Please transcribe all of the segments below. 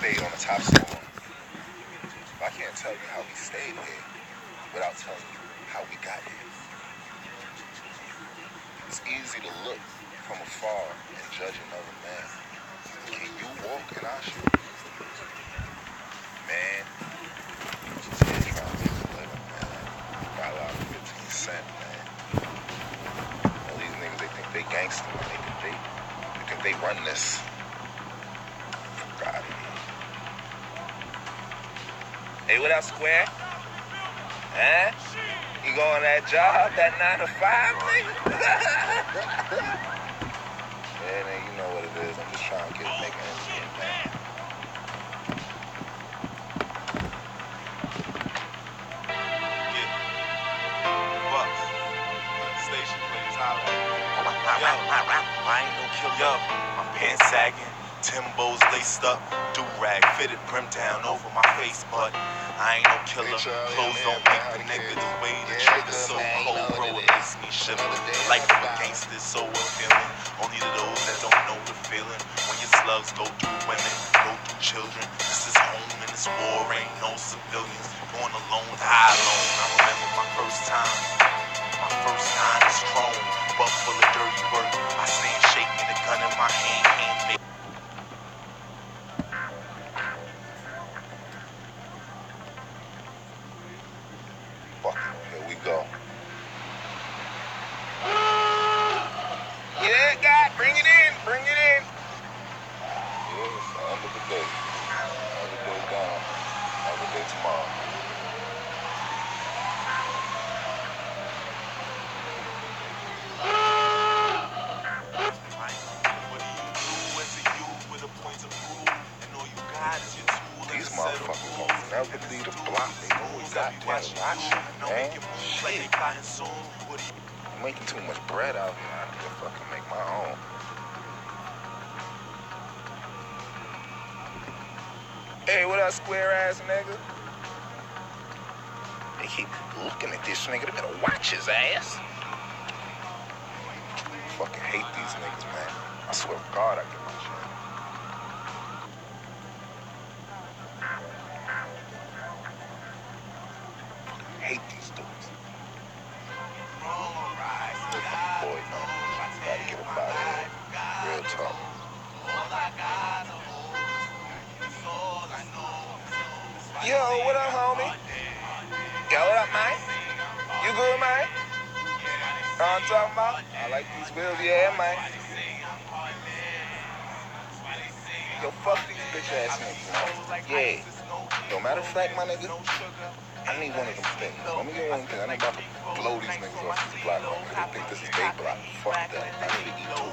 stayed on the top so long. But I can't tell you how we stayed here without telling you how we got here. It's easy to look from afar and judge another man. Can you walk in our shoes? Man, just here trying to make a living, man. Got a lot of 15 cents, man. All these niggas, they think they gangster, man. They think they run this. Fuck out of here. Hey, what up, Square? Huh? You go on that job, that 9 to 5, nigga? Yeah, man, you know what it is. I'm just trying to make ends meet, man. Station, please, holla. I ain't no killer. Yo, I'm pants sagging, Timbos laced up, do-rag fitted, brim down over my face, but I ain't no killer. Clothes don't make the nigga the way the trigger so cold, bro, it makes me shiver. Like the gangsters so appealing, only to those that don't know the feeling. When your slugs go through women, go through children. This is home and this war ain't no civilians. Going alone, die alone. I remember my first time. My first time is chrome, but full of dirty work. I stand shaking, the gun in my hand make. Here we go. Yeah, God, bring it in, bring it in. Yeah, it's the end of the day. Another day gone. Another day tomorrow. These motherfuckers will never leave the block. They always got there watching, man. Shit. I'm making too much bread out here. I need to fucking make my own. Hey, what up, square ass nigga? They keep looking at this nigga. They better watch his ass. Fucking hate these niggas, man. I swear to God, I get my shit. Hate these dudes. Boy, man. Gotta get up out of here. Real talk. Yo, what up, homie? Yo, what up, man? You good, man? Know what I'm talking about? I like these bills, yeah, man. Yo, fuck these bitch ass niggas, man. Yeah. No matter of fact, my nigga, I need one of them things. Let me get one thing. I ain't about to blow these niggas off this block. They think this is their block. Fuck that. I need to eat too.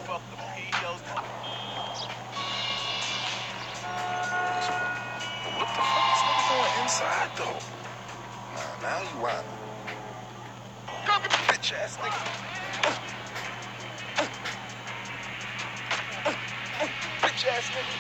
But what the fuck is nigga doing inside, though? Nah, now you whining. Come get the bitch ass nigga. Bitch ass nigga.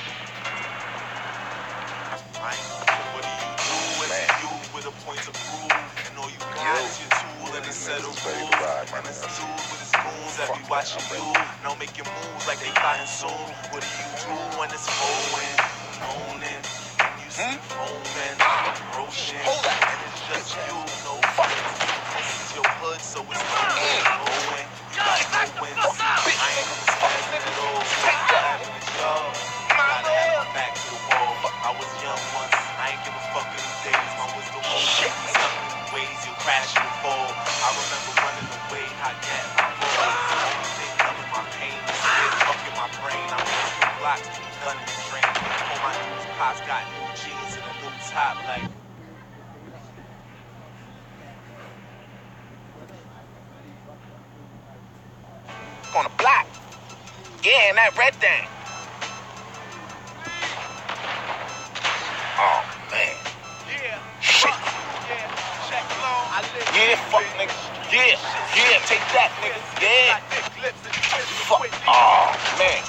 What do you do when you with a point to prove? And all you got is your tool and a set of rules. And it's a dude with his goons that be watching you. Now make your moves like they fighting soon. What do you do when it's flowing, moaning, and you see foaming, approaching, and it's just you, no friends. This is your hood, so it's going. You got no wins. I ain't understanding at all. What's happening, y'all? Gotta have my back to the wall. I was young once, I ain't give a fuck in the days. My wisdom won't shake me stuck in the ways, you'll crash, you'll fall. I remember running away, hot gas, my balls. The only thing numbing my pain is still fucking my brain. I'm in the blocks, gun in the drain. All my news pops got new jeans and a new top like. On the block. Yeah, and that red thing. Oh, man. Yeah. Shit. Yeah. Check long. I live. Yeah, fuck nigga. Yeah. Yeah, take that nigga. Yeah. Fuck. Oh, man.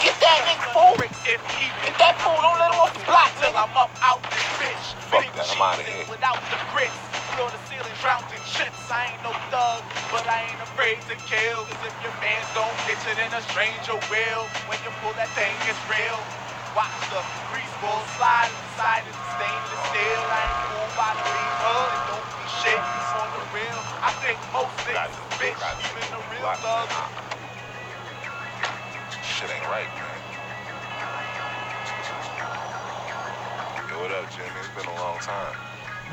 Get that nigga, fool. Get that fool. Don't let him off the block, nigga. I'm up out this bitch. Fuck that. I'm out of here. Without the grits. Floor to ceiling, drowned in chips. I ain't no thug, but I ain't afraid to kill. Cause if your fans don't get it, then a stranger will. When you pull that thing, it's real. Watch the grease ball slide inside of the stainless steel. I ain't cool by the people that don't be shit. It's on the real. I think most niggas is bitch. Even the real thugs. Shit ain't right, man. Yo, what up, Jimmy? It's been a long time.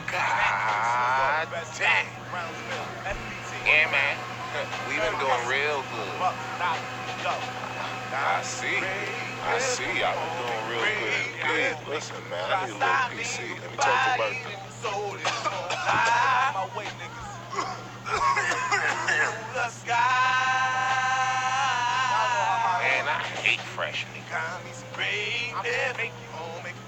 God damn. Yeah, man. We been doing real good. I see. Y'all been doing real good. Good. Listen, man, I need a little PC. Let me talk to Bertha. Man, I hate fresh niggas.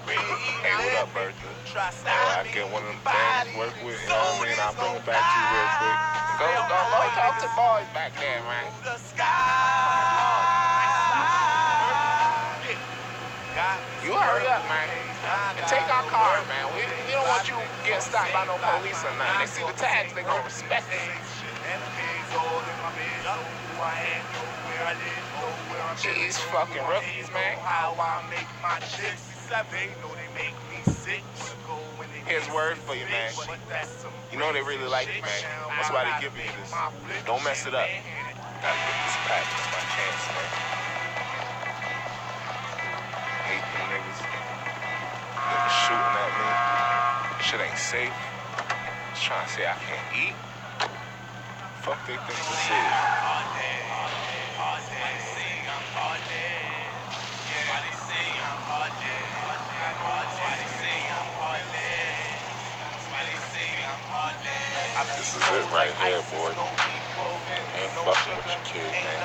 Hey, what up, Bertha? I get one of them things to work with, you know what I mean? I'll bring it back to you real quick. Go talk to boys back there, man. You hurry up, man. And take our car, man. We don't want you getting stopped by no police or nothing. They see the tags, they gonna respect it. These fucking rookies, man. Here's word for you, man. You know they really like you, man. That's why they give you this. Don't mess it up. Gotta get this pack. It's my chance, man. Hate them niggas. Niggas shooting at me. Shit ain't safe. Just trying to say I can't eat. Fuck they think this is. This is it right here, boy. Ain't fucking with your kid, man.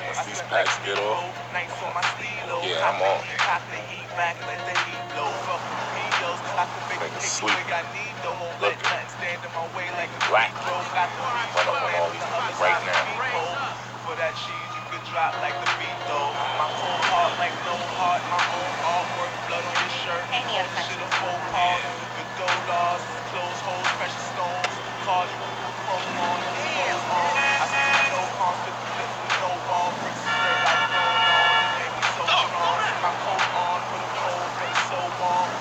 Once these packs get off, yeah, I'm on. Niggas sleep. Look, black. Run up on all these niggas right now. For that cheese, you could drop like the beat, though. My whole heart, like no heart, my own artwork, blood on your shirt. Shit a full part. Good dollars, clothes, holes, precious stones. Cars, chrome on, clothes on. I see no cars with the flips with no ball. Bricks is dirt like going on. Make me so strong. My coat on, put a cold, but it's so warm.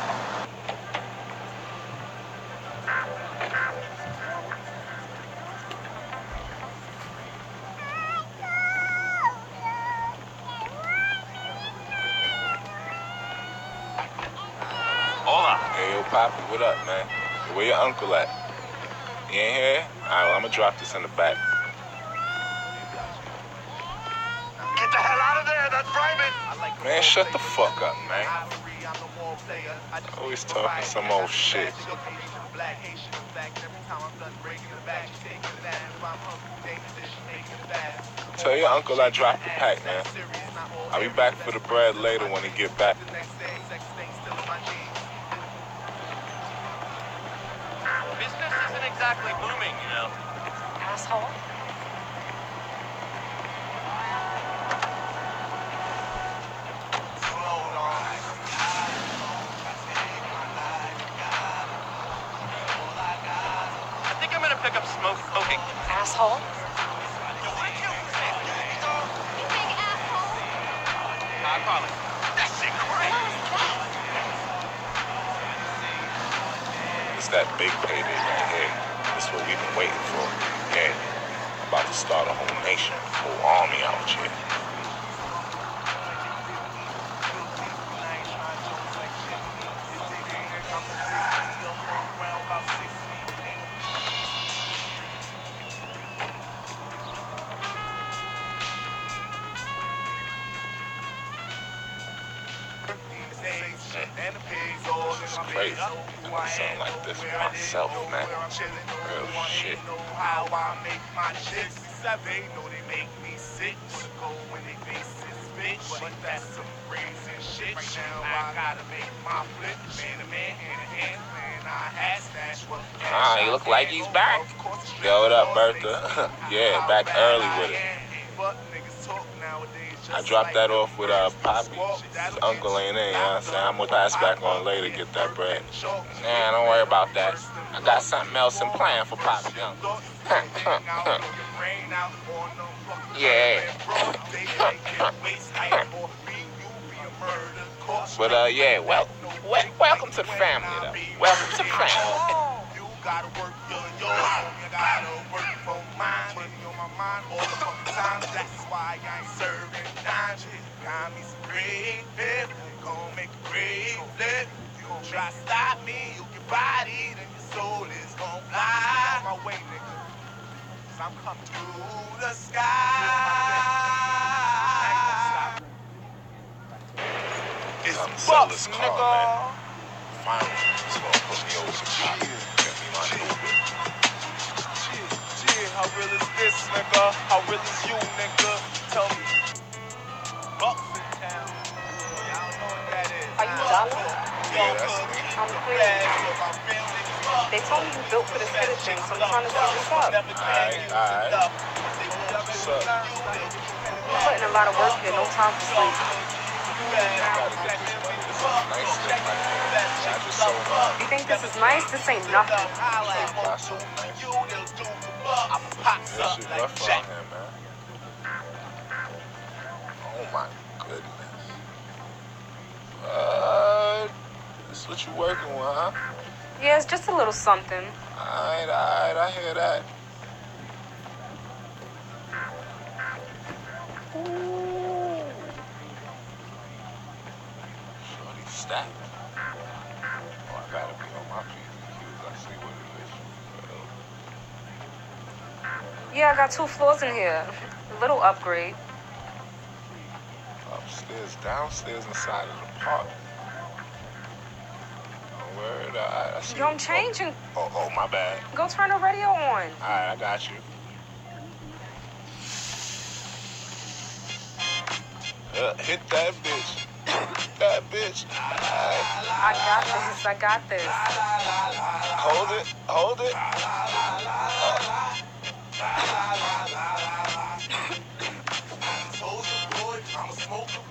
Hey, yo, Poppy, what up, man? Where your uncle at? You ain't here? Alright, well, I'm gonna drop this in the back. Get the hell out of there, that's private! Man, shut the fuck up, man. Always talking some old shit. Tell your uncle I dropped the pack, man. I'll be back for the bread later when he get back. Business isn't exactly booming, you know. Asshole. I think I'm gonna pick up smoking. Asshole. I promise. That shit crazy. It's that big payday right here. It's what we've been waiting for. Yeah. About to start a whole nation, whole army out here. It's crazy. I sound like this myself, man. Real shit. How I make my chicks. They know they make me sick. Go when they face this bitch. But that's some crazy shit. Right now I gotta make my flip. Man to man, hand to hand. Man, I had stash. Ah, he look like he's back. Yo, what up, Bertha? Yeah, back early with it. I dropped that off with Poppy. His uncle ain't in, you know what I'm saying? I'm gonna pass back on later to get that bread. Nah, don't worry about that. I got something else in plan for Poppy, uncle. Yeah. But yeah, welcome to the family, though. Welcome to the family. You gotta work your yours, you gotta work for mine. Money on my mind all the fucking time. That's why I ain't serving dime shit. Got me some great flip, gon' make a great flip. You gon' try to stop me, you get bodied and your soul is gon' fly. On my way, nigga, 'cause I'm coming through the sky. It's Bucks, nigga. Finally, just gonna put me over the top. Get me my Uber. How real is this, nigga? How real is you, nigga? Tell me. Bucks in town. Y'all know what that is. Are you Dollar? Yeah, that's me. I'm Queen. They told me you built for this hitter thing, so I'm trying to see what's up. Alright. What's up? I'm putting a lot of work in, no time for sleep. Gotta get this money. This is nice thing right here. I just sold mine. You think this is nice? This ain't nothing. I sold nice. This shit rough out here, man. Oh my goodness. This is what you working with, huh? Yeah, it's just a little something. Alright, I hear that. Ooh. Shorty stacked. Oh, I gotta be on my P's and Q's. I see what it is. Yeah, I got 2 floors in here. A little upgrade. Upstairs, downstairs, inside of the park. Oh, word, I see. Yo, I'm changing. Oh, my bad. Go turn the radio on. Alright, I got you. Hit that bitch. Hit that bitch. Alright. I got this. Hold it.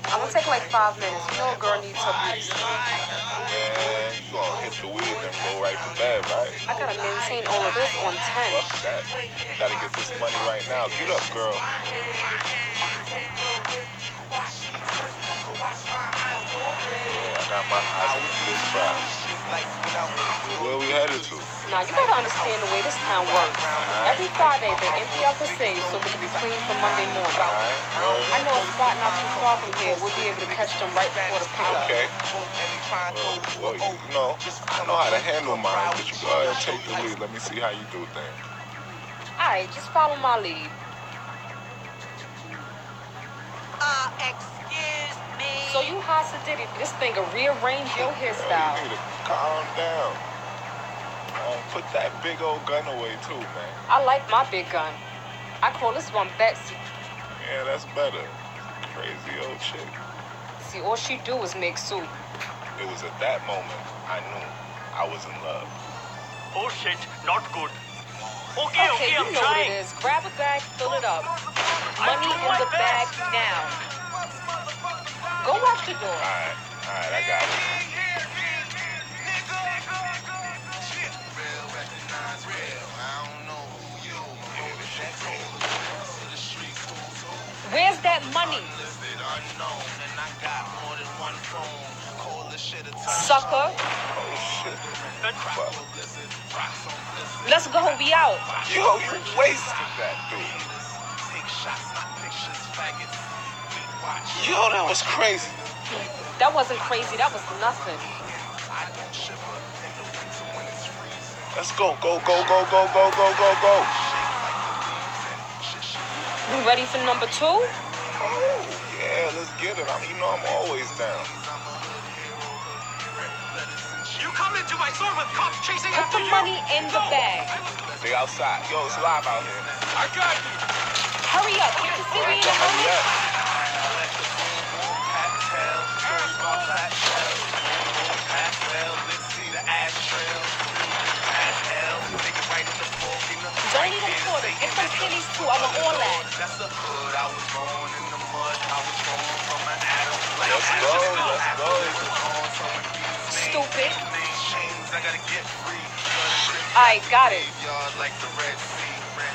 I'm gonna take like 5 minutes. You know a girl needs her boots. Man, you gonna hit the weed and go right to bed, right? I gotta maintain all of this on 10. Fuck that. Gotta get this money right now. Get up, girl. Yeah, I got my eyes on this crowd. Where we headed to? Now, you gotta understand the way this town works. Every Friday, they empty out the safe so we can be clean for Monday morning. I know a spot not too far from here. We'll be able to catch them right before the pickup. Okay. Well, you know, I know how to handle mine, but you go ahead and take the lead. Let me see how you do things. Alright, just follow my lead. Excuse me. So you Hasa Diddy, this thing will rearrange your hairstyle. You need to calm down. Put that big old gun away too, man. I like my big gun. I call this one Betsy. Yeah, that's better. Crazy old chick. See, all she do is make soup. It was at that moment I knew I was in love. Oh shit, not good. Okay, Okay, you I'm know what trying. it is. Grab a bag, fill it up. Money in the bag now. Go watch the door. Alright, I got it. Where's that money? Sucker. Oh shit. Fuck. Let's go, we out. Yo, you wasted that, dude. Yo, that was crazy. That wasn't crazy, that was nothing. Let's go. Go. We ready for number 2? Oh, yeah, let's get it. You know I'm always down. You come into my store with cops chasing Put after the you. money in the bag. They outside. Yo, it's live out here. I got you. Hurry up, can't you see we in a Hurry hurry? up. Don't even quarter. Get some pennies too. I'm an all that. That's the hood. I was born in the mud. I was born from an Adam. Let's go. Stupid. Chains, I gotta get free. I got it. Yard like the Red Sea.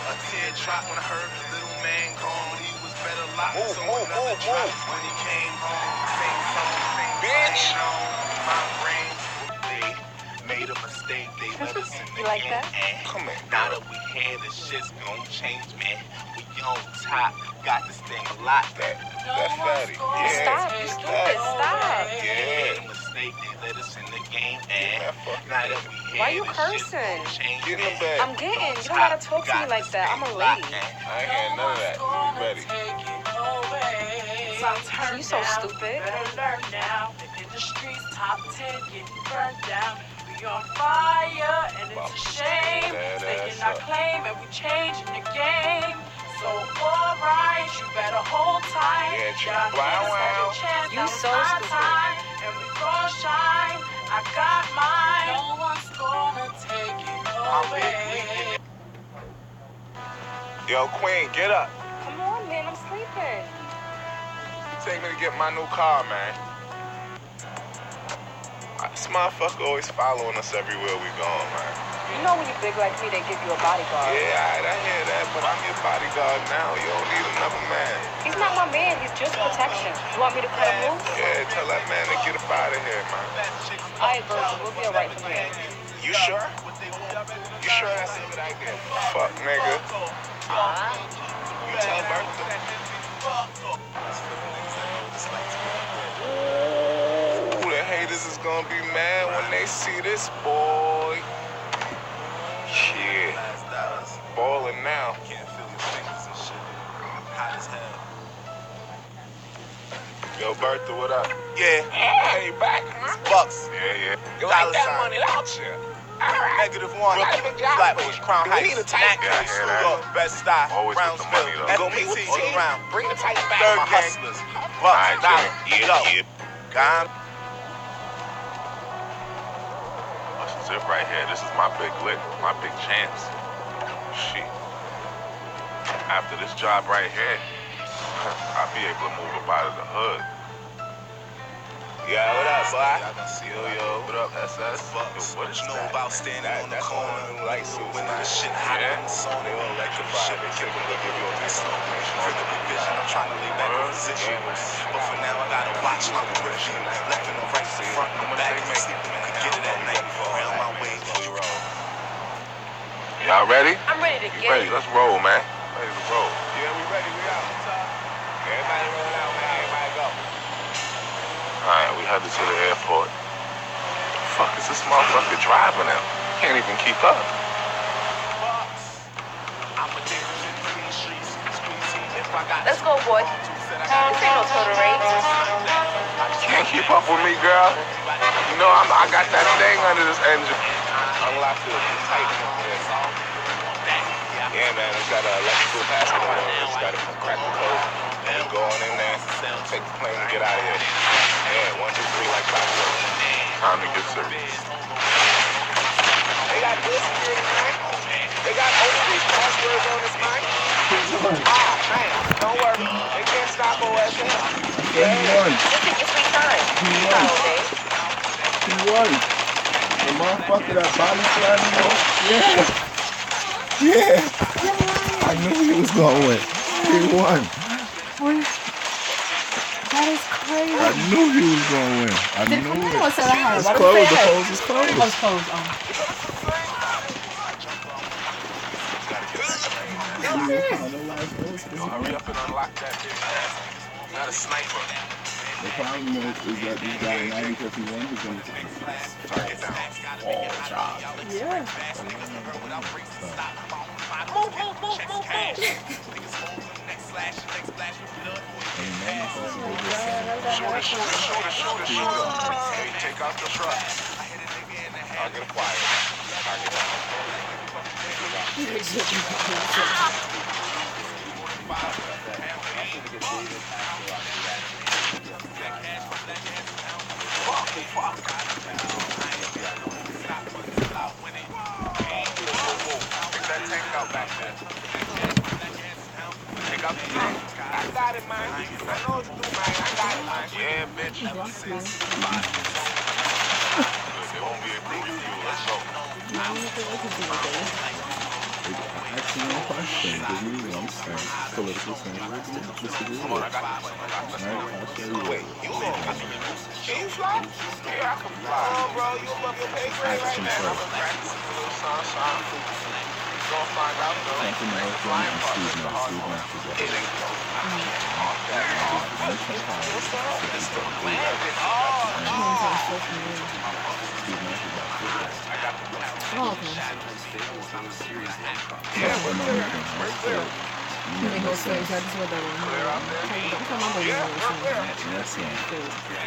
A teardrop when I heard little man gone. He was better locked. Move. When he came home, same song, same Bitch. thing. You like that? Come in. Now that we here, the shit's gon' change, man. We on top, got this thing locked. That fatty. Yeah. Stop, you stupid, stop. Yeah. Mistake, they let us in the game, man. Man, fuck Now that we here, Why you the shit's cursing? gon' change, Get in the man. bed. I'm getting. You don't gotta talk to me like that. I'm a lady. I ain't hearing none of that. You ready? You so stupid. Better learn now. In the streets, top 10 getting burned down. We on fire, and it's a shame. Taking our claim, and we changing the game. So alright, you better hold tight. Yeah, chick. Y'all Wow, niggas had wow. your chance, You now it's so my stupid. time, and we gon' shine. I got mine. No one's gonna take it away. Yo, Queen, get up. Come on, man. I'm sleeping. Take me to get my new car, man. This motherfucker always following us everywhere we going, man. You know when you big like me, they give you a bodyguard. Yeah, I hear that, but I'm your bodyguard now. You don't need another man. He's not my man. He's just protection. You want me to cut him loose? Yeah, tell that man to get up out of here, man. All right, Virgil. We'll be alright from here. You sure? You sure that's a good idea? Fuck, nigga. You tell Bertha. Ooh, the haters is gonna be mad when they see this boy. Shit. Ballin' now. Can't feel your fingers and shit. Hot as hell. Yo, Bertha, what up? Yeah, Hey, back, man. bucks. Yeah. You Dollar like that sign. money out here? Alright. -1. Good job, Flatbush, bitch. Crown Do we Heights, need a tight Nashville, guy? New York, Bed-Stuy, Always with the money, Brownsville, though. go meet with team. all around. Bring the tights back, Third my gang, hustlers. bucks, Alright, dollar, yeah. Gone. This is it right here. This is my big lick, my big chance. Shit. After this job right here, I'll be able to move up out of the hood. Yeah, what up, boy? Yo, what up, SS? Bucks. What is You know that? about standing on the That's corner, all them light suits, when man. the shit hot Yeah. in the sun, They all electrified. shit They kick take a look at you on this slow one. motion, feel the vision. I'm trying to lay back in position, but for now I gotta watch my periphery. Left and the right, the front and the back. If you sleep, you could get it at night. Around my way, Y'all ready? I'm ready to You get ready? it. Let's roll, man. Ready to roll. Yeah, we ready. We out. Everybody roll out, man. Everybody go. Alright, we headed to the airport. The fuck is this motherfucker driving now? Can't even keep up. Let's go, boy. This ain't no total race. Can't keep up with me, girl. You know I got that thing under this engine. Unlock the tight one. Yeah, man, it's got an electrical basket on it. It's got a crack the code. And we go on in there, take the plane and get out of here. Yeah, 1, 2, 3, like clockwork. Time to get serious. They got good security, man. They got overreach passwords on this, man. Man, don't worry. They can't stop OSS. He It's we time. Nowadays. won. The motherfucker that body slammed me. Yeah. Yeah. I knew he was going to win. He won. That is crazy. I knew he was going to win. I Did knew come it. in or said I had? It's Why closed. did The it say polls is closed. that? It was closed. Hurry up and unlock that bitch. Not a sniper. The problem is that this guy, now because he won, he's going to Turn it down. all shots. Yeah. Shoot it. Hey, take out the truck. I'll get quiet. Take that tank out back there. Take out the tank. I got it, man. I know what to do, man. I got it, man. Yeah, bitch. They won't be able to refuel. Let's go. Actually, no question. Give me one sense. Political sense. Disagree with. Come on, I got this. Right? I'll show you. Wait, you Can you fly? Yeah, I can fly. Bro, you above your pay grade right now. I'm gonna practice a little something. You gonna find out though. The flying part is the hard part. It ain't no. What's up? It's the landing. Oh, okay. Yeah, we're clear. You make no sense. I just read that one. That's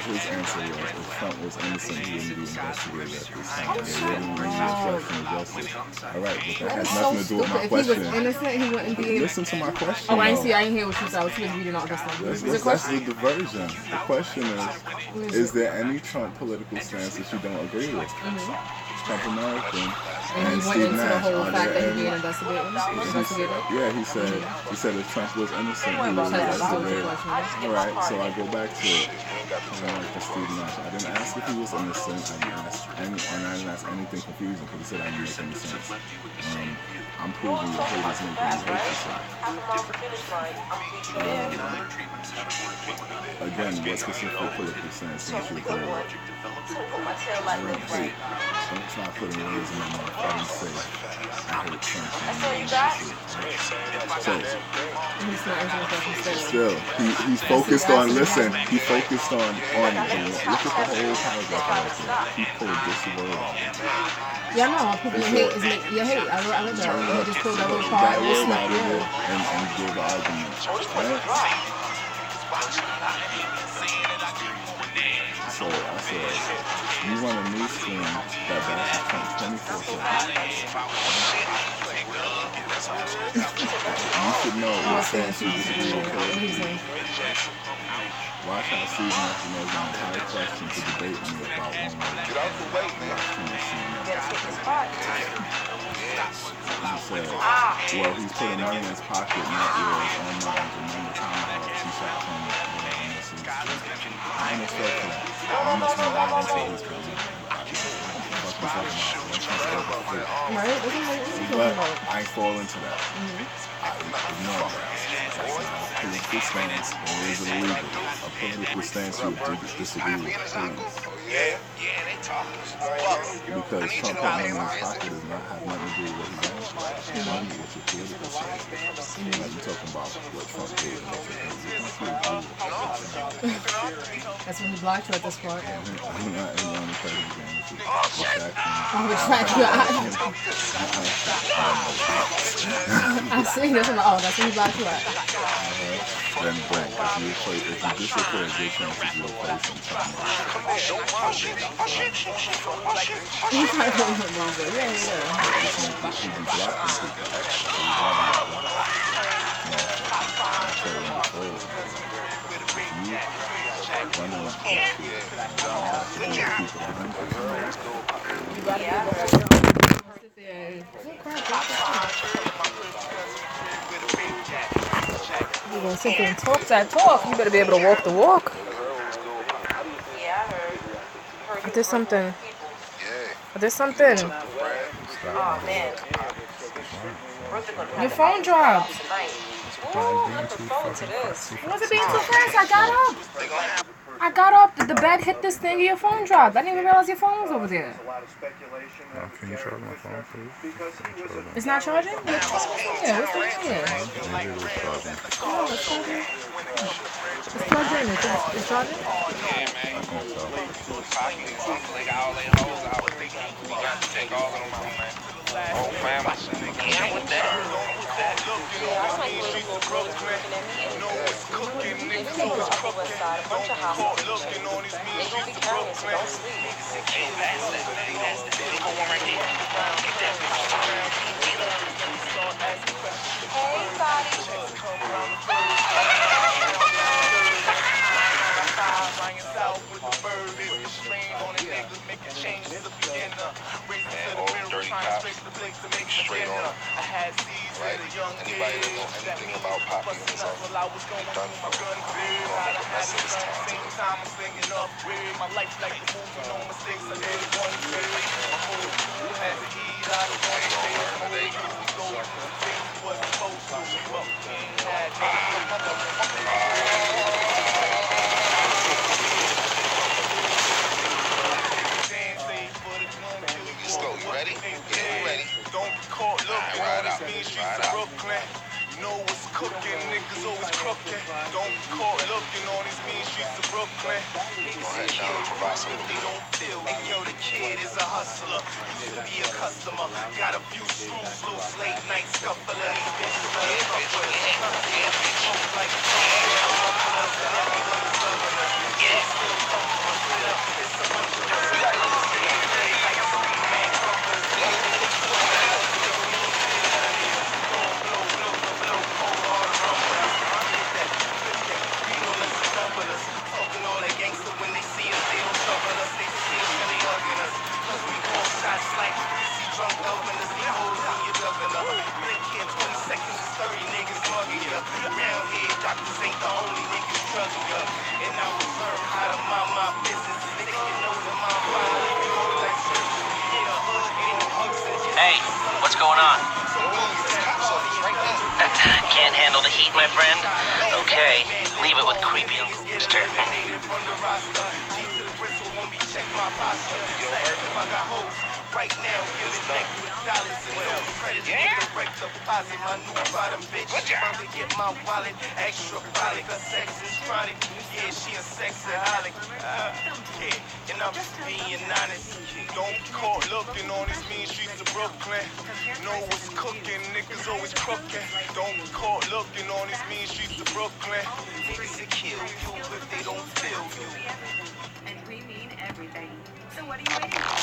his answer was if Trump was innocent, he wouldn't be investigated at this time. They wouldn't need obstruction of justice. All right, but that has nothing to do with my question. If he was innocent, he wouldn't be. Listen to my question. Oh, I didn't hear what you said. I was reading all this stuff. That's the diversion. The question is there any Trump political stance that you don't agree with? Trump American and Steve Nash. The whole fact that he's being investigated. Yeah, he said if Trump was innocent, he was investigated. All right, so I go back to Steve Nash. I didn't ask if he was innocent. I didn't ask anything confusing because he said I didn't make any sense. I'm proving your haters make you hate yourself. Again, what specific political stance did you agree with? Don't try putting words in my mouth. I didn't say I hate Trump. That's all you got? Still, he's focused on, listen, he focused on look at the whole paragraph right there. He pulled this word out. Yeah, no, people hate is your hate. I read that. He just pulled that little part out of it and gave the argument. Right? So I said, you run a news stream that bashes Trump 24/7. You should know what stance you disagree with. Why try to see Nash knows my entire question to debate me about one way? Get out the way, man. He said, well, he's putting money in his pocket, not yours, on mine. Remember Tomahawk, he shot from it. I understand that. I understand why I didn't say he's coming. But I fall into that. I ignore that. Political stance, or is it illegal? A political stance you disagree with, please. Because Trump putting money in his pocket does not have nothing to do with what he's doing. Money with your political stance. Like you're talking about what Trump did and what that's when he blocked you at this point. I'm not in the president game. I see. That's when he blocked you at. Then boom, if you disappear, a good chance that you'll play sometime. He's trying to play him longer. Yeah. He'd be blocking You're gonna sit there and talk that talk. You better be able to walk the walk. There's something. There's something. Oh man. Your phone dropped. It wasn't being too fast. I got up. The bed hit this thing and your phone dropped. I didn't even realize your phone was over there. Can you charge my phone, please? It's not charging? Yeah, what's going on here? Maybe it was charging. Oh, it's charging. It's plugged in. It's charging? Whole family. Yeah, with that. Straight on. Right? Anybody that knows anything about Poppy himself, they done for the rest of this time. Brooklyn. Niggas in here provide some they don't feel. And yo, the kid is a hustler. Used to be a customer. Got a few screws loose. Late night scuffle. And these bitches better fuck with us. Like Hey, what's going on? Can't handle the heat, my friend? Okay, leave it with creepy Uncle Mister. Right now, give it back with dollars and no credit. Direct deposit, my new bottom bitch. About to get my wallet, extra brolic. Her sex is chronic. Yeah, she a sexaholic. Yeah, and I'm just being honest. Don't be caught looking on these mean streets of Brooklyn. Know what's cooking, niggas always crooking. Don't be caught looking on these mean streets of Brooklyn. Niggas will kill you if they don't feel you. And we mean everything. So what are you waiting for?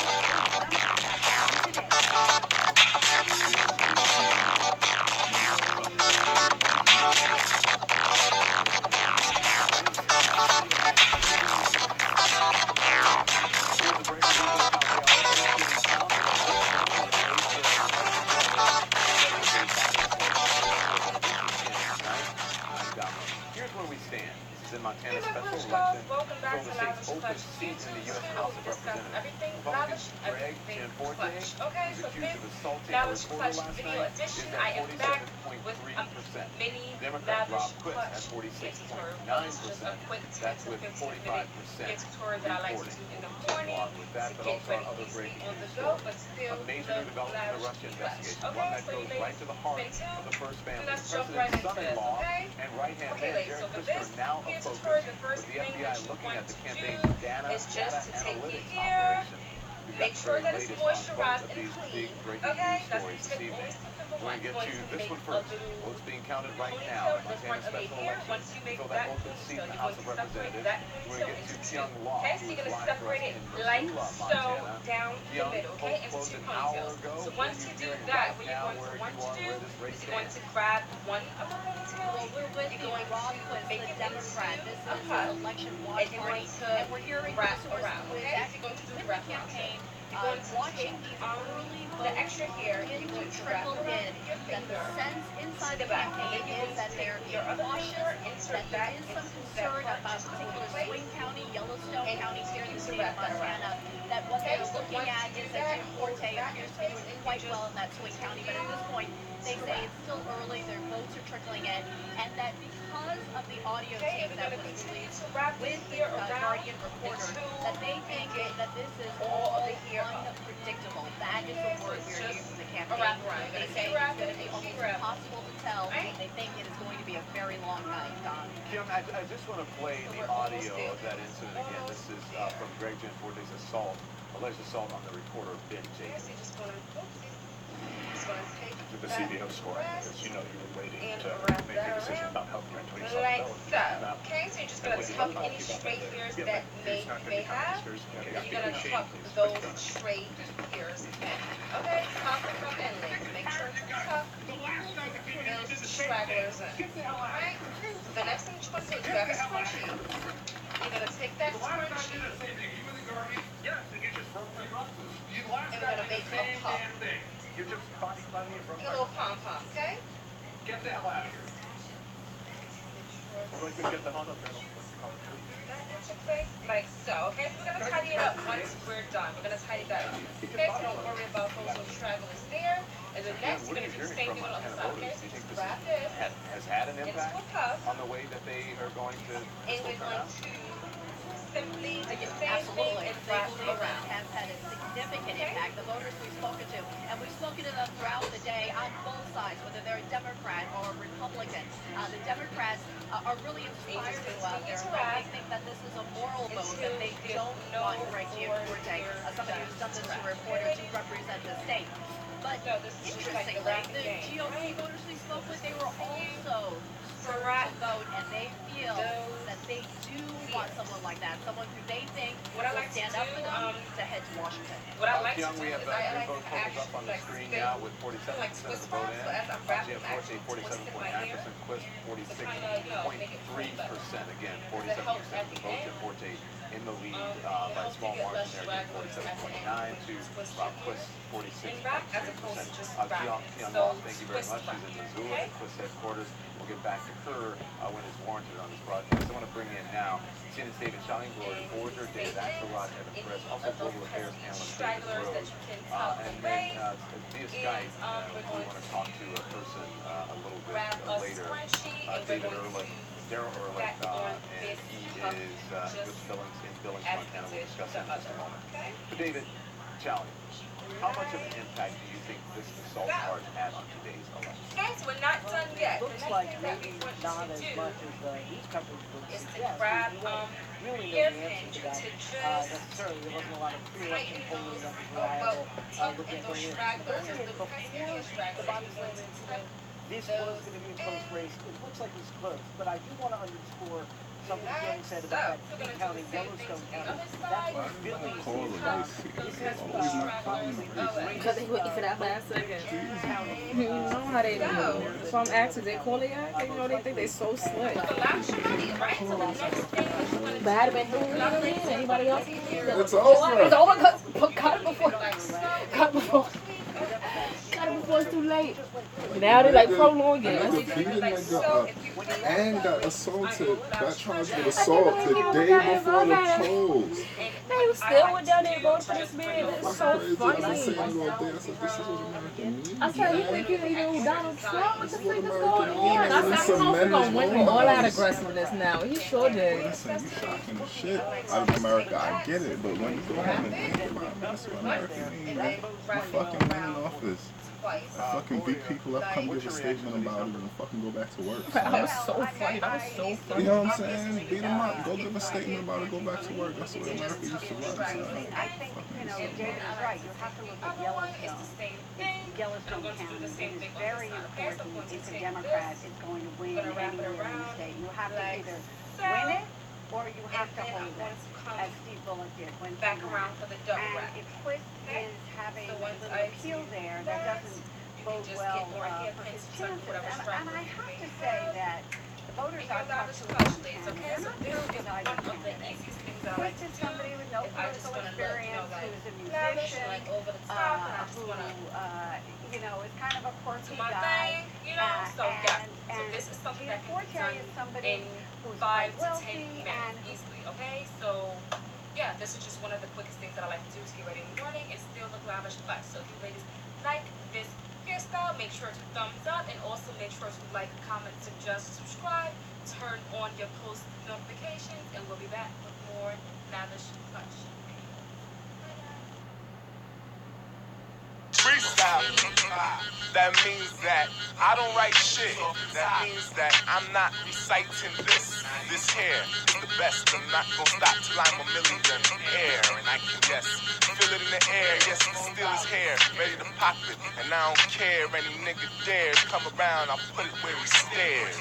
Here's where we stand. This is in Montana special election. Welcome back From to the state's Lavish open Clutch seat in the U.S. YouTube. House of Discuss Representatives. everything Republican lavish, Greg everything Gianforte clutch. Okay, was so accused this of assaulting a Lavish reporter Clutch last video night. edition. Is I at am back with a 47.3%. mini Democrat Lavish Rob Quist Clutch at gift tour. 46.9%. This is just a quick 10 That's to with 15 minute 45% gift tour that I like to do in the morning along with that, to but get also ready other easily breaking on the news go, stories. but still A major new development in the Lavish Russia Clutch. investigation, Okay, one that so goes you right to the heart been tuned? of the first family. Let's The jump right president's into this, son-in-law okay? and right-hand Okay, man, ladies, Jared so for Kushner, this now a gift focus tour, the with first the thing FBI that you looking want at the to campaign's do data is just to take it analytics here, operation. We've make got sure the that it's latest on both moisturized of and these clean. big breaking Okay, news that's stories this tip evening. number We're going to get to this one first. Votes being counted right now in Montana special elections. Once you make Fill that that open clean seat in still, the you're House going of to separate Representatives. that We're clean going to still get to into Kyung two. Law, Okay, who so you're is going to live for us separate it in like Missoula, so Montana. down the Young middle, okay, into closed two an hour ponytails. ago. So What once are you do hearing that, right what now, you're where going to you want are, to do where this race is you're going stands? to grab one of the ponytails, Well, we're with you're going Rob to Quist, make the it Democrat. into This a is puff, election and watch you're party, going to and we're hearing wrap from sources around, who is okay? So actually you're going to do in the the wrap around. campaign, You're going to watching take these early the votes extra hair, begin you're to going to wrap trickle around in. your That the finger sense to inside the the back, and campaign then you're is going that to they're take your being other cautious, finger, insert that there that is some into that concern part about just to hold particular it in place, swing county, Yellowstone and County here in the continue to state of wrap that around. Montana, that what Okay, they're so looking once at you is do that that, Jim hold Forte that appears to in be place, doing and quite you well just in that swing county, but at this point, they say it's still early, their votes are trickling in, and that because of the audio Okay, tape we're that going to was continue released to wrap with this the here around Guardian reporter, that they think that this is all all of the hair up. unpredictable. That is the word we're hearing from the campaign. wrap around. They You're say gonna it's going to be keep almost wrapping. impossible to tell. Right? They think it is going to be a very long night, Don. Kim, I just want to play So the we're almost audio there. of that incident again. This is Almost from Greg Gianforte's alleged assault on the reporter Ben Okay, Jacobs. so you're just going to, just going to take To the that CBO score, rest because you know you were waiting and to wrap make a that decision around about healthcare until you saw the like bill. so. Okay, so you're just going to tuck any straight hairs that may have. You're going to tuck those straight hairs in. Okay, tuck them in, ladies. Make sure to tuck those stragglers in. Alright? The next thing you're going to do is grab a scrunchie. You're going to take that scrunchie and we're going to make a puff. Make a little pom-pom, okay? Get the hell out of here. We're going to get the Honda pedal. Like so, okay? We're gonna tidy it up once we're done. We're gonna tidy that up. Okay, so don't worry about those little stragglers there. And then next, What we're are you gonna do the hearing same from thing on the Montana other side. Okay, voters? Do you so think just this wrap this has had an into impact a puff, on the way that they are going to and we're turn going out? to simply do the same thing Absolutely. and They wrap believe that around. has had a significant impact. The voters we've spoken to, and we've spoken to them throughout the day on both sides, whether they're a Democrat or a Republican. Republicans. The Democrats are really inspired to go out there. They think that this is a moral vote, that they don't want Greg Gianforte, somebody who's done this to a reporter, to represent the state. But interestingly, the GOP voters we spoke with, they were also to vote, and they feel that they do want someone like that, someone who they think will stand up for them to head to Washington. What I like to do is I like to actually up on the screen now with 47% of the vote in. Gianforte 47.9%, Quist 46.3%. Again, 47% of the vote. Gianforte in the lead by a small margin there, 47.9 to Quist 46.3%. Tian Ross, thank you very much. She's in Missoula at Quist headquarters. We'll get back to her when it's warranted on this broadcast. I want to bring in now CNN's David Chalian, Gloria Borger, David Axelrod, Evan Perez, also Global Affairs analyst David Rose. And then via Skype, we want to talk to a person a little bit later, David Ehrlich, Daryl Ehrlich, and he is with Billings, Montana. We'll discuss that in just a moment. But David Chalian, how much of an impact do you think this assault charge had on today's election? Guys, we're not done yet. Looks like maybe not as much as these companies would suggest. Grab, really know the answer to that. Necessarily, there wasn't a lot of pre-election polling that was reliable. Looking at going in. Before the body slam incident, this was going to be a close race. It looks like it's close, but I do want to underscore something Jim said about that King County, Yellowstone County. That's what really because they waiting for that last second. You know how they do. So I'm asking, they call it out? You know, they think they're so slick. But had it been who? Anybody else? It's over. It's over because cut it before. Cut before it's too late. Now they're like prolonging it. And got assaulted. Got charged with assault the day before the polls. They still went down there and voted for this man. It's so funny. I said, this is what America needs. I said, you think you know Donald Trump? What the fuck is going on? I said, I'm going to win with all out aggressiveness now. He sure did. Listen, you shocking the shit out of America. I get it, but when you go home and think about it, that's what America needs, man. You fucking win in office. Fucking beat people up, come give a statement about it, and fucking go back to work. That was so funny. That was so funny. You know what I'm saying? Beat them up. Go give a statement about it. Go back to work. That's what America used to run. I think, David is right. You have to look at Yellowstone. Yellowstone County. It is very important. If a Democrat is going to win anywhere in the state, you have to either win it or you have to hold it, as Steve Bullock did. Back around for the double wrap. And if Quist is having a little appeal there, that doesn't bode well for his chances. And I have to say that the voters are not too they're not too united candidates. Quist is somebody with no political experience, who's a musician, who, is kind of a quirky guy. So this is something that can be done is somebody who's 5 to 10 minutes easily, okay? So, yeah, this is just one of the quickest things that I like to do to get ready in the morning and still look lavish class. So if you ladies like this hairstyle, make sure to thumbs up and also make sure to like, comment, suggest, subscribe, turn on your post notifications, and we'll be back with more lavish lunch. Freestyle. That means that I don't write shit. That means that I'm not reciting this. This here is the best. I'm not gonna stop till I'm a millionaire. And I can just feel it in the air. Yes, the still is here, ready to pop it. And I don't care if any nigga dares come around. I'll put it where he stares.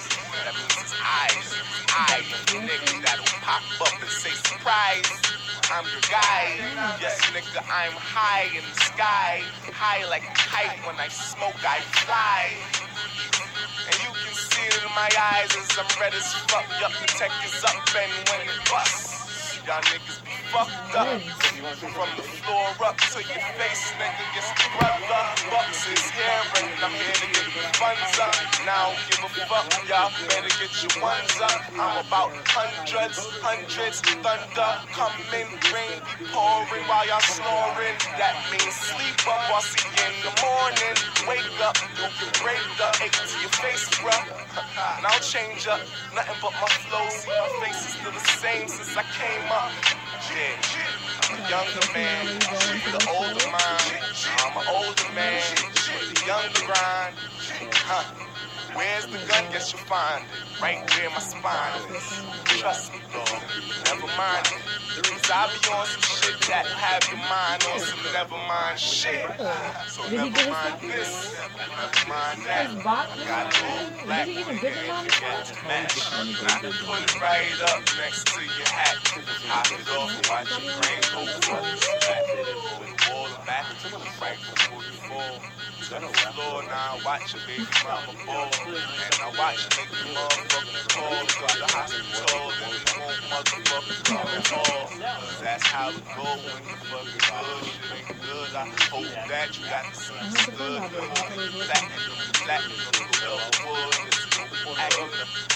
That means his eyes. I am the nigga that'll pop up and say surprise. I'm your guy. Yes, nigga, I'm high in the sky. High like a kite. When I smoke, I fly. And you can see it in my eyes as I'm red as fuck. Yup, the tech is up and when it busts. Y'all niggas be fucked up. From the floor up to your face, nigga, yes, the brother. Bucks is here and I'm here to get the funds up. Now I don't give a fuck, y'all better get your ones up. I'm about hundreds, thunder coming, rain be pouring while y'all snoring. That means sleep up, I'll see you in the morning. Wake up, you can break up, ache to your face, bruh. And I'll change up, nothing but my flow. See, my face is still the same since I came up. Yeah, I'm a younger man, with an older mind. I'm an older man, with a younger grind. Where's the gun? Guess you'll find it. Right where my spine is. Trust me, Lord. Never mind it. Cause I be on some shit that have your mind on some never mind shit. So never mind this. Never mind that. Got it all black. And you get to match. I can put it right up next to your hat. Hop it off and watch your brain go fucking back. With all the back to the right before you fall. To the floor now, watch your baby mama ball. And I watch you make the motherfuckers call. Go to the hospital, and you won't motherfuckers come at all. Cause that's how it go when you fucking good. Shit ain't good. I hope that you got the understood.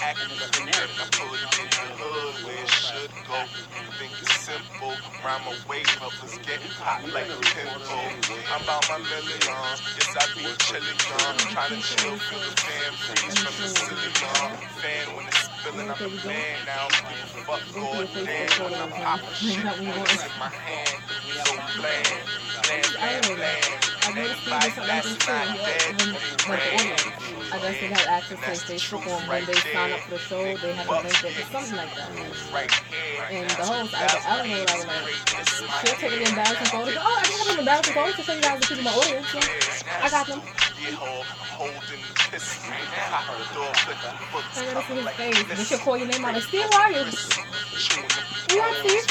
Acting up, and I put it in the hood where it should go. You think it's simple, rhyme away, brothers get hot like a pimple. I'm about my millions, yes I be chillin' young, trying to chill, feel the fan freeze from the silly young. Fan when it's spilling, I'm the man now, I'm giving fuck God damn when I'm poppin' shit, bullets in my hand, so bland, anybody that's not dead, they ran. I guess they have access to Facebook, or when they sign up for the show, they have a link there or something like that. And the host, I don't know what I was like. She'll take an embarrassing photo. Oh, I can have an embarrassing photo to show you guys the people in my audience. So I got them. I gotta see his face. They should call your name out. Steve, where are you? You are Steve?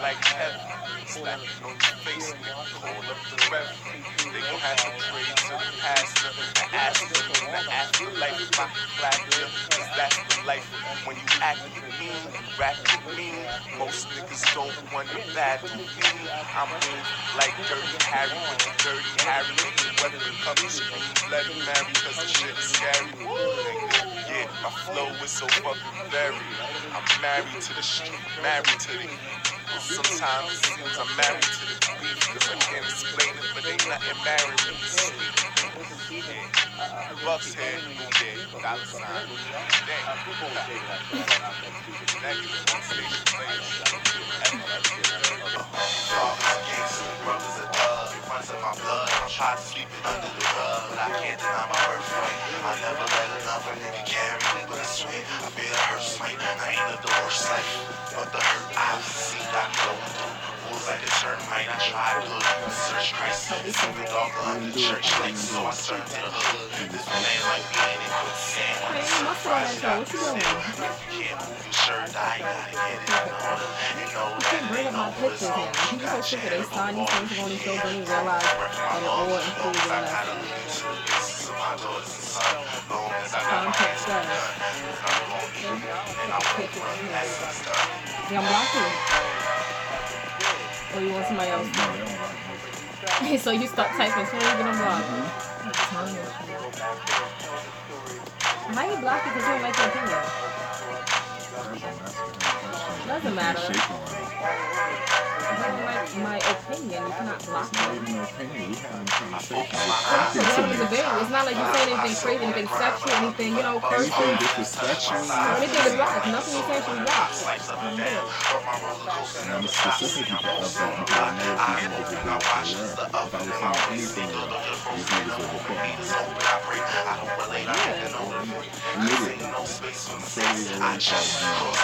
Like heaven, slapping on your face, nigga, call up the reverend. They gon' have to pray to the pastor and ask them in the afterlife if I can clap you, cause that's the life. When you act with me, you rap with me, most niggas don't want to battle me. I'm mean like Dirty Harry with the Dirty Harry. Whether it comes to me, let it marry, cause the shit is scary. Yeah, my flow is so fucking varied. I'm married to the street, married to the sometimes it seems I'm married to the beef, cause I can't explain it, but ain't nothing married with the sweet. Yeah. Bucks head, yeah, dollar sign. Dang. Negative on station players. Fathers gangsters, brothers are thugs. It runs in my blood. I'm trying to sleep it under the rug, but I can't deny my birthright. I never let another nigga carry me, but I swear I feel it hurts, man. I ain't lived the worst life, but the hurt I've seen got me going through. Wolves like a termite, I tried hood, search Christ. It's something darker under the church lights, so I turned to the hood. This man like me ain't in quicksand. When it's so fresh, you can't move your shirt, I ain't gotta get it in order. You know that it ain't no good song. You got to change the whole world. Yeah, I'm blocking. Or you want somebody else to? So you start typing, so you're gonna block. Why you block it? Because you don't like your opinion. Doesn't matter. If you don't like my opinion, you cannot block me. It's not like you're saying anything crazy, anything sexual, anything, you know, cursing, or anything to block. Nothing you say should be blocked. And I'm specific of that because I know people will do it for work. If I was saying anything else, these niggas would report me. Immediately. I'm sorry they already called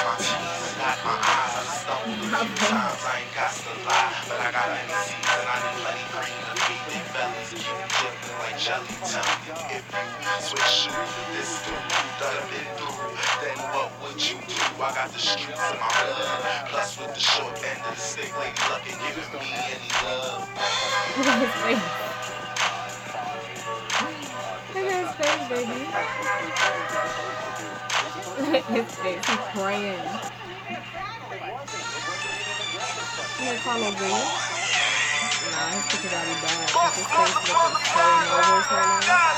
but I got many seeds and I need plenty green to feed them bellies. Keep jiggling like jelly. Tell me if you switch shoes with this dude that I've been through, then what would you do? I got the streets in my blood, plus with the short end of the stick, Lady Luck ain't giving me any love. Look at his face. Look at his face, baby. Look at his face. He's praying. You know Carlo Green? Nah, his picture gotta be bad. Because his face looking so nervous right now.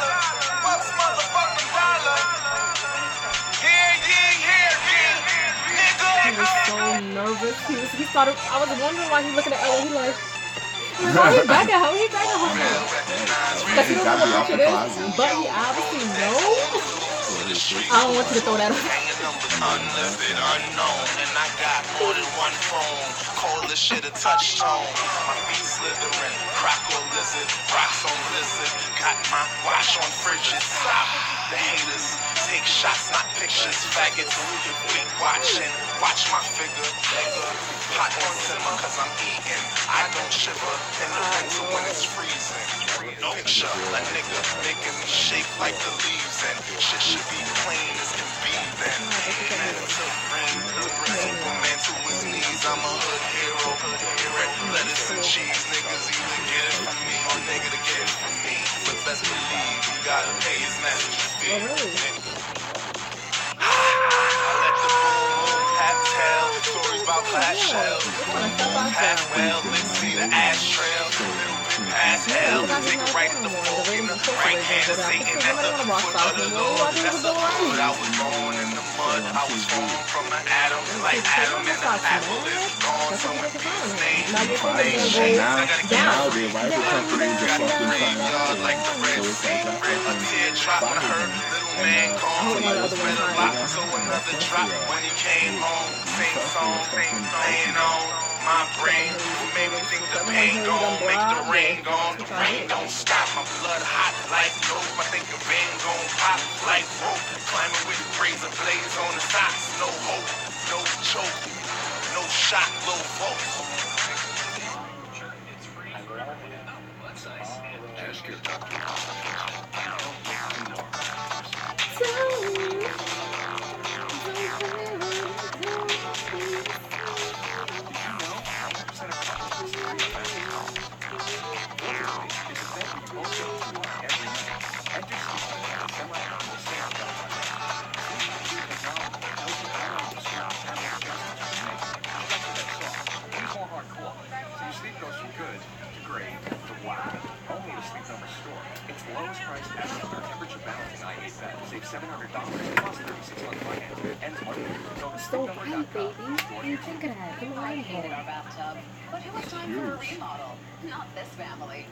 He was so nervous. He started, I was wondering why he was looking at Ella. He like, why he back at her? He back at her. Because he don't know what picture it is. But he obviously knows. the streets. I don't want you to throw that up. Hanging numbers unlimited, unknown. And I got more than one phone. Call this shit a touch tone. My feet slithering, crack or lizard, rocks on blizzard. Got my watch on fridges. Stop the haters. Take shots, not pictures. Faggots, wait watching. Watch my figure, nigga. Hot on simmer, cause I'm eating. I don't shiver in the winter when it's freezing. Picture a nigga making me shake like the leaves, and shit should be plain as can be then. Superman to his knees, I'm a hood hero. Red lettuce and cheese, niggas either get it from me or nigga to get it from me. But best believe you gotta pay his message fee. I let the boom pat tell stories about glass shells. Pass well, let's see the ash trail. Pass hell, take a right at the fork in the right hand of Satan at the foot of the Lord. That's the Lord. I was born in the mud. I was formed from an atom, like Adam and the apple is gone. Someone beats name. Now the rival companies are fucking trying like the red sea. A teardrop when I heard little man call. He was read a lot, so another drop when he came home. Same song, playing on my brain. What made me think the pain gon' make the rain gone? The rain don't stop, my blood hot like dope. I think the vein gon' pop like rope. Climbing with razor blades on the socks. No hope, no choke, no shot, low volts. Ask your doctor. So hey, baby, what do you think of that? Come on here. in our bathtub. But who has time for a remodel? Not this family.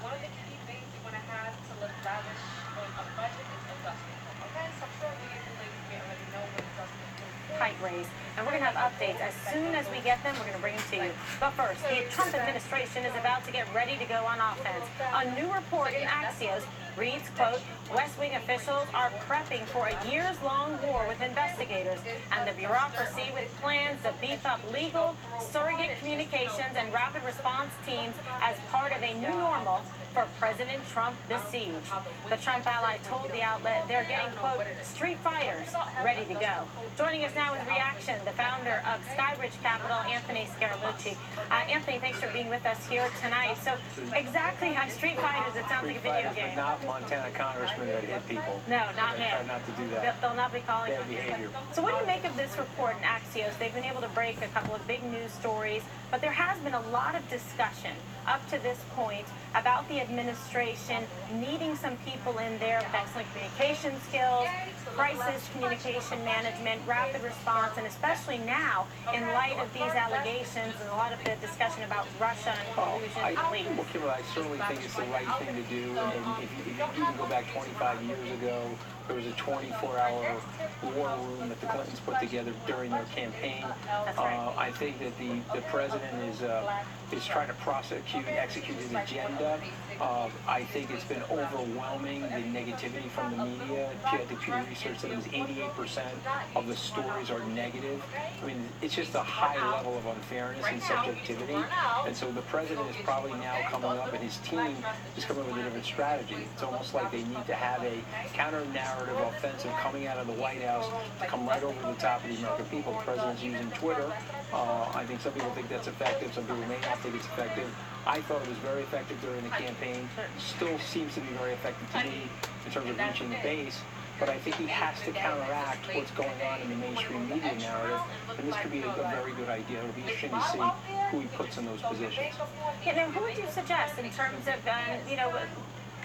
One of the key things you want to have to look lavish on a budget is adjustment. Okay, so I'm sure you already know what adjustment is. Height raise, and we're going to have updates. As soon as we get them, we're going to bring them to you. But first, the Trump administration is about to get ready to go on offense. A new report in Axios reads, quote, West Wing officials are prepping for a years-long war with investigators and the bureaucracy with plans to beef up legal, surrogate communications, and rapid response teams as part of a new normal for President Trump besieged. The Trump ally told the outlet they're getting, quote, street fighters ready to go. Joining us now with reaction, the founder of Skybridge Capital, Anthony Scaramucci. Anthony, thanks for being with us here tonight. So exactly how street fighters, it sounds like a video game. Not Montana congressmen that hit people. No, not him. Try not to do that. They'll not be calling Bad behavior. So what do you make of this report in Axios? They've been able to break a couple of big news stories, but there has been a lot of discussion up to this point about the administration needing some people in there with excellent communication skills, crisis communication management, rapid response, and especially now in light of these allegations and a lot of the discussion about Russia and collusion. I certainly think it's the right thing to do. And if you can go back 25 years ago, there was a 24-hour war room that the Clintons put together during their campaign. I think that the president is trying to execute his agenda. I think it's been overwhelming, the negativity from the media. If you had to Pew Research that it was 88% of the stories are negative. I mean, it's just a high level of unfairness and subjectivity. And so the president is probably now coming up, and his team is coming up with a different strategy. It's almost like they need to have a counter-narrative offensive coming out of the White House to come right over the top of the American people. The president's using Twitter. I think some people think that's effective. Some people may not think it's effective. I thought it was very effective during the campaign. Still seems to be very effective to me in terms of reaching the base. But I think he has to counteract what's going on in the mainstream media narrative. And this could be a very good idea. It'll be interesting to see who he puts in those positions. Yeah, now, who would you suggest in terms of,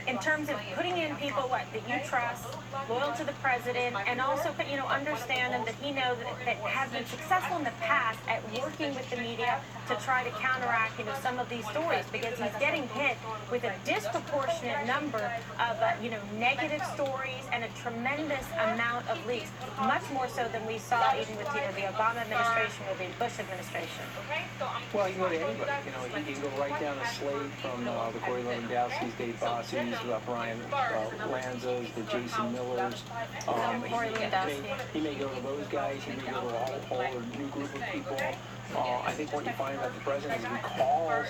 in terms of putting in people that you trust, loyal to the president, and also, understand him that he knows that have been successful in the past at working with the media to try to counteract, some of these stories, because he's getting hit with a disproportionate number of, negative stories and a tremendous amount of leaks, much more so than we saw even with, the Obama administration or the Bush administration. Well, you go to anybody, he can go right down the slate from the Corey Lewandowski's, Dave Bossi's, Brian Lanza's, the Jason Millers. He may go to those guys. He may go to a whole new group of people. I think what you find about the president is he calls,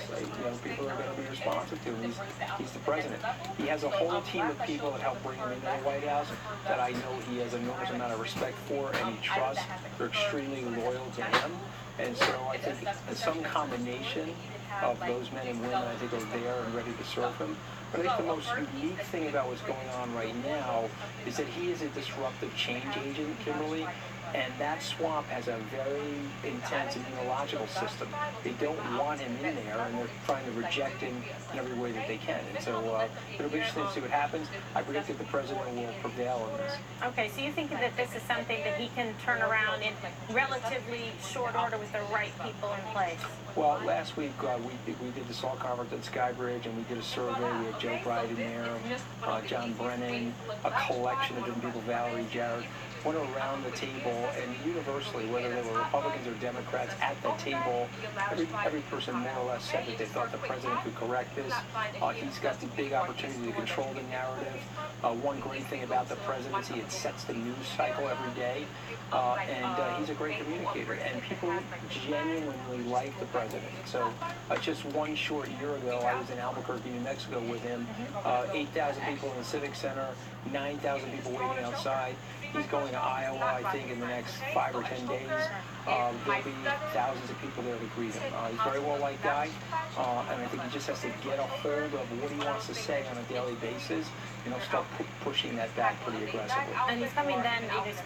people are going to be responsive to him. He's the president. He has a whole team of people that help bring him into the White House that I know he has an enormous amount of respect for and he trusts. They're extremely loyal to him. And so I think some combination of those men and women, I think, are there and ready to serve him. But I think the most unique thing about what's going on right now is that he is a disruptive change agent, Kimberly, and that swamp has a very intense immunological system. They don't want him in there, and they're trying to reject him in every way that they can. And so it'll be interesting to see what happens. I predict that the president will prevail in this. Okay, so you think that this is something that he can turn around in relatively short order with the right people in place? Well, last week we did the SALT conference at Skybridge, and we did a survey. We had Joe Biden there, John Brennan, a collection of different people, Valerie Jarrett, went around the table, and universally, whether they were Republicans or Democrats at the table, every person more or less said that they thought the president could correct this. He's got the big opportunity to control the narrative. One great thing about the presidency, it sets the news cycle every day, and he's a great communicator, and people genuinely like the president. So just one short year ago, I was in Albuquerque, New Mexico with him, 8,000 people in the Civic Center, 9,000 people waiting outside. He's going to Iowa, I think, in the next 5 or 10 days. There'll be thousands of people there to greet him. He's a very well-liked guy, and I think he just has to get a hold of what he wants to say on a daily basis, start pushing that back pretty aggressively. And he's coming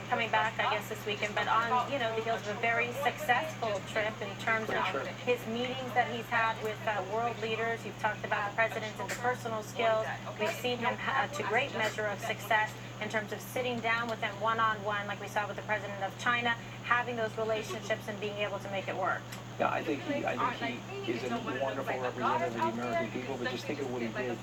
coming back, I guess, this weekend, but on, the heels of a very successful trip in terms of his meetings that he's had with world leaders. You've talked about the president's interpersonal skills. We've seen him to great measure of success in terms of sitting down with them one-on-one, like we saw with the president of China, having those relationships and being able to make it work. Yeah, I think he is a wonderful representative of the American people, but just think of what he did.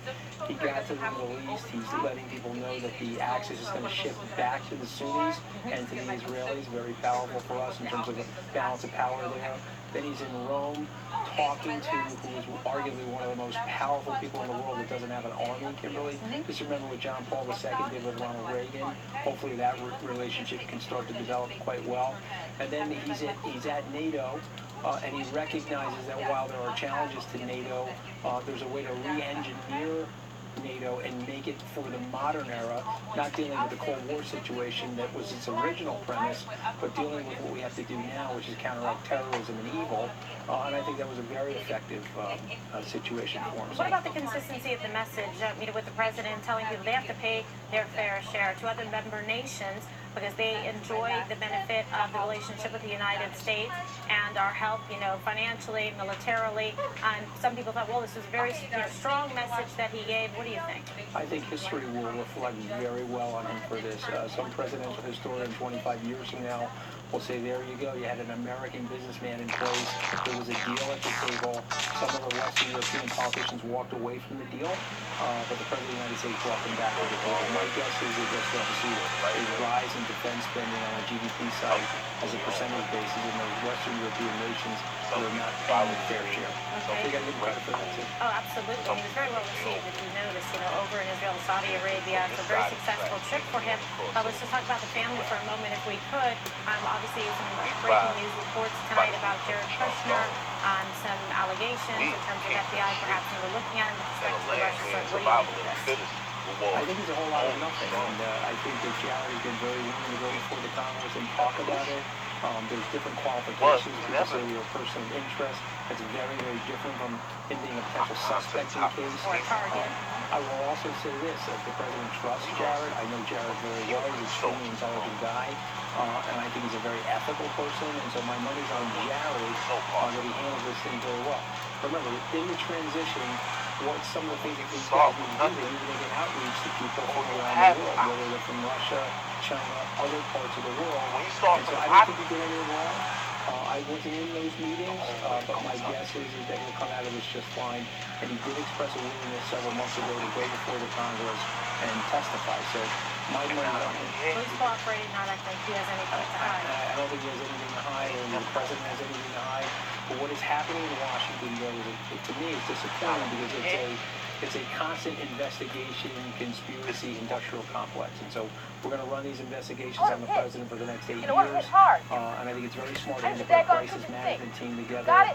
He got to the Middle East. He's letting people know that the axis is going to shift back to the Sunnis and to the Israelis. Very powerful for us in terms of the balance of power there. Then he's in Rome talking to who is arguably one of the most powerful people in the world that doesn't have an army, Kimberly. Just remember what John Paul II did with Ronald Reagan. Hopefully that relationship can start to develop quite well. And then he's at NATO, and he recognizes that while there are challenges to NATO, there's a way to re-engineer NATO and make it for the modern era, not dealing with the Cold War situation that was its original premise, but dealing with what we have to do now, which is counteract terrorism and evil. And I think that was a very effective situation for him. What about the consistency of the message, with the president telling people they have to pay their fair share to other member nations because they enjoy the benefit of the relationship with the United States and our help, financially, militarily. And some people thought, well, this was a very strong message that he gave. What do you think? I think history will reflect very well on him for this. Some presidential historian 25 years from now will say, there you go, you had an American businessman in place, there was a deal at the table, some of the Western European politicians walked away from the deal, but the President of the United States brought them back to the table. My guess is that you'll start to see a rise in defense spending on the GDP side as a percentage basis in those Western European nations that are not paying their fair share. So I think I give credit for that too. Oh, absolutely. He was very well received, if you noticed, over in Israel, Saudi Arabia. It's a very successful trip for him. But let's just talk about the family for a moment, if we could. Obviously, some breaking news reports tonight about Jared Kushner on some allegations in terms of FBI perhaps looking at him with respect to the Russian. What do you think of this? I think it's a whole lot of nothing, and I think that Jared has been very willing to go before the Congress and talk about it. There's different qualifications. People say you're a person of interest. That's very, very different from him being a potential suspect in the case. I will also say this, that the president trusts Jared. I know Jared very well. He's an extremely intelligent guy, and I think he's a very ethical person, and so my money's on Jared that he handles this thing very well. Remember, in the transition, what's some of the things that these guys need to do? They need to make an outreach to people from around the world, whether they're from Russia, China, other parts of the world. And so I don't think he did anything wrong. I wasn't in those meetings, but my guess is that he'll come out of this just fine. And he did express a willingness several months ago to go before the Congress and testify. So my money on him. He's cooperating, not like he has anything to hide. I don't think he has anything to hide, or the president has anything to hide. But what is happening in Washington, though, to me, it's disappointing because it's a constant investigation, conspiracy, industrial complex. And so we're going to run these investigations on the president for the next 8 years. And I think it's very smart to put a crisis management team together,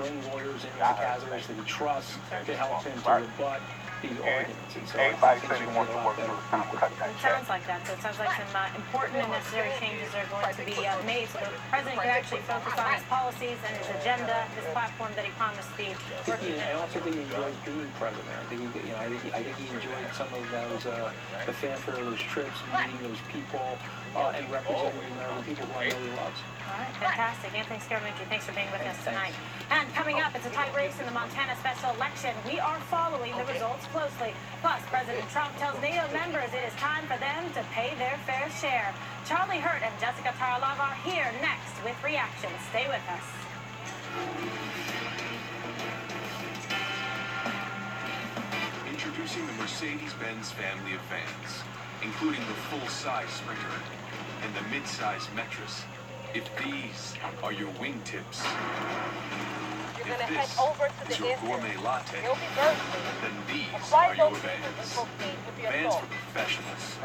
bring lawyers in like Azarish that he trusts to help him to rebut these arguments. And so everybody said he wants to work with people. It sounds like that. So it sounds like some important and necessary changes are going to be made so the president can actually focus on his policies and his agenda, his platform that he promised to be working in. I also think he enjoys being president. I think he enjoyed some of those the fanfare of those trips, meeting those people, and representing the American people who I know he loves. All right, fantastic. Anthony Scaramucci, thanks for being with us tonight. And coming up, it's a tight race in the Montana special election. We are following the results closely. Plus, President Trump tells NATO members it is time for them to pay their fair share. Charlie Hurt and Jessica Taralov are here next with reactions. Stay with us. Introducing the Mercedes-Benz family of vans, including the full-size Sprinter and the mid-size Metris. If these are your wingtips, if this is your gourmet latte, then these are your vans. Vans for professionals.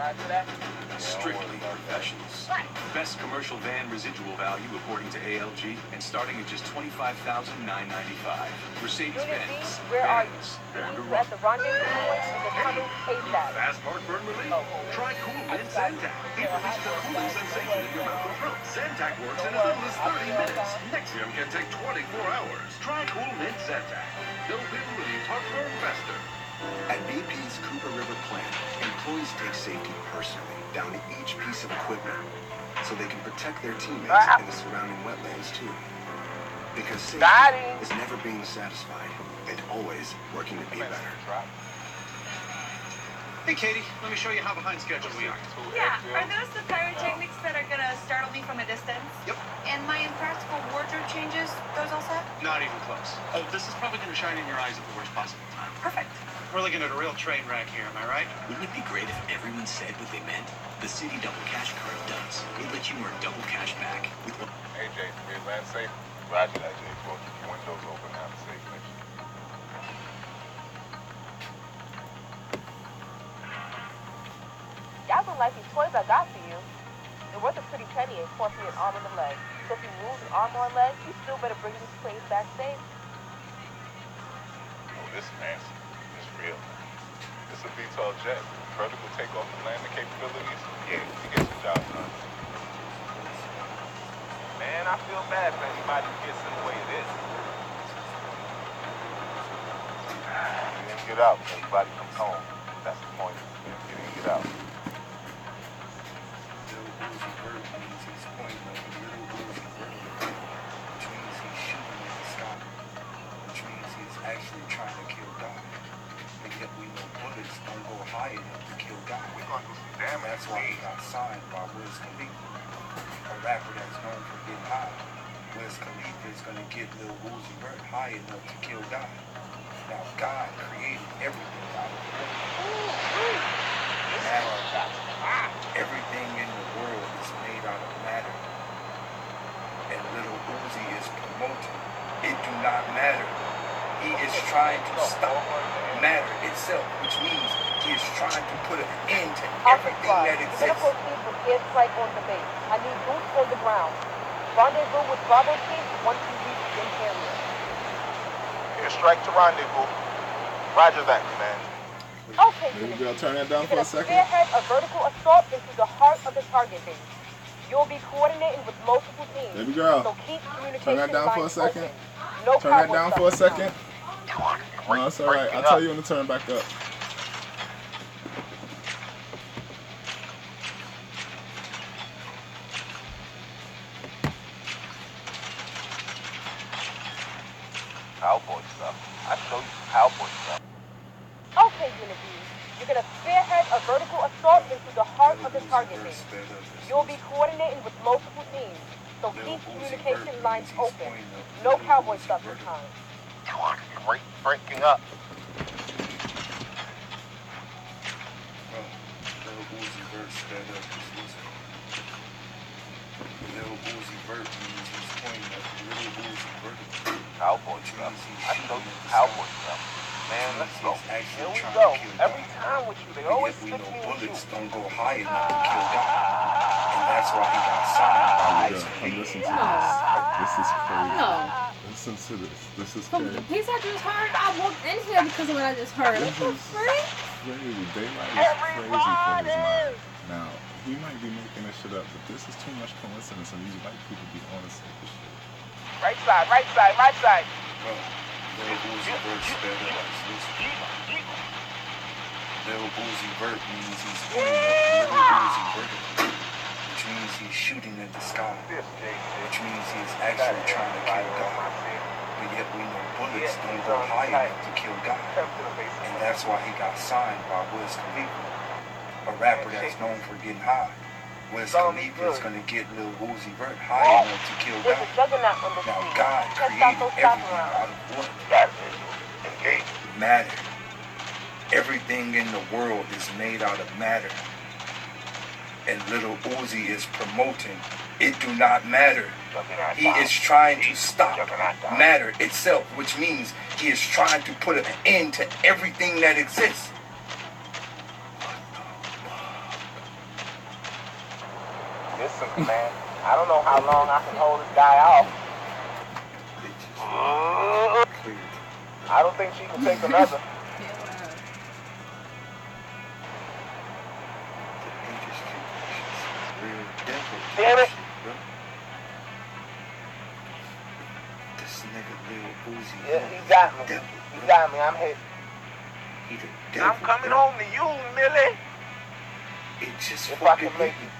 Strictly professionals. Best commercial van residual value according to ALG, and starting at just $25,995. Mercedes-Benz. Where are you? Born to At run. the rendezvous point, you're coming ASAP. Fast heartburn relief? Try Cool Mint Zantac. It releases a cooling sensation in your mouth and throat. Zantac works in as little as 30 minutes. Nexium can take 24 hours. Try Cool Mint Zantac. They'll relieve heartburn faster. At BP's Cooper River plant, employees take safety personally, down to each piece of equipment, so they can protect their teammates and the surrounding wetlands too. Because safety is never being satisfied and always working to be better. Hey, Katie, let me show you how behind schedule we are. Yeah, are those the pyrotechnics that are gonna startle me from a distance? Yep. And my impractical wardrobe changes, those all set? Not even close. Oh, this is probably going to shine in your eyes at the worst possible time. Perfect. We're looking at a real train wreck here, am I right? Wouldn't it be great if everyone said what they meant? The City Double Cash card does. It lets you earn double cash back with one. Hey, Jay, Midland safe. Roger that, Jay. We'll keep your windows open now to safe mission. Y'all don't like these toys I got for you. They're worth a pretty penny and cost me an arm and a leg. So if you lose an arm or a leg, you still better bring these toys back safe. Oh, this is fancy. It's real. It's a VTOL jet. Vertical takeoff and landing capabilities. Yeah, you get some job done. Man, I feel bad for anybody who gets in the way of this. You didn't get out. Everybody comes home. That's the point. You didn't get out. Actually trying to kill God. And yet we know bullets don't go high enough to kill God. We're going to do some damage. That's why he got signed by Wiz Khalifa, a rapper that's known for getting high. Wiz Khalifa is going to get Lil Uzi Vert high enough to kill God. Now God created everything out of the matter. Everything in the world is made out of matter. And Lil Uzi is promoting it do not matter. He is trying to stop matter itself, which means he is trying to put an end to everything that exists. You're gonna proceed with airstrike on the base. I need boots on the ground. Rendezvous with Bravo team once you reach the interior. Airstrike to rendezvous. Roger that, man. Okay, Maybe girl, turn that down for a second. Spearhead a vertical assault into the heart of the target base. You'll be coordinating with multiple teams. Baby girl, so keep communication turn that down for a second. No turn that down for a second. No, it's alright. I'll tell you when to turn back up. Cowboy stuff. I show you some cowboy stuff. community. You're going to spearhead a vertical assault into the heart of the target base. You'll be coordinating with multiple teams, so keep communication lines open. No cowboy stuff this time. Breaking up. Lil Uzi Vert sped up his losing. Lil Uzi Vert means he's pointing at Lil Uzi vertical. Cowboy stuff. I know this cowboy stuff. Man, let's go. Here we go. Every time with you, they always stick me with you. Bullets don't go high enough to kill God. And that's why he got signed. I'm listening to this. This is crazy. No. Listen to this. This is From crazy. the piece I just heard, I walked in here because of what I just heard. What the freak? Crazy. Daylight is crazy for his mind. Now, he might be making this shit up, but this is too much coincidence, and these white people be on the same shit. Right side, right side, right side. Lil Uzi Vert sped up his losing. Lil Uzi Vert means he's pointing at Lil Uzi vertical, which means he's shooting at the sky, which means he's actually trying to kill God. But yet we know bullets don't go high enough to kill God. And that's why he got signed by Wiz Khalifa, a rapper that's known for getting high. Wiz Khalifa is going to get Lil Uzi Vert high enough to kill God. Now God created everything out of what? Matter. Everything in the world is made out of matter. And Lil Uzi is promoting it do not matter. He is trying to stop matter itself, which means he is trying to put an end to everything that exists. Listen, man, I don't know how long I can hold this guy off. I don't think she can take another. Damn it! This nigga Lil Uzi. Yeah, he got me. He got me. I'm hit. I'm coming home to you, Millie. It just if I can make it.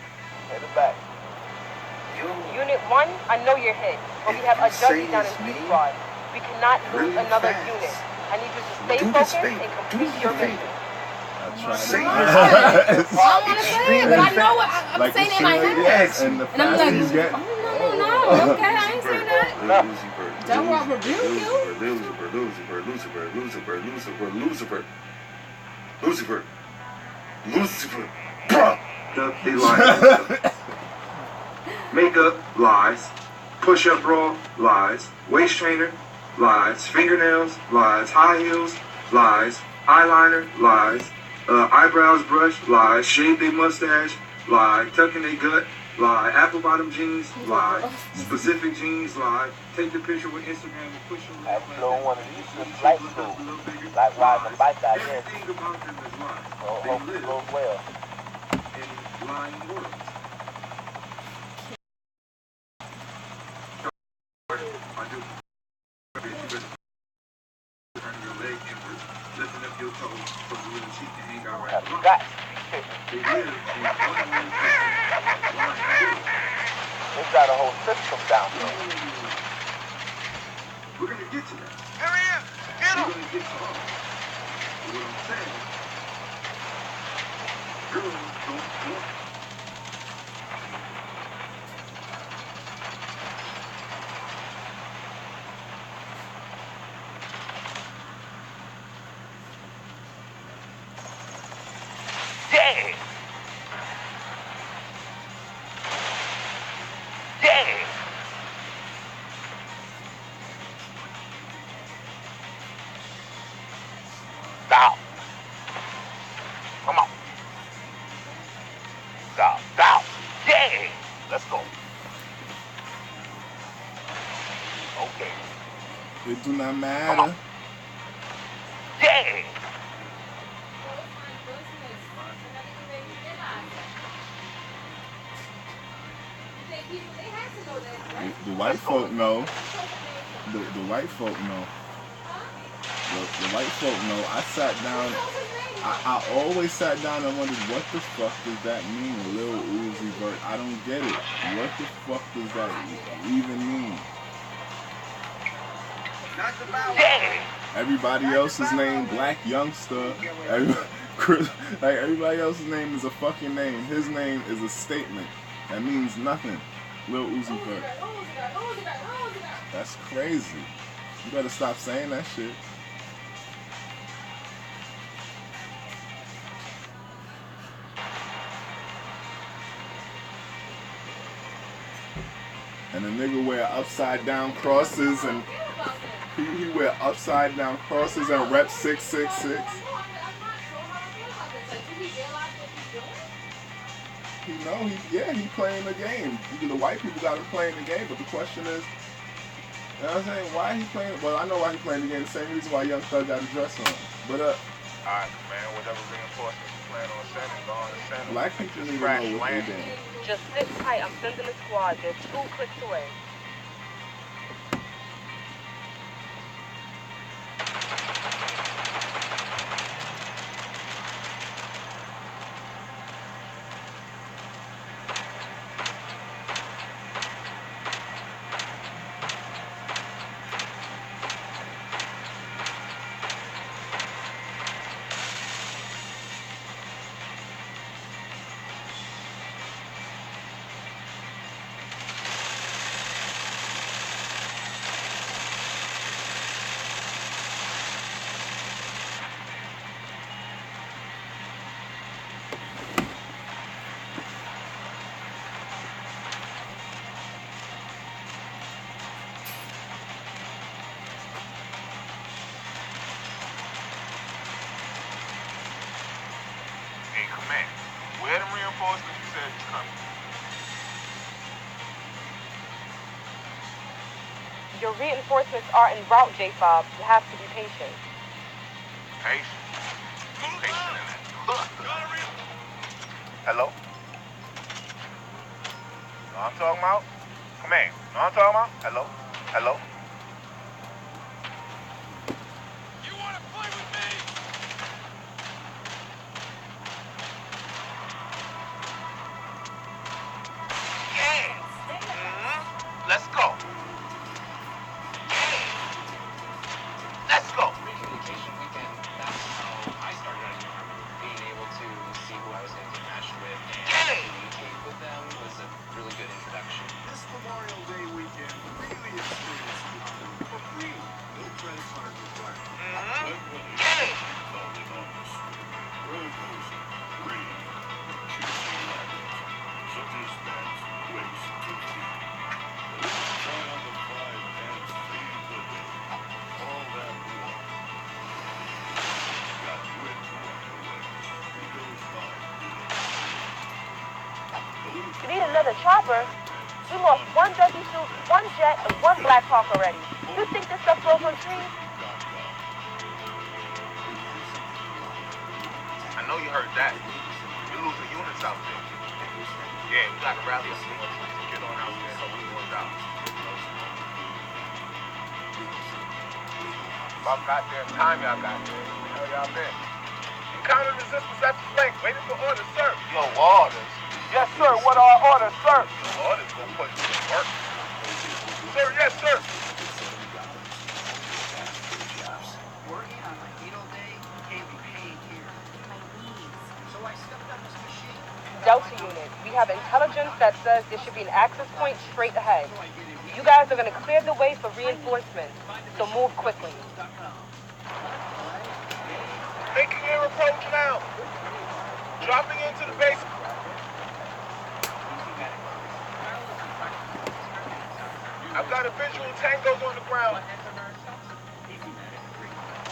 Hit it back. Unit 1, I know you're hit, but we have a junkie down in P squad. We cannot lose another unit. I need you to stay focused and complete your mission. I don't want to say it, but I know what I'm saying in my head. And I'm like, no, okay, I ain't saying that. Don't want to rebuke you. Lucifer. They lie. Makeup, lies. Push-up bra, lies. Waist trainer, lies. Fingernails, lies. High heels, lies. Eyeliner, lies. Eyebrows brush, lie. Shave their mustache, lie. Tucking their gut, lie. Apple bottom jeans, lie. Specific jeans, lie. Take the picture with Instagram and push them. I blow one of these to flight school. Like riding a bike out here. Everything about them is lying. Hope it goes well. In lying words. I do. Turning your leg inward, lifting up your toes so you and she can hang out right now. They live in They got a whole system down there. We're gonna get to that. There he is! Get him! We're gonna get to all. But what I'm saying, girls don't want. Yeah! Yeah! Stop. Come on. Stop. Stop. Yeah! Let's go. Okay. It do not matter. Yeah! The white folk know. The white folk know. The white folk know. I sat down. I always sat down and wondered, what the fuck does that mean, Lil Uzi Vert? I don't get it. What the fuck does that even mean? Yeah! Everybody else's name, Black Youngster. Everybody else's name is a fucking name. His name is a statement. That means nothing. Lil Uzi Vert. That's crazy. You better stop saying that shit. And the nigga wear upside down crosses and he wear upside down crosses and rep 666. He playing the game. The white people got him playing the game, but the question is, you know what I'm saying, why he playing? Well, I know why he playing the game. The same reason why Young Thug got a dress on. But alright, man, whatever reinforcements you plan on sending, go on and send them. Black people need to know what they doing. Just sit tight. I'm sending a squad. They're 2 clicks away. Where them reinforcements you said is coming? Your reinforcements are en route, J-Fob. You have to be patient. Patient? Patient in that. Hello? Know what I'm talking about? Command. Know what I'm talking about? Hello? Hello? Let's go. Let's go. Communication weekend, that's how I started out in the Army. Being able to see who I was going to get matched with and communicate with them was a really good introduction. This Memorial Day weekend, really experience the Army for free. No credit card required. Roller coaster, rain, choosing levels, such as that waste to keep. Try on the 5 and save the day. All that water. Got wet to walk away. He goes by. You need another chopper? We lost 1 Dougie suit, 1 jet, and 1 Black Hawk already. You think this stuff grows on trees? I know you heard that. We're losing units out there. Yeah, we got to rally up some more troops to get on out there so we can out. About goddamn time y'all got there. Where y'all been? Encountered resistance at the flank, waiting for orders, sir. Yo, orders? Yes, sir. What are orders, sir? Orders gonna put you to work. Sir, yes, sir. Working on my needle day gave me pain here. My knees. So I stepped on this machine. Delta unit, we have intelligence that says there should be an access point straight ahead. You guys are going to clear the way for reinforcements, so move quickly. Making your approach now. Dropping into the base. I've got a visual, Tango's on the ground.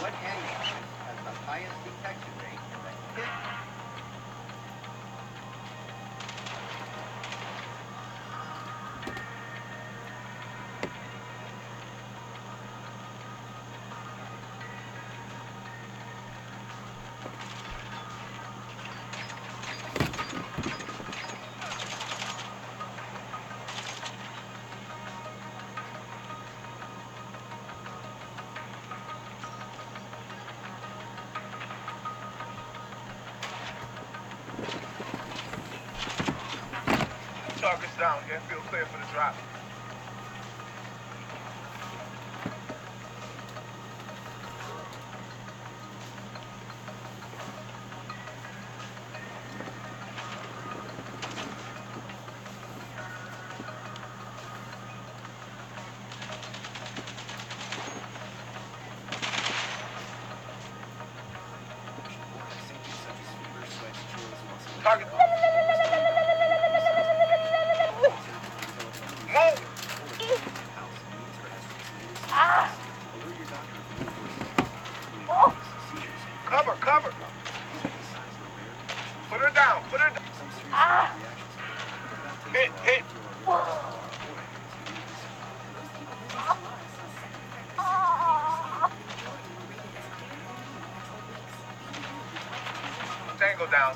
What ammunition has the highest detection rate in the hit? Targets down, get field clear for the drop. down.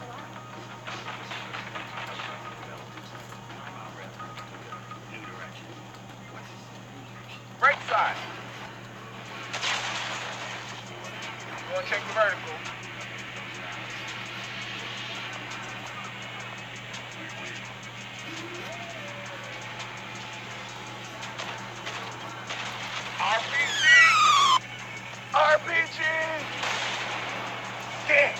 Right side. You want to check the vertical. RPG! RPG! Damn!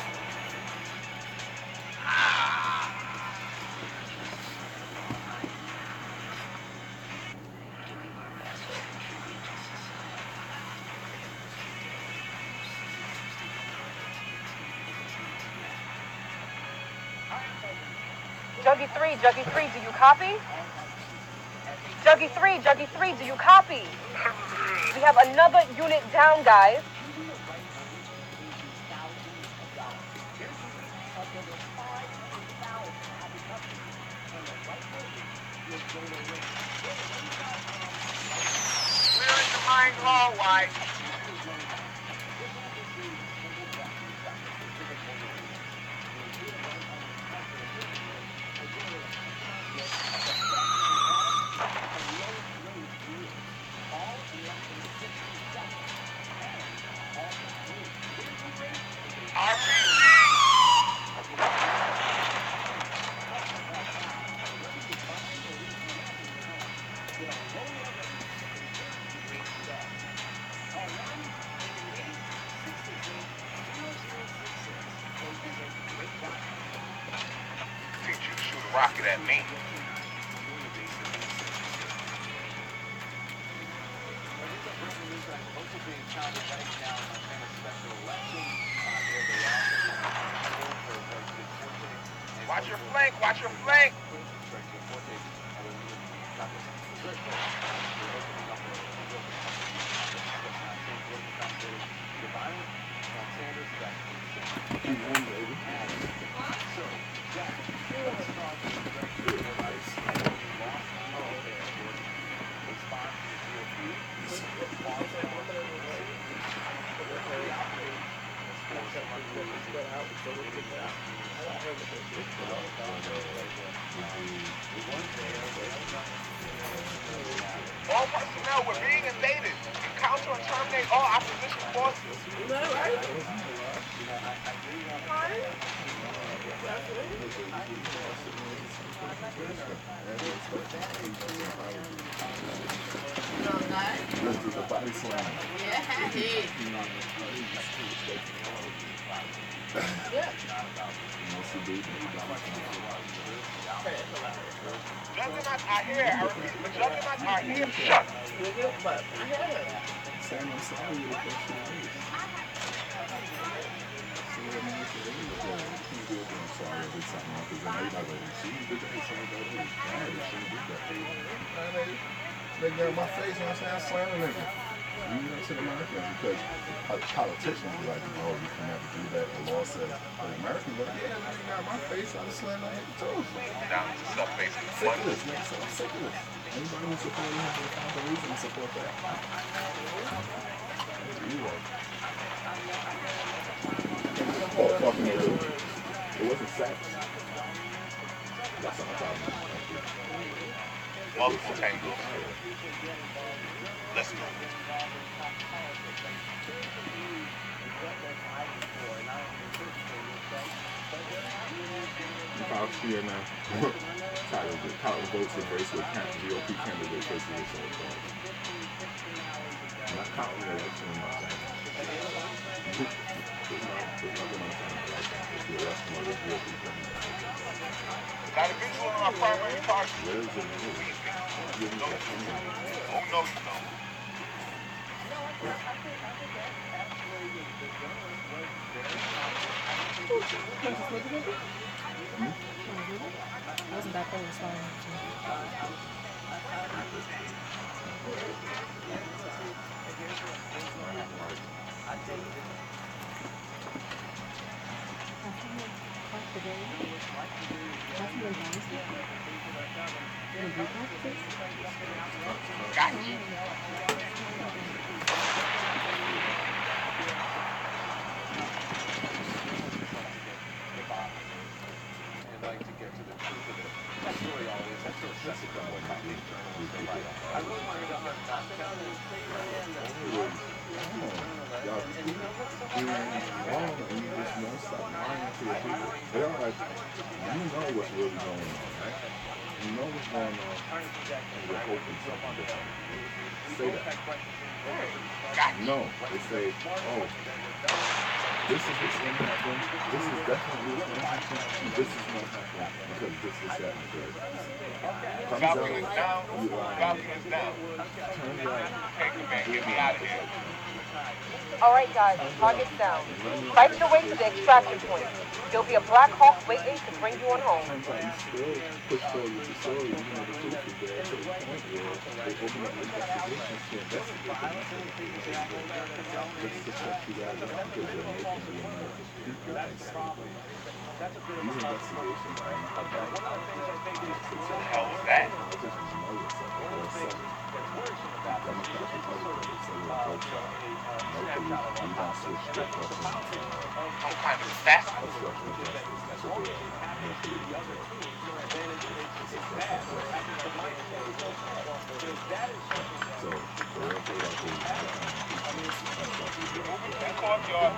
Juggy 3, do you copy? Juggy 3, do you copy? We have another unit down, guys. Clearing the mine low, White. Teach you to shoot a rocket at me. Watch your flank, watch your flank. All personnel, we're being invaded. Encounter and terminate all opposition forces. Is that right? Let's do the body slam. Yeah, Juggernauts are here. I repeat, the Juggernauts are here. Shut. Sam, I'm sorry you They get in my face, you know what I'm saying? I slam a nigga. You know, to the Americans, because politicians be like, oh, you can never do that. The law says, but Americans like, yeah, you got my face, I just slam a nigga too. Now, it's stuff basically. I'm sick of this, nigga. So I'm sick of this. Anybody who supports him has a counter reason to support that. Oh, fucking it. It wasn't sex. That's what I'm talking about. Multiple tangles. Let's go. Kyle Shear now. Title votes embrace with GOP candidate faces assault charge. Not counting the election in my time. Got a visual on our primary target. Where is it? Oh, no, you don't. Wasn't that cold? It's fine. Gotcha. I really wanted to hunt that. Y'all doing wrong and you just won't stop lying to the people. They are like, you know what's really going on, right? You know what's going on and you're hoping something different. Say that. No, they say, oh, this is what's going to happen. This is definitely what's going to happen. This is not happening because this is happening. Falcon is down. Falcon is down. Turns out, hey, man, get me out of here. Alright guys, target's down. Fight your way to the extraction point. There'll be a Black Hawk waiting to bring you on home. Sometimes you still push forward with the story, you know, the truth is there to the point where they open up investigations to investigate just to shut you guys up because you're making the American people unstable. These investigations are not about What the hell was that? I just know yourself. Or something. Democrats, Republicans, say you're both sides. No police, we don't switch their fucking Some kind of assassin. obstruction of justice. That's what they are. No police. So, the real thing about police In the courtyard,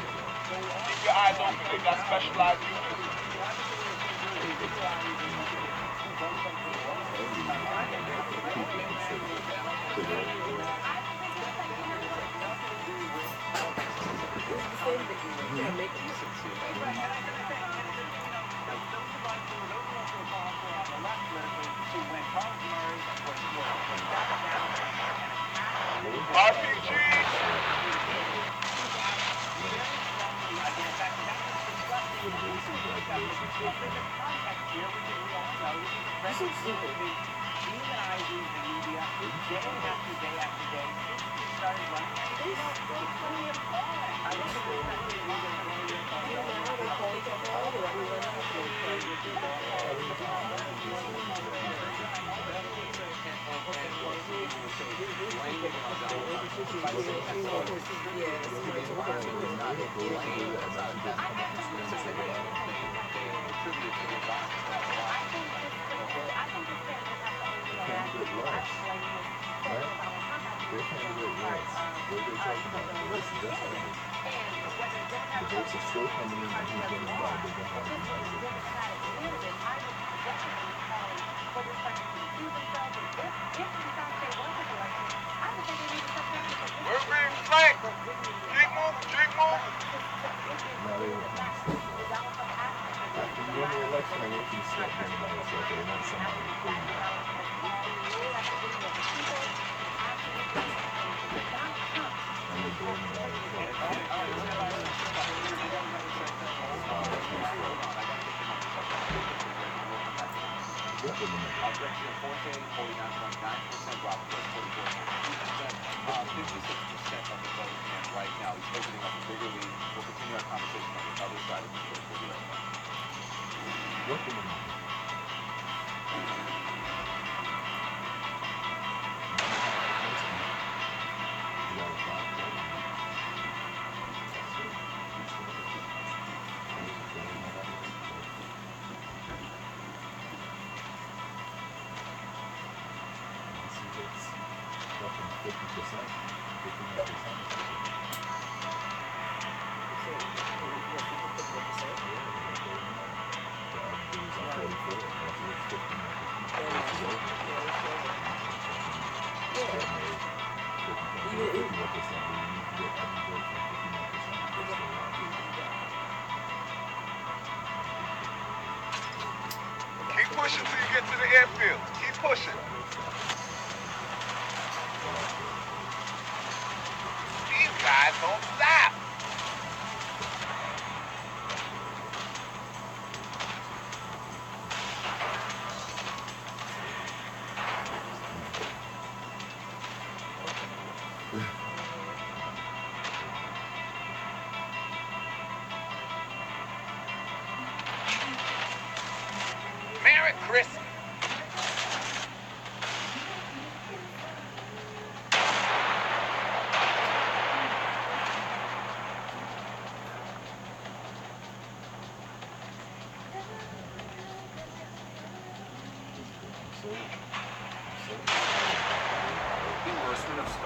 keep your eyes open. They got specialized units. Keep pushing till you get to the airfield. Keep pushing. These guys don't stop. Merry Christmas.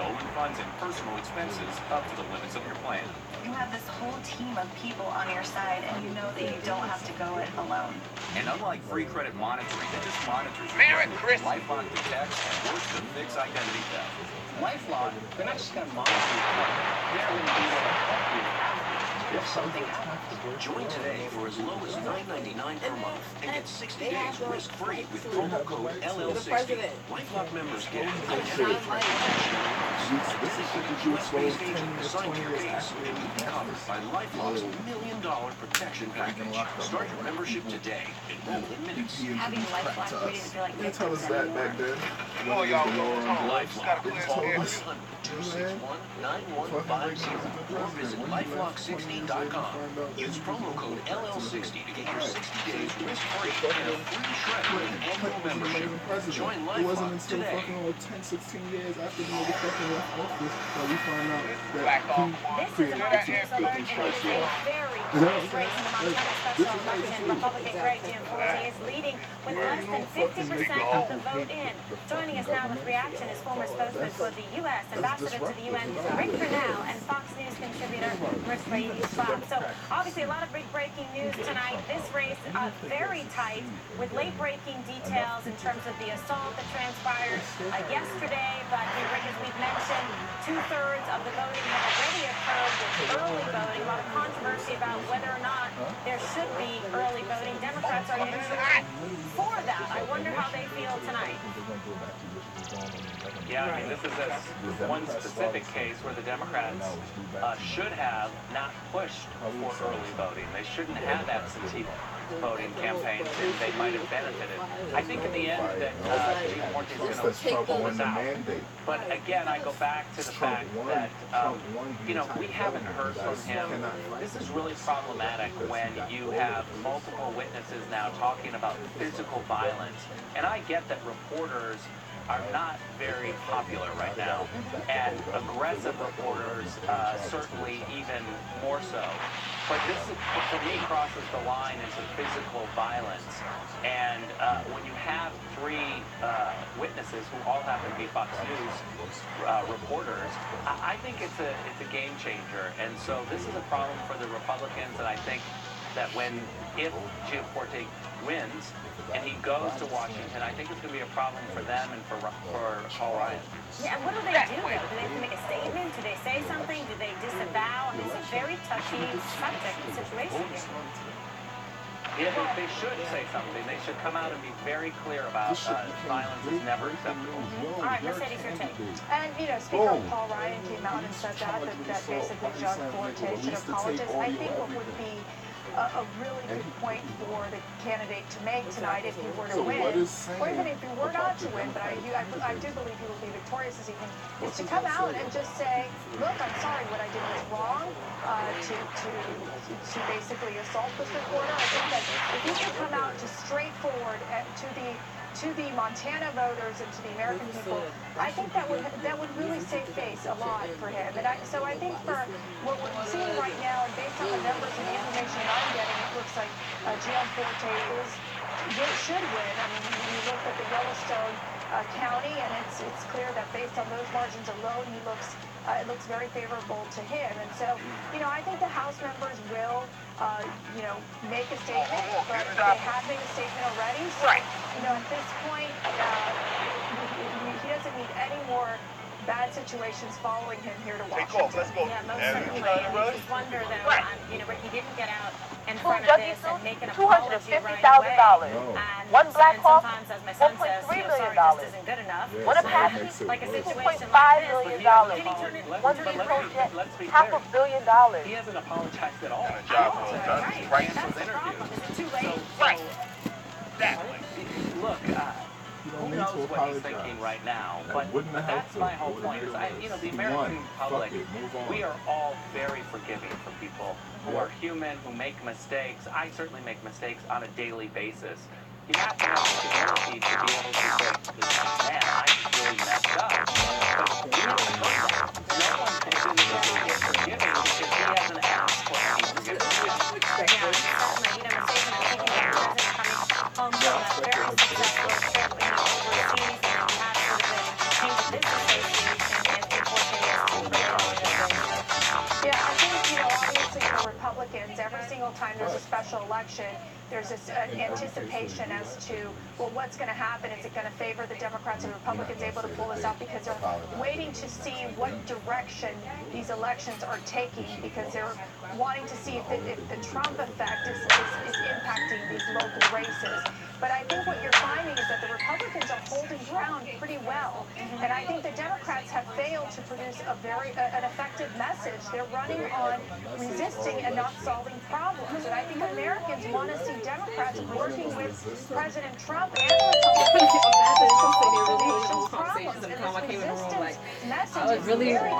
stolen funds and personal expenses up to the limits of your plan. You have this whole team of people on your side, and you know that you don't have to go it alone. And unlike free credit monitoring that just monitors your credit, LifeLock detects and works to fix identity theft. LifeLock, they're not just going to monitor your credit. They're going to be able to help you if something happens. Join today for as low as $9.99 per month and get 60 days risk-free with promo code LL60. LifeLock members get identity threat protection on months. US-based agent assigned to your case and you'll be covered by LifeLock's $1 million protection package. Start your membership today. Enroll in minutes. Having LifeLock, we didn't feel like They told us that back then. Oh, y'all LifeLock. Call 800-261-9150 or visit LifeLock60.com. Use promo code LL60 to get your 60 days risk-free and a free shred with an annual membership. Join It wasn't LifeLock until today. fucking like 10, 16 years after the motherfucker left office that we find out that he created the fucking price law. You know what I'm saying? Special election, Republican Greg Gianforte is leading with less than 50% of the vote in. Joining us now with reaction is former spokesman for the U.S. Ambassador to the UN, Rick Grenell, and Fox News contributor, Mercedes Bob. So obviously a lot of big breaking news tonight. This race very tight with late breaking details in terms of the assault that transpired yesterday. But Rick, as we've mentioned, 2/3 of the voting had already occurred with early voting. A lot of controversy about whether or not there should be early voting. Democrats are usually for that. I wonder how they feel tonight. Yeah, I mean, this is one specific case where the Democrats should have not pushed for early voting. They shouldn't have absentee voting campaigns. They might have benefited. I think in the end that Gianforte is going to pull this out. But again, I go back to the fact that, you know, we haven't heard from him. This is really problematic when you have multiple witnesses now talking about physical violence. And I get that reporters are not very popular right now, and aggressive reporters certainly even more so. But this, for me, crosses the line into physical violence. And when you have three witnesses who all happen to be Fox News reporters, I think it's a game changer. And so this is a problem for the Republicans, and I think that if Gianforte wins and he goes to Washington, I think it's going to be a problem for them and for Paul Ryan. Yeah, and what do they do, though? Do they have to make a statement? Do they say something? Do they disavow? I mean, it's a very touchy subject and situation here. Yeah, they should say something. They should come out and be very clear about violence is never acceptable. All right, Mercedes, your take. And, you know, Speaker Paul Ryan came out and said that basically Gianforte should apologize. I think what would be a really good point for the candidate to make tonight if he were to win, or even if he were not to win, but I do believe he will be victorious this evening, is to come out and just say, look, I'm sorry, what I did was wrong, to basically assault this reporter. I think that if he could come out just straightforward to the Montana voters and to the American people, I think that would really save face a lot for him. And so I think for what we're seeing right now, and based on the numbers and the information that I'm getting, it looks like Gianforte should win. I mean, when you look at the Yellowstone County, and it's clear that based on those margins alone, it looks very favorable to him. And so, you know, I think the House members will, you know, make a statement, but they have made a statement already. So, you know, at this point, he doesn't need any more bad situations following him here to Washington. Take off, let's go. Yeah, most certainly. And I just wonder, though, you know, Ricky didn't get out in front of this and make an apology right away. One Black Hawk, sometimes, as my son says, $1.3 you know, million. sorry, this isn't good enough. One Apache, Like a situation $2.5 like this, million. can he turn it? One Pro Jet, $500 million. He hasn't apologized at all. Right, that's the problem. Is it too late? Right. Look, who knows what he's thinking right now, but that's my whole point. Is you know, the American public, we are all very forgiving for people who are human, who make mistakes. I certainly make mistakes on a daily basis. You have to have the humility to be able to say, man, I really messed up. But we don't know that. No one can get forgiven because he hasn't asked for any forgiveness. Home from a very successful trip in overseas, and you have sort of the Change of Business Association, and Republicans, every single time there's a special election, there's this anticipation as to, well, what's going to happen? Is it going to favor the Democrats or the Republicans able to pull this off? Because they're waiting to see what direction these elections are taking, because they're wanting to see if the Trump effect is impacting these local races. But I think what you're finding is that the Republicans are holding ground pretty well. And I think the Democrats have failed to produce an effective message. They're running on resisting and not solving problems. And I think Americans want to see Democrats working with President Trump and Republicans to solve the nation's problems. And this resistance message is very limiting.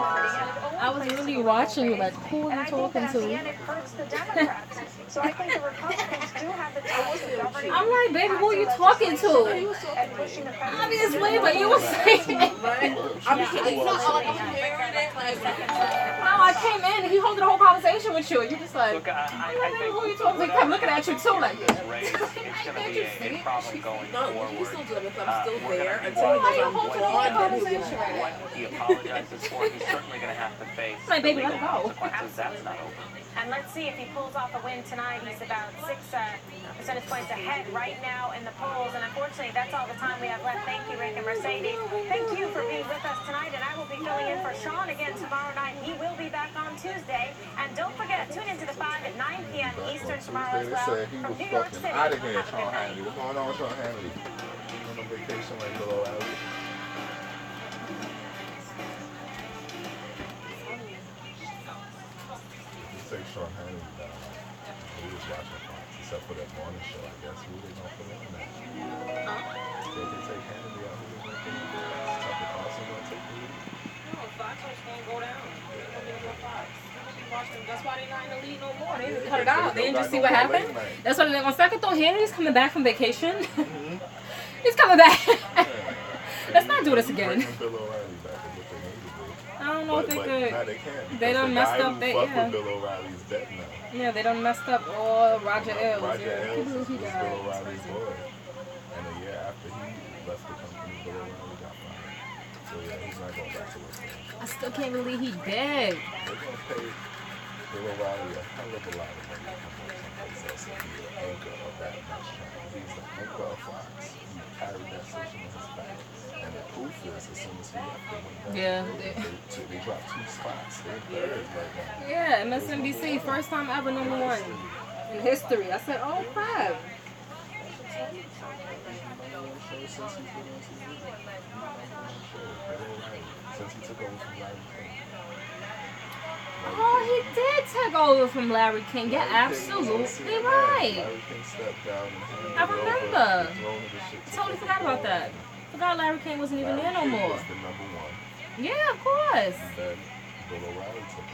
I was really watching you, like, who are you talking to? And it hurts the Democrats. So I think the Republicans do have the tools to govern. I'm like, baby, who are you talking to? Obviously, but you were saying. No, I came in and he holding the whole conversation with you. And you're just like, look, I think who are you talking to? He kept looking at you too, like. It's going to be a problem going forward. You still do it if I'm still there He apologizes for. He's certainly going to have to face legal consequences. That's not over. And let's see if he pulls off a win tonight. He's about 6 percentage points ahead right now in the polls. And unfortunately, that's all the time we have left. Thank you, Rick and Mercedes. Thank you for being with us tonight. And I will be filling in for Sean again tomorrow night. He will be back on Tuesday. And don't forget, tune into the 5 at 9 p.m. Eastern tomorrow as well. From New York City. Out of here, Sean Hannity. What's going on with Sean Hannity? On a vacation like below Alley. Take Sean Hannity down. We was watching Fox, except for that morning show, I guess. Who they gonna put in there? If they take Hannity out, who they gonna put in there? Tucker Carlson gonna take the lead? No, Fox was gonna go down. They're gonna go Fox. That's why they're not in the lead no more. They just cut it out. They didn't just see what happened. That's why they're on second thought. Hannity's coming back from vacation. He's coming back. Let's not do this again. I don't know if they could. They done messed up. Bill O'Reilly's dead now. Yeah, they done messed up all Roger Ailes. Roger Yeah. Ailes was Bill O'Reilly's boy. And a year after he left the company, Bill O'Reilly got fired. So yeah, he's not going back to work. I still can't believe he dead. They're going to pay Bill O'Reilly a hell of a lot of money to come work someplace else and be the anchor of that much channel. He's the anchor of Fox. He carried that station on his back. And the proof is, as soon as he left, they dropped 2 spots. They're third right now. Yeah, MSNBC, first time ever #1 in history. I said, oh crap. Since he took over from Larry King. Oh, he did take over from Larry King. You're absolutely right. Larry King stepped down and I remember. Totally forgot about that. Forgot Larry King wasn't even there no more. Was the #1. Yeah, of course. And then Bill O'Reilly took it.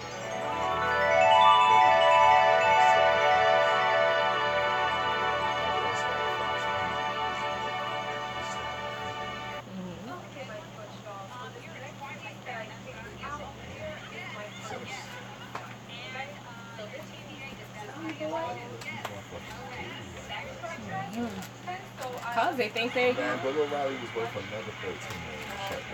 Cause they think they. Man, Bill O'Reilly was worth another $13 million.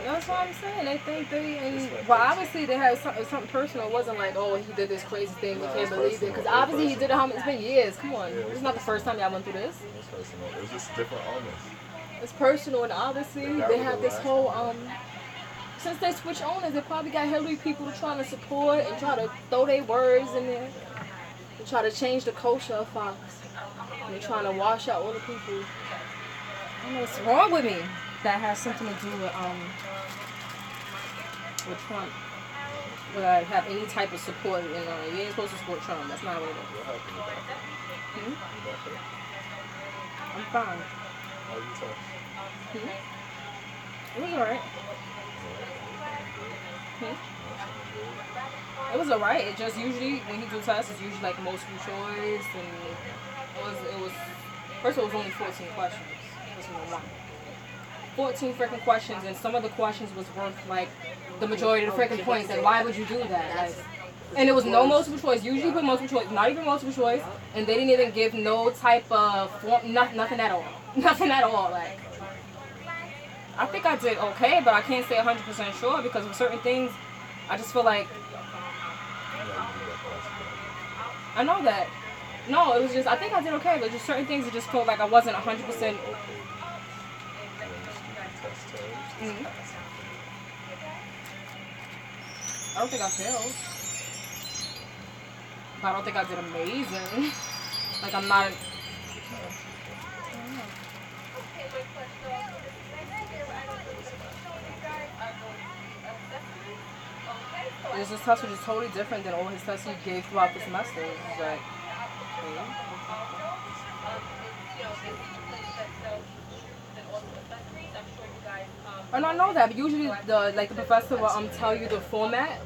That's what I'm saying. They think they. Well, obviously they had something personal. It wasn't like, oh, he did this crazy thing. We can't believe it. Because obviously he did it. It's been years. Come on, it's not the first time y'all went through this. It was personal. It was just different owners. It's personal, and obviously they have this whole Since they switched owners, they probably got Hillary people trying to support and try to throw their words in there and try to change the culture of Fox. And they're trying to wash out all the people. I don't know what's wrong with me. That has something to do with Trump. Would I have any type of support? You ain't supposed to support Trump. That's not what it is. I'm fine. It was alright. It was alright. It just usually when he do tests, it's usually like multiple choice, and it was first of all, it was only 14 questions. 14 freaking questions, and some of the questions was worth like the majority of the freaking points. And why would you do that? Like, and it was no multiple choice. Usually put multiple choice, not even multiple choice, and they didn't even give no type of form, nothing at all. Nothing at all. Like, I think I did okay, but I can't say 100% sure because with certain things, I just feel like. I know that. No, it was just, I think I did okay, but just certain things that just felt like I wasn't 100%. I don't think I failed. But I don't think I did amazing. Like, I'm not. This test was just totally different than all his tests he gave throughout the semester. It was like, and I know that, but usually the professor will tell you the format.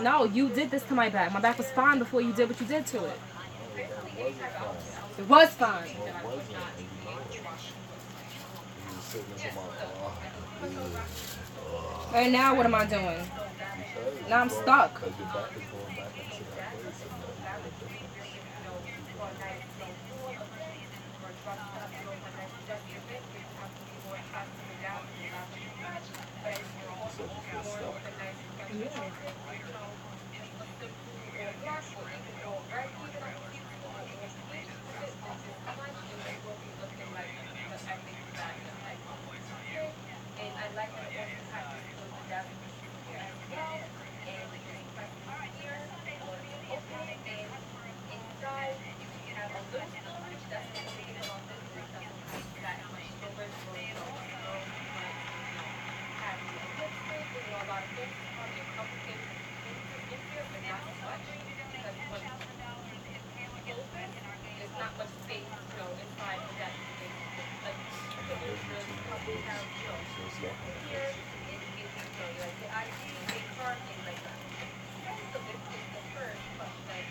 No, you did this to my back. My back was fine before you did what you did to it. It was fine. And now what am I doing? Now I'm stuck.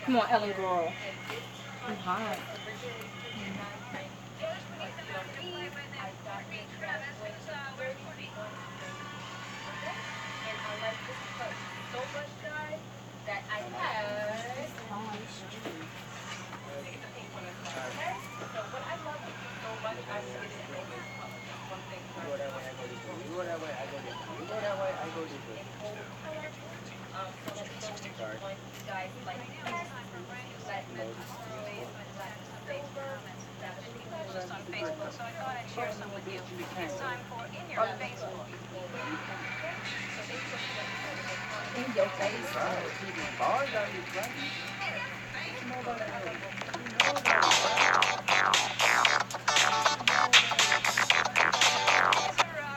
Come on, Ellen girl. I'm hot. Just on Facebook, so I thought I'd share some with you. It's time for In Your Facebook. In your face.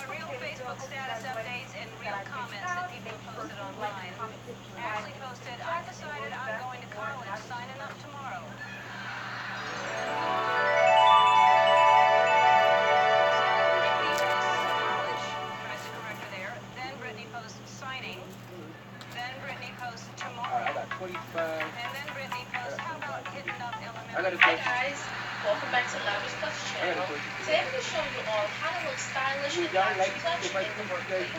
Real Facebook status updates and real comments that people posted online. Ashley posted, I decided I'm going to college, signing up tomorrow. Then Brittany posts signing. Then Brittany posts tomorrow. I got 25. And then Brittany posts, how about hitting up Hi elementary? Hi guys, welcome back to Lavish Plus channel. Today I'm going to show you all how to look stylish and lavish clutch in the workplace.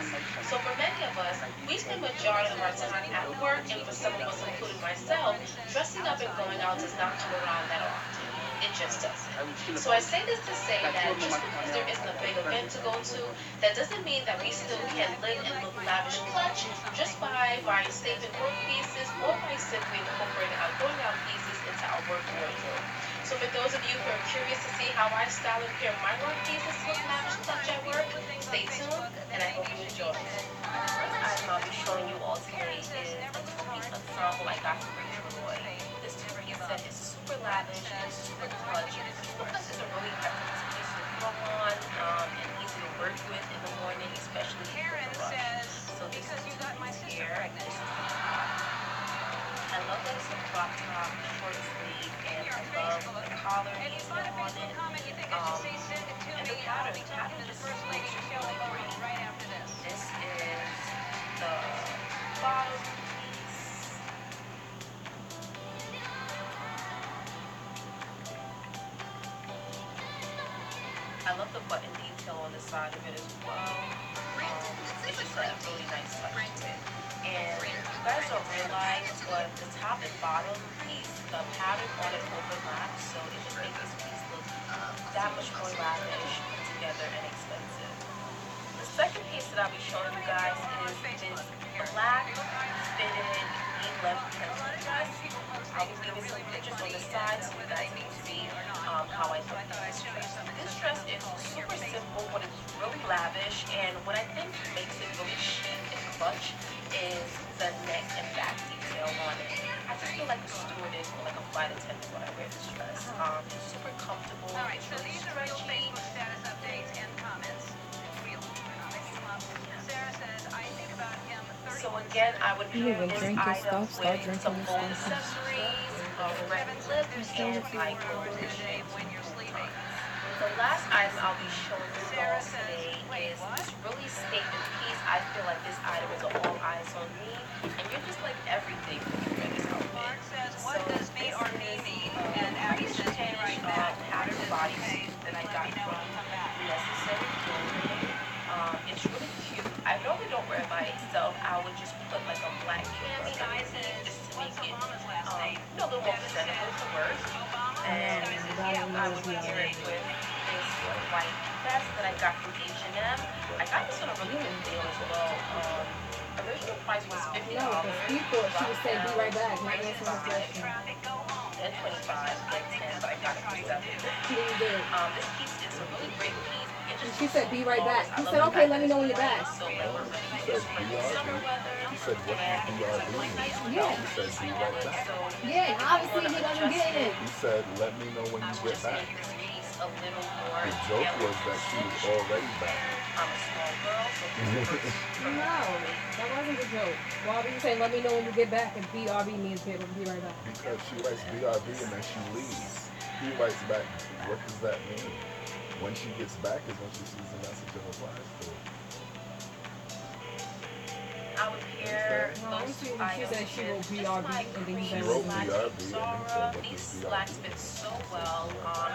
So for many of us, we spend the majority of our time at work, and for some of us, including myself, dressing up and going out does not come around that often. It just doesn't. So I say this to say that just because there isn't a big event to go to, that doesn't mean that we still can live and look lavish clutch just by buying statement work pieces or by simply incorporating our going out pieces into our work wardrobe. So for those of you who are curious to see how I style and pair my work pieces to look lavish clutch at work, stay tuned and I hope you enjoy. I'll be showing you all today is a two-piece ensemble I got from Rachel Roy. This two-piece set is super lavish and super clutch because it's a really effective piece to throw on and easy to work with in the morning, especially in the rush. So this is here. I love that it's a crop top, short sleeve, and I love the collar piece on it. And the pattern is really great. This is the bottom piece. I love the button detail on the side of it as well. It's just a really nice touch to it. And you guys don't realize, but the top and bottom piece, the pattern on it overlaps, so it just makes this piece look that much more lavish, put together, and expensive. The second piece that I'll be showing you guys is this black fitted knee-length pencil dress. I'll be leaving some pictures on the side so you guys can see how I look in this dress. This dress is super simple, but it's really lavish, and what I think makes it really chic and clutch is the neck and back detail on it. I just feel like a stewardess or like a flight attendant when I wear this dress. It's super comfortable. Alright, it's so really these are real stretchy. Facebook status updates and comments. Real. Sarah says, I think about him 31 So again, I would You pair even this drink your item stuff, start with drinking some your gold stuff. accessories, red lips, and like gold cushion. when you're sleeping. The last item I'll be showing you all today is this really statement piece. I feel like this item is all eyes on me, and you're just like everything when you wear this outfit. Mark says, what does me or me mean? And Abby says, hey, right back. Pattern bodysuit that I got from Necessary Clothing. It's really cute. I normally don't wear it by itself. I would just put like a black candy underneath just to make it a little more presentable to work. And I would wear it with this white vest that I got from H&M. I got this on a really good deal as well. Original price was $50. No, because he thought she would say, be right back, not answering the question. And 25 and 10, but I got it for 7. She didn't do it. This piece is a really great piece. She said, be right back. He said, okay, let me know when you're back. So like we're ready for summer weather. He said, what do you mean? Yeah. He said, be right back. Yeah, and obviously he doesn't get it. He said, let me know when you get back. A little more. The joke was that she was already back. I'm a small girl, so No, that wasn't the joke. Why would you say, let me know when you get back, and BRB means be right back? Because she writes BRB and then she leaves. He writes back, what does that mean? When she gets back is when she sees the message and replies to it. I would pair those two items. She said she wrote BRB, and then he She said, wrote BRB and then said, what These does slacks BRB fit so well.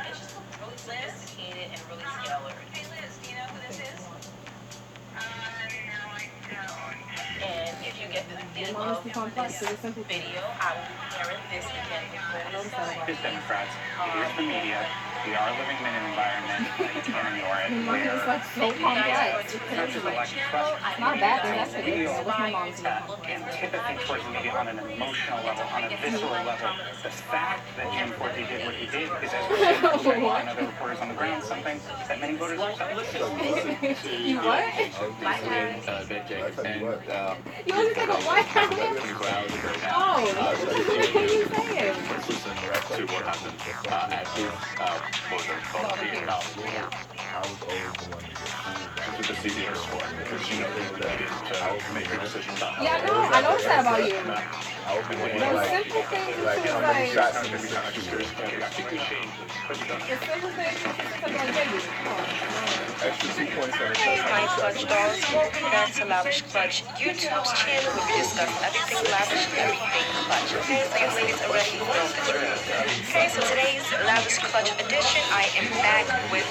It's just really sophisticated and really tailored. Hey Liz, do you know who this is? And if you get the theme Mom of is too complex, this so it's simple. video, I will be pairing this again with gold accessories. It's Democrats. It is the media. We are living in an environment that you can't ignore it. Mom is like so complex. Churches elect trust. It's not a bad thing, that's what it is. I wish my mom was Antipathy towards media on an emotional level, on a visceral level. The fact that Jim Forte did what he did is as reflective and other reporters on the ground, something that many voters are upset with. You what? You want to take a white house? Oh, what can you say it? Let's listen to what happened at his I was always the one to get fooled. with the CBS score because you know they were ready to make your decision about how Yeah, I know that about you. I would be waiting Those like, simple things, like it's how many like, shots the in the simple things, it's like, baby, come on. Extra 2 points on the Hey, test. my Clutch dolls. Welcome back to Lavish Clutch YouTube's channel where we discuss everything lavish, everything clutch. Okay, so you ladies are ready to know the truth. Okay, so today's Lavish Clutch edition, I am back with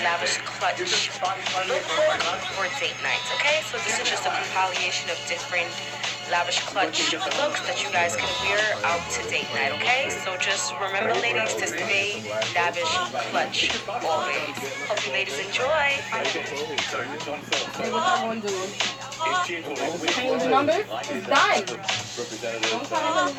Lavish Clutch lookbook for date nights. Okay, so this is just a compilation of different Lavish Clutch looks that you guys can wear out to date night. Okay, so just remember, ladies, to stay Lavish Clutch always. Hope you ladies enjoy. Hey, what's that one doing? Change the number? It's dying. Don't try to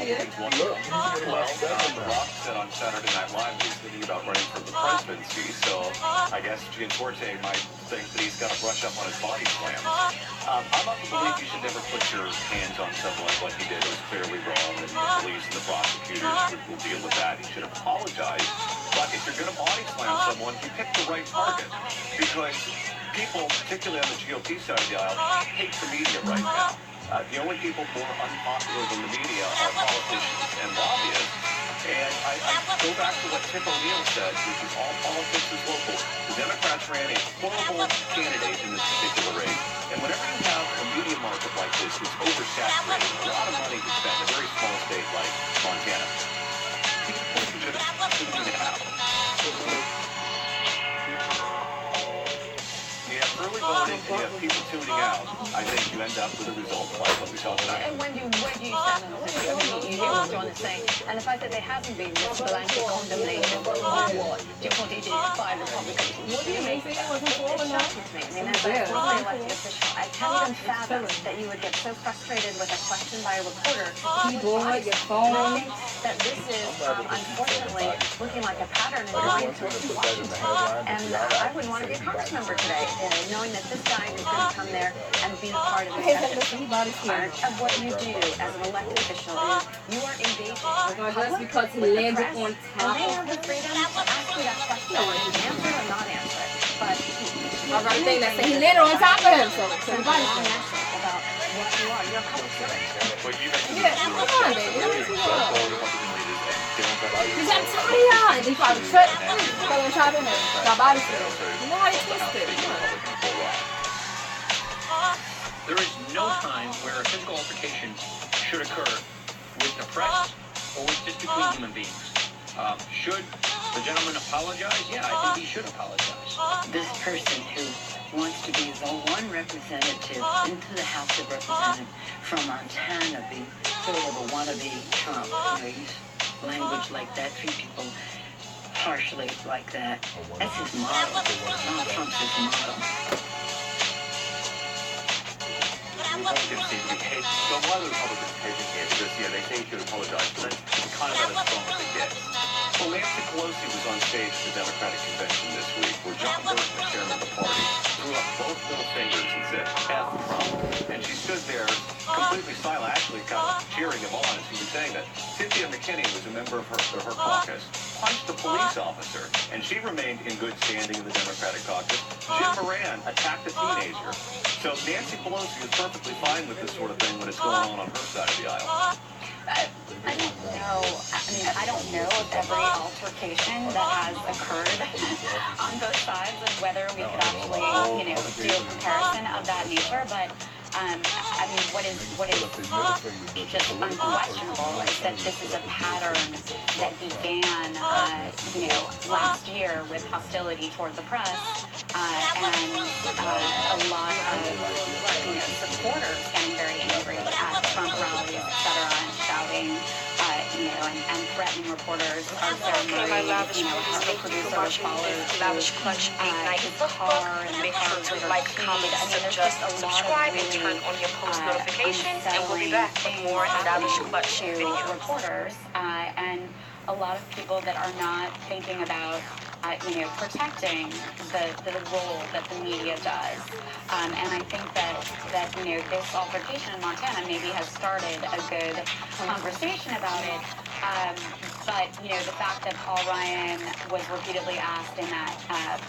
said on Saturday Night Live he's thinking about running for the presidency, so I guess Gianforte might think that he's got to brush up on his body slam. I'm of the belief you should never put your hands on someone like he did. It was clearly wrong, and the police and the prosecutors will deal with that. He should have apologized. But if you're going to body slam someone, you pick the right target. Because people, particularly on the GOP side of the aisle, hate the media right now. The only people more unpopular than the media are politicians and lobbyists. And I go back to what Tip O'Neill said, which is all politics is local. The Democrats ran a horrible candidate in this particular race. And whenever you have a media market like this, it's oversaturated. A lot of money is spent in a very small state like Montana. People should tune it out. You have early voting and you have people tuning out, I think you end up with a result like what we saw tonight. And when you stand on the issue, I mean, you hear what John is saying, and the fact that there hasn't been this blanket condemnation of what Jim did by Republicans. What do you make of that? It shocks me. I mean, as a former elected official, I can't even fathom that you would get so frustrated with a question by a reporter. Keyboard, your phone. I think that this is, unfortunately, looking like a pattern in going to Washington. And I wouldn't want to be a Congress member today, knowing that this guy is going to come there and be part of the part of what you do as an elected official is you are engaging with the Just because he landed on top and they have the freedom to ask you that question, answer it or not answer it. But I was saying that he landed on top of him, so everybody about what you are. You're a public servant. Yeah, come on, baby. He's got a tie on. He probably tripped, fell on top of him, got body slam. You know how he twisted. There is no time where a physical altercation should occur with the press or with just between human beings. Should the gentleman apologize? Yeah, I think he should apologize. This person who wants to be the one representative into the House of Representatives from Montana, be sort of a wannabe Trump, use language like that, treat people harshly like that. That's his model. Donald Trump's his model. Republicans seem to be hating. So why the Republicans hating here? Because, they say he should apologize, but that's kind of about as strong as they get. Well, Nancy Pelosi was on stage at the Democratic Convention this week, where John Burton, the chairman of the party, threw up both middle fingers and said, F Trump. And she stood there completely silent, actually kind of cheering him on as he was saying that. Cynthia McKinney was a member of her caucus, punched a police officer, and she remained in good standing in the Democratic caucus. Jim Moran attacked a teenager. So Nancy Pelosi is perfectly fine with this sort of thing when it's going on her side of the aisle. I don't know. I don't know of every altercation that has occurred on both sides of whether we could actually, do a comparison of that nature. But what is just unquestionable is that this is a pattern that began, last year with hostility toward the press and a lot of, supporters getting very angry at Trump rallies, etc., and shouting, and threatening reporters. Okay, my lavish viewers, thank you for watching this Lavish Clutch 8 Night Football. Make sure to like, comment, subscribe, and turn on your post notifications, and we'll be back with more Lavish Clutch videos. Reporters, and a lot of people that are not thinking about protecting the role that the media does. And I think that this altercation in Montana maybe has started a good conversation about it. But, the fact that Paul Ryan was repeatedly asked in that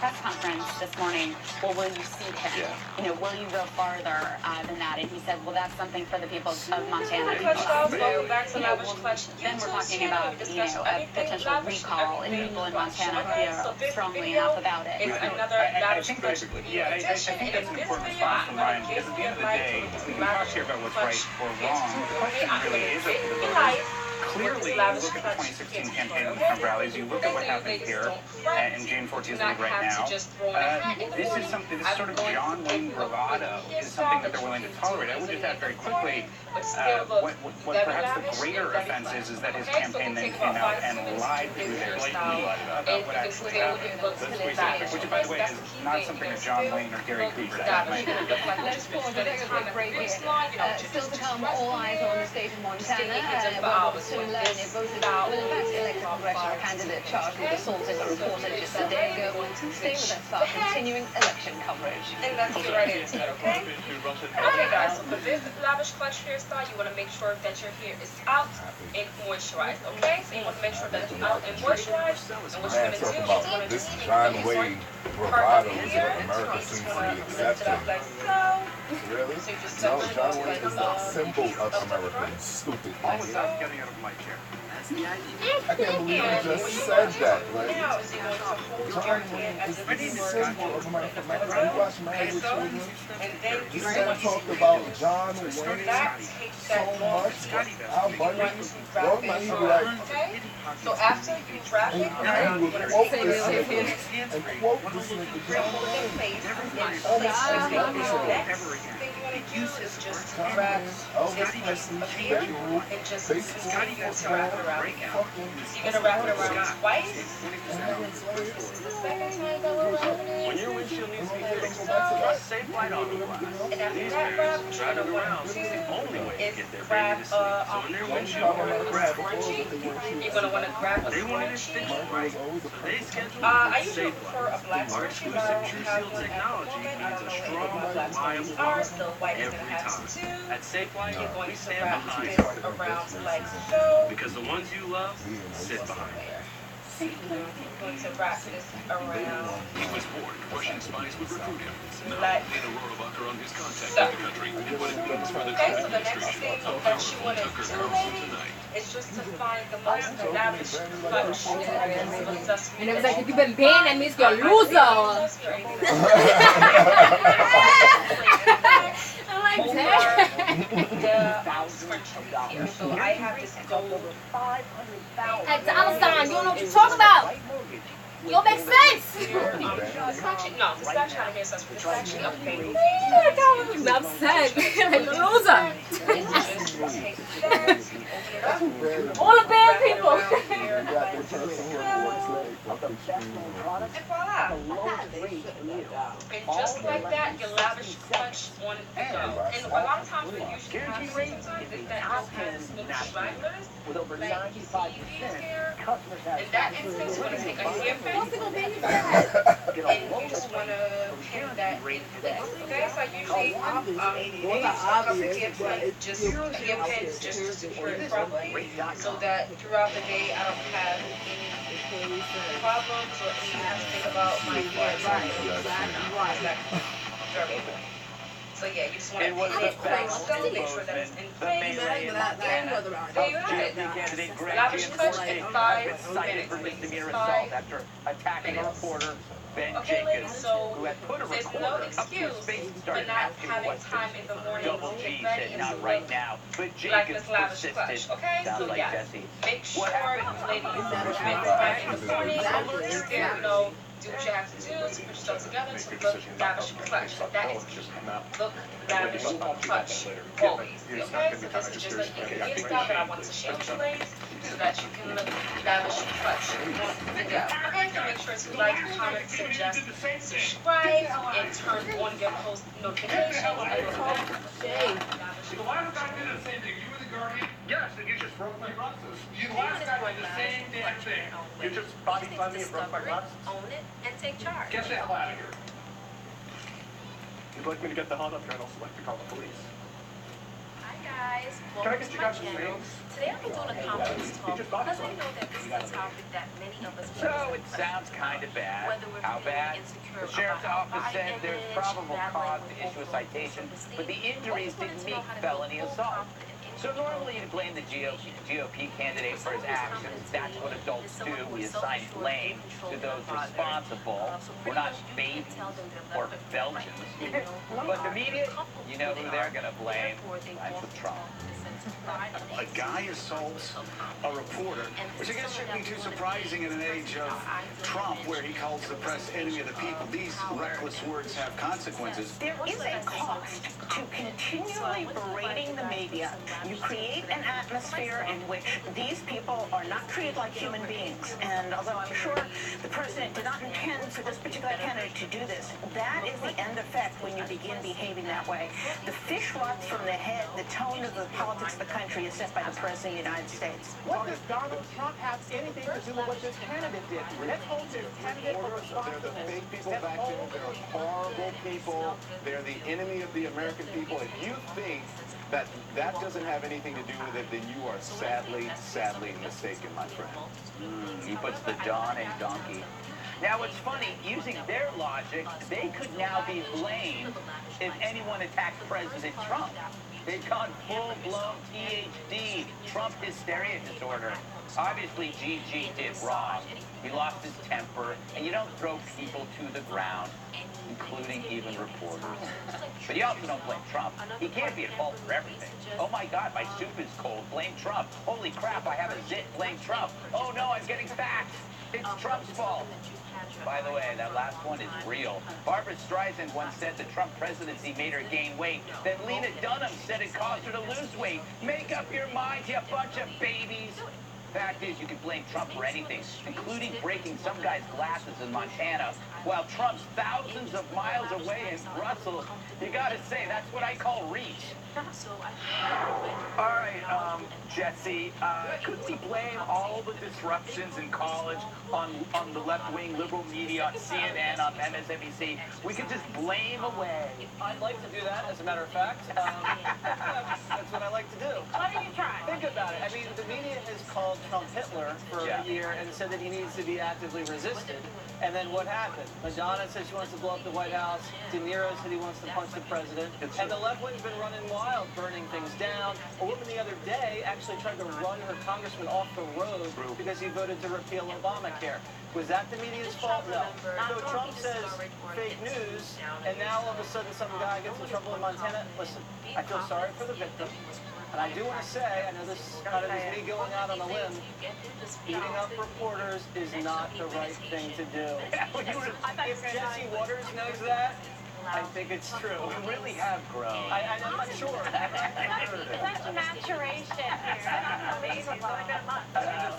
press conference this morning, well, will you seat him? Yeah. Will you go farther than that? And he said, well, that's something for the people of Montana to decide. Then we're talking about, a potential recall, and people in Montana feel strongly enough about it. I think basically, I think that's an important response from Ryan, because at the end of the day, we can talk here about what's right or wrong. The question really is up to the voters. Clearly, you look at the 2016 campaign with Trump rallies, you look at what happened here in June 14th right now. This is sort of John Wayne bravado is something that they're willing to tolerate. I would just add very quickly, what perhaps the greater offense is that his campaign then came out and lied through their blatantly about what actually happened. Which, by the way, is not something that John Wayne or Gary Cooper did. Let's pause a very quick break here. Still to come, all eyes on the state of Montana. Soon learn if voters will in fact elect a congressional candidate charged with assaulting a reporter just a day ago. Stay with us for our continuing election coverage. And let's get right into it, okay? Okay, guys, so for this Lavish Clutch hairstyle, you want to make sure that your hair is out and moisturized, okay? So you want to make sure that it's out and moisturized. And what you're going to do is you're going to this John Wayne bravado is what America seems to be accepting. Really? No, John Wayne is a symbol of American stupid. All without getting out of my chair. I can't believe you just said that. Like, Now is he going to hold your hand as if you were symbol of America. You watch Married with Children? and then You you said want talked about John Wayne so that takes that long much. How you want much? to wrap it around, okay? So after you wrap it, right, And you you want to quote say this it nigga and quote this nigga John in Wayne. place, Oh my and God. next thing you want to do is just grab this piece of here and just continue to wrap it around again. So you're going to wrap it around twice. The second time go around it. When your windshield needs to be fixed, So, trust Safe Light Auto Glass. and after These that days, wrap, what you're driving going to around want to is the only way to is get their grab baby to sleep. So when their windshield a grab scrunchie. You're going to want to grab a they wanted it scrunchie. stitched right. So they scheduled I with usually Safe prefer a Light. black Our scrunchie, but I exclusive don't have True Seal one at the technology moment. I means don't a know strong, what black reliable scrunchies are, partner so white is going every to have time. two. At Safe Light, You're going we to stand wrap behind this you. around like so. Because the ones you love sit behind you. You're going to wrap this around He was warned Russian spies would recruit him. Now, like Aurora Bucker on his contact so. with the country and what it means for the Okay, Trump so the next administration. thing A that you powerful want to Tucker do, Carlson lady, tonight. is just to find the most lavish clutch And it was like, if you've been paying, that means you're a loser. I'm like, damn. So I have this gold At dollar sign, you don't know what you're talking about. You don't make sense. This is actually, no, this is actually not a mere accessory. This is actually a fake. I'm upset. Like a loser. All the bad people. And voila. And just like that, your lavish clutch on the go. And a lot of times what usually happens sometimes is that just has little stragglers. Like you see these here. In that instance, you want to take a hairpin. And you just want to pin that in place. Okay, so I usually use a couple hairpins, just hairpins just to secure it properly, so that throughout the day I don't have any problems or any have to think about my hair. Exactly. Very important. So yeah, you just want to pin it close, make sure that it's in place. There you have it. Lavish clutch in 5 minutes, please. 5 after attacking a reporter, Ben Okay, ladies, Jacobs, so who had put a there's no reporter up to his excuse face and for started not asking having what time in the morning Double to G get ready said and not to right look now. But like Jacobs this lavish persisted. clutch. Okay, Sounds so like yes, Jesse. make sure, ladies, back in the morning, still know, do what you have to do to put yourself together to look lavish clutch. That is key. Look lavish clutch always. Okay, so this is just an inconvenient style that I wanted to share with you ladies so that you can look lavish clutch on the go. Okay, so make sure to like, comment, suggest, subscribe, and turn on your post notifications. So why did I do the same thing? You were the guardian? Yes, and you just broke my glasses. You last guy did the same damn thing. You just body slammed me and broke my glasses? Own it and take charge. Get the hell out of here. You'd like me to get the hot up here and also like to call the police. Hi guys. Can I get you guys some channel. names? Today I'll be doing a conference talk because I know that this is a topic that many of us So it sounds kind of bad. How bad? The sheriff's office said there's probable cause to issue a citation, but the injuries didn't meet felony assault. So normally you blame the GOP candidate for his actions. That's what adults do. We assign blame to those responsible. We're not babies or Belgians. But the media, you know who they're going to blame. That's with Trump. A guy assaults a reporter, which I guess shouldn't be too surprising in an age of Trump, where he calls the press enemy of the people. These reckless words have consequences. There is a cost to continually berating the media. You create an atmosphere in which these people are not treated like human beings. And although I'm sure the president did not intend for this particular candidate to do this, that is the end effect when you begin behaving that way. The fish rots from the head. The tone of the politics of the country is set by the president of the United States. What does Donald Trump have anything to do with what this candidate did? Let's hold this candidate responsible. They're the fake people back there. They're horrible people. They're the enemy of the American people. If you think that doesn't have anything to do with it, then you are sadly mistaken, my friend. He puts the Don in donkey. Now, what's funny, using their logic, they could now be blamed if anyone attacked President Trump. They've gone full-blown PhD, Trump hysteria disorder. Obviously, Gigi did wrong. He lost his temper, and you don't throw people to the ground, including even reporters. But you also don't blame Trump. He can't be at fault for everything. Oh my God, my soup is cold. Blame Trump. Holy crap, I have a zit. Blame Trump. Oh no, I'm getting fat. It's Trump's fault. By the way, that last one is real. Barbara Streisand once said the Trump presidency made her gain weight. Then Lena Dunham said it caused her to lose weight. Make up your mind, you bunch of babies. Fact is, you can blame Trump for anything, including breaking some guy's glasses in Montana, while Trump's thousands of miles away in Brussels. You gotta say, that's what I call reach. All right, Jesse, could we blame all the disruptions in college on the left-wing liberal media, on CNN, on MSNBC? We could just blame away. I'd like to do that, as a matter of fact. That's what I like to do. Why don't you try? Think about it. I mean, the media has called Trump Hitler for a year and said that he needs to be actively resisted. And then what happened? Madonna said she wants to blow up the White House. De Niro said he wants to punch the president. And the left wing's been running wild, burning things down. A woman the other day actually tried to run her congressman off the road because he voted to repeal Obamacare. Was that the media's fault? No. So Trump says fake news, and now all of a sudden some guy gets in trouble in Montana. Listen, I feel sorry for the victim. And I do want to say, I know this kind of is me going out on a limb, beating up reporters is not the right thing to do. If Jesse Waters knows that, I think it's true. You really have grown. I'm not sure. Such maturation here. Unbelievable.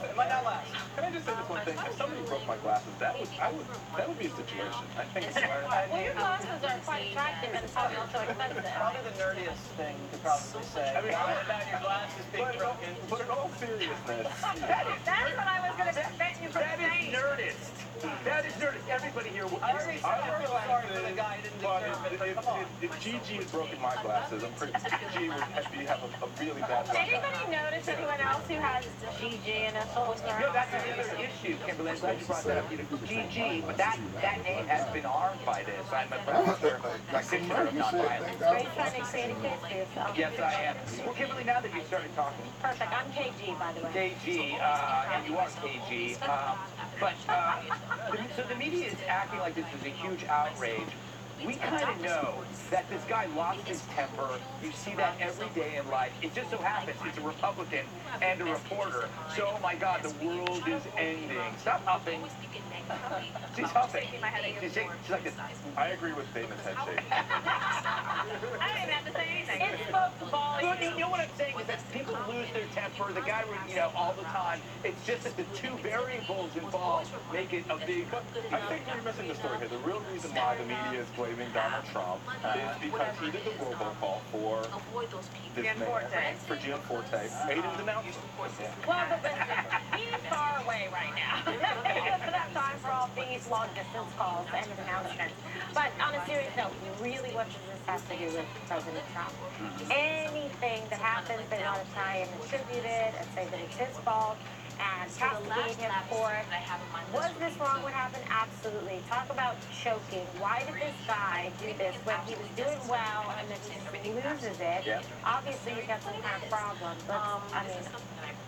It might not last. Can I just say this one thing? If somebody broke my glasses, that would be a situation. I think. Well, your glasses are quite attractive and probably also expensive. Probably the nerdiest thing to probably say. I mean, how about your glasses being broken? But in all seriousness, That's what I was going to defend you from saying. That is nerdist. That is nerdist. Everybody here will. I already said I feel sorry for the guy who didn't deserve it, but come on. if Gigi had broken my glasses, I'm pretty sure Gigi would have a really bad Did anybody notice anyone else who has Gigi in a soul? No, that's another issue, Kimberly. I'm glad you brought that up. You know, Gigi, but that name has been harmed by this. I'm a practitioner of nonviolence. Are you trying to create a case for yourself? Yes, I am. Well, Kimberly, now that you started talking. Perfect. I'm KG, by the way. KG, and you are KG. So the media is acting like this is a huge outrage. We kind of know that this guy lost his temper. You see that every day in life. It just so happens it's a Republican and a reporter. So, oh my God, the world is ending. Stop huffing. She's huffing. She's like this. I agree with Dana's head shake. I don't even have to say anything. It spoke volumes. You know what I'm saying is that people lose their temper. The guy, all the time. It's just that the two variables involved make it a big. I think you're missing the story here. The real reason why the media is blaming Donald Trump is because he did the robocall for this man, for Gianforte, made his announcement. Well, but listen, he's far away right now. He doesn't have time for all these long-distance calls and announcements. But on a serious note, really, what does this have to do with President Trump? Anything that happens, they want to try and attribute it and say that it's his fault and castigate him for it. Was this wrong? What happened? Absolutely. Talk about choking. Why did this guy do this when he was doing well and then he loses it? Yeah. Obviously, he's got some kind of problem. I mean,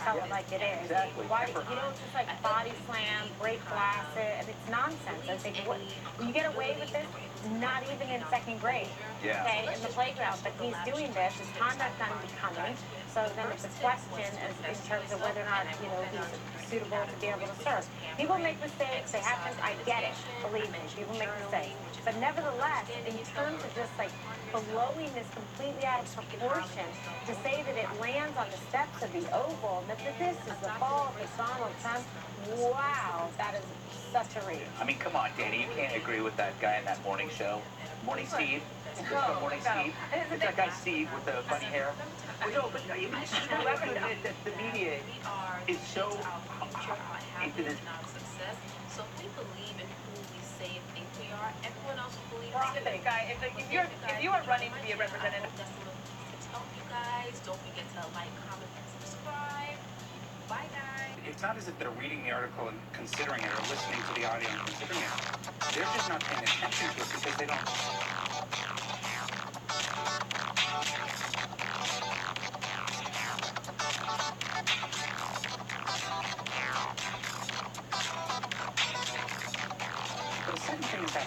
tell it like it is. Exactly. Why, you don't just like body slam, break glasses, and it's nonsense. I think you get away with this, not even in second grade. Yeah. Okay, in the playground, but he's doing this. His conduct unbecoming. So then it's a question in terms of whether or not, he's suitable to be able to serve. People make mistakes. They happen. I get it. Believe me, people make mistakes. But nevertheless, in terms of just like blowing this completely out of proportion, to say that it lands on the steps of the Oval, and that this is the fault of Donald Trump, wow, that is such a reach. I mean, come on, Danny, you can't agree with that guy in that morning show. Morning Steve. Morning Steve. It's that guy Steve with the funny hair. Well, no, but you have to admit that the media is so into this. So we believe in who we say and think we are. Everyone else will believe. Well, guy, if you are running to be a representative, Tell you guys, don't forget to like, comment, and subscribe. Bye, guys. It's not as if they're reading the article and considering it or listening to the audio and considering it. They're just not paying attention to it because they don't.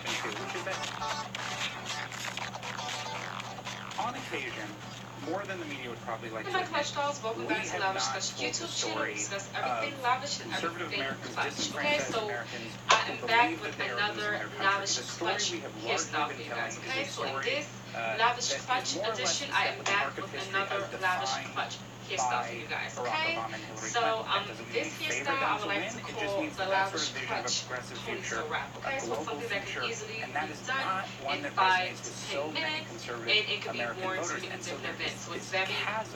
happen too, which is that on occasion, more than the media would probably like to Hi, admit, Clutch Dolls. Welcome back to Lavish Clutch YouTube channel. We discuss everything lavish and everything clutch. Okay, so I am back with another Lavish Clutch hairstyle for you guys. Okay, so in this Lavish Clutch edition, I am back with another Lavish Clutch hairstyle for you guys. Okay, so this hairstyle I would like to call the Lavish Clutch ponytail wrap. Okay, so it's something that can easily be done in 5 to 10 minutes, and it can be worn to many different events. So it's very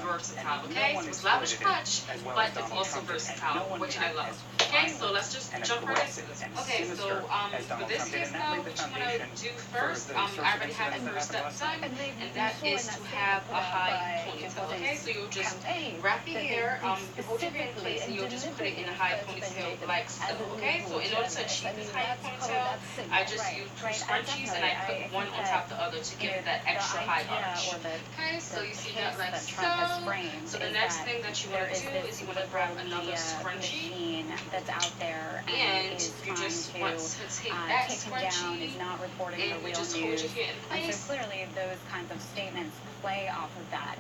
versatile. Okay, so it's Lavish Clutch, but it's also versatile, which I love. Okay, so let's just jump right into this. Okay, so for this hairstyle, what you want to do first, I already have the first step done, and that is to have a high ponytail. Okay, so you'll just wrap your hair, hold your hair in place, and you'll just put it in a high ponytail like so. Okay, so in order to achieve this high ponytail, I just use 2 scrunchies and I put one on top of the other to give it that extra high arch. Okay, so you see that like so. So the next thing that you want to do is you want to grab another scrunchie that's out there and you just want to take that scrunchie and you just hold your hair in place. So clearly those kinds of statements play off of that.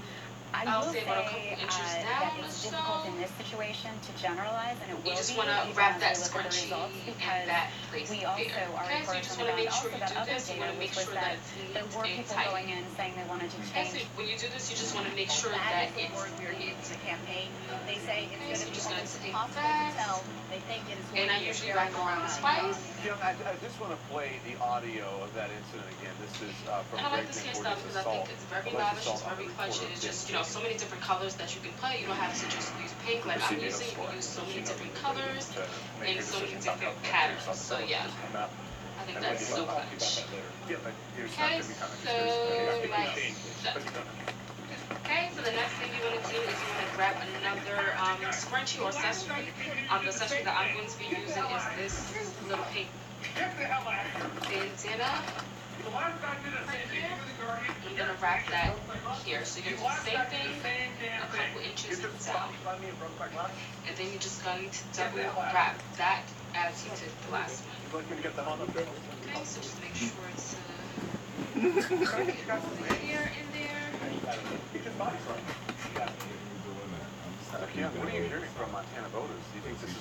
I will say about a couple inches down that it's difficult in this situation to generalize, and it will you just be want to wrap that scrunchie in that place we also there. are Okay, so you just want to make sure you do this. You want to make sure that it's neat there were and people tight. going in saying they wanted to Okay, change. so when you do this, you just want to make sure that it's neat. The campaign, they say it's going to be almost take impossible to tell. They think it is going and I to be usually very wrap around twice. Jim, I just want to play the audio of that incident again. This is from I like this hairstyle because I think it's very lavish, it's very clutch, and it's just, you know, so many different colors that you can play. You don't have to just use pink like I'm using. You can use so many different colors and so many different patterns. So yeah, I think that's so clutch. Okay, so like so. Okay, so the next thing you want to do is you want to grab another scrunchie or accessory. The accessory that I'm going to be using is this little pink bandana right here. I'm going to wrap that here. So you're going to do the same thing, a couple inches down. And then you're just going to double wrap that as you did the last one. Okay, so just make sure it's here and there. Yeah, what are you hearing from Montana voters? Do you think this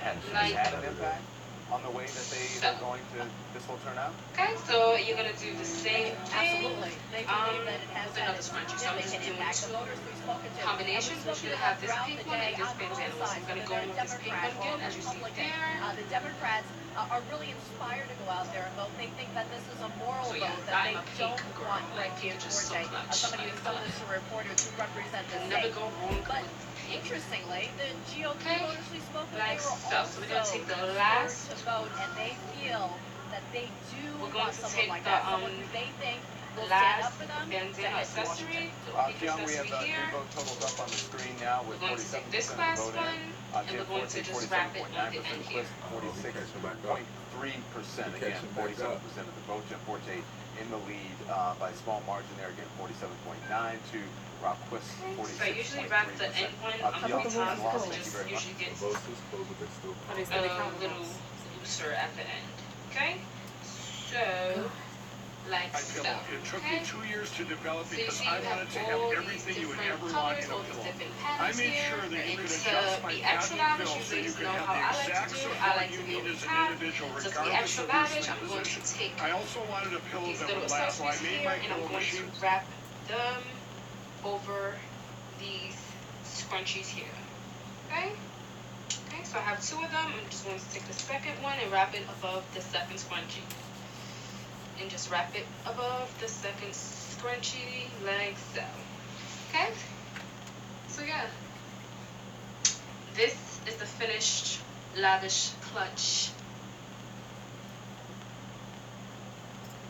has had an impact on the way that they're going to, this will turn out? Okay, so you're going to do the same thing Absolutely. They believe that it has with another scrunchie. So I'm just doing 2 combinations. We're going to have this pink one and this bandana. So I'm going to go in with this pink one again, as you see there. The Democrats are really inspired to go out there and vote. They think that this is a moral So yeah, vote, that they I'm a pink don't girl. want Like, Greg pink is just so Gianforte, clutch. somebody who's done this to a reporter to represent the Never state. go wrong But with pink. interestingly, the GOP voters we spoke with, Like they were so. also So we're going to take the last. to vote, and they feel that they do We're going want to someone take like the that, someone who they think will stand up last for them. bandana accessory. The pink Keon, we have accessory new here. vote totals up on the screen now with We're going to take 47% this of last voting. one, and we're going to just wrap it on the end here. 46.3%. Again, 47% of the vote. Jim Forte in the lead by a small margin there. Again, 47.9 to Rob Quist, 46.3%. So I usually wrap the end one a couple times because it just usually gets a little looser at the end. Okay? So, like so. It took me 2 years to develop So you because see I you have wanted to have all everything these you would different ever want colors, in a all these pillow. different I patterns made here. sure that you And could to adjust my be extra cabinet lavish, pillow you so you guys could know have how the I like exact to do. I support like you to be need able as to an have. individual, So to be regardless extra of your lavish, sleep I'm going to position. take I also wanted a pillow these that little would last, so I accessories made here, my and I'm pillow going to machine. wrap them over these scrunchies here. Okay? Okay, so I have 2 of them. I'm just going to take the second one and wrap it above the second scrunchie. And just wrap it above the second scrunchie like so. Okay? So yeah. This is the finished lavish clutch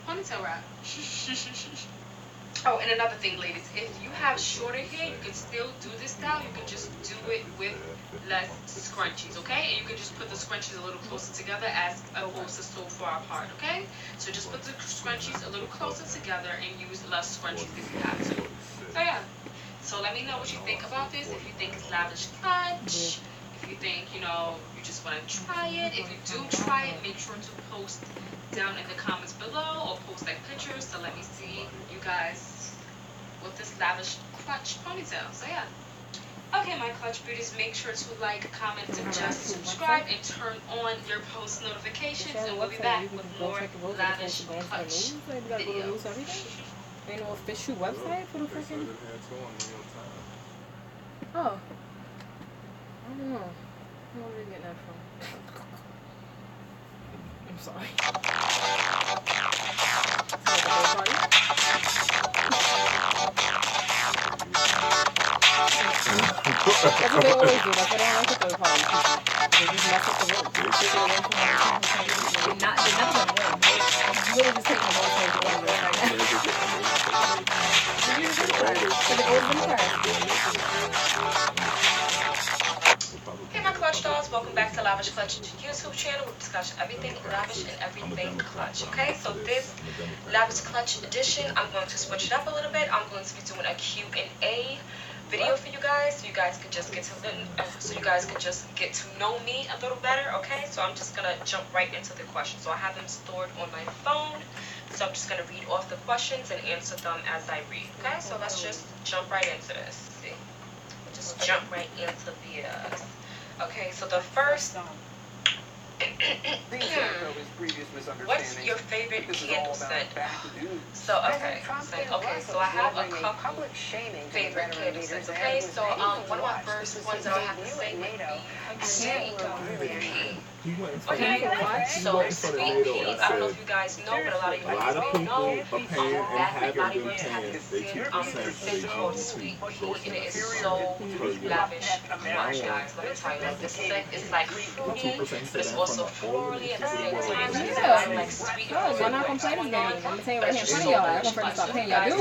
ponytail wrap. Oh, and another thing, ladies, if you have shorter hair, you can still do this style. You can just do it with less scrunchies, okay? And you can just put the scrunchies a little closer together as opposed to so far apart, okay? So just put the scrunchies a little closer together and use less scrunchies if you have to. So yeah. So let me know what you think about this. If you think it's lavish clutch, if If you think, you know, you just want to try it, if you do try it, make sure to post down in the comments below or post like pictures to let me see you guys with this lavish clutch ponytail. So yeah. Okay, my clutch beauties, make sure to like, comment, and just subscribe and turn on your post notifications, and we'll be back with more lavish clutch videos. Ain't no official website for the freaking. Oh. I don't know. Where did they get that from? I'm sorry. That's what they always do. That's why they don't like the third party. They just mess up the work. They're not gonna win. It's literally just taking the ball to the win right now. Hey my clutch dolls, welcome back to Lavish Clutch YouTube channel. We discuss everything lavish and everything clutch. Okay, so this Lavish Clutch edition, I'm going to switch it up a little bit. I'm going to be doing a Q&A video for you guys, so you guys could just get to know me a little better. Okay, so I'm just gonna jump right into the questions. So I have them stored on my phone, so I'm just gonna read off the questions and answer them as I read. Okay, so let's just jump right into this. See, we'll just jump right into the okay, so the first what's your favorite candle scent? So okay, so I have a couple favorite candle scents. Okay, so one of my first ones that I have to say would be Sweet Pea. Okay, so Sweet Pea, I don't know if you guys know, but a lot of you guys don't know that not even have the scent called Sweet Pea, and it is so lavish clutch, guys. Let me tell you, like, this scent is like fruity, but it's also florally at the same time. So it's like sweet. Y'all not gonna play this game. I'm gonna tell you right here in front of y'all. I'm gonna first start paying y'all dues.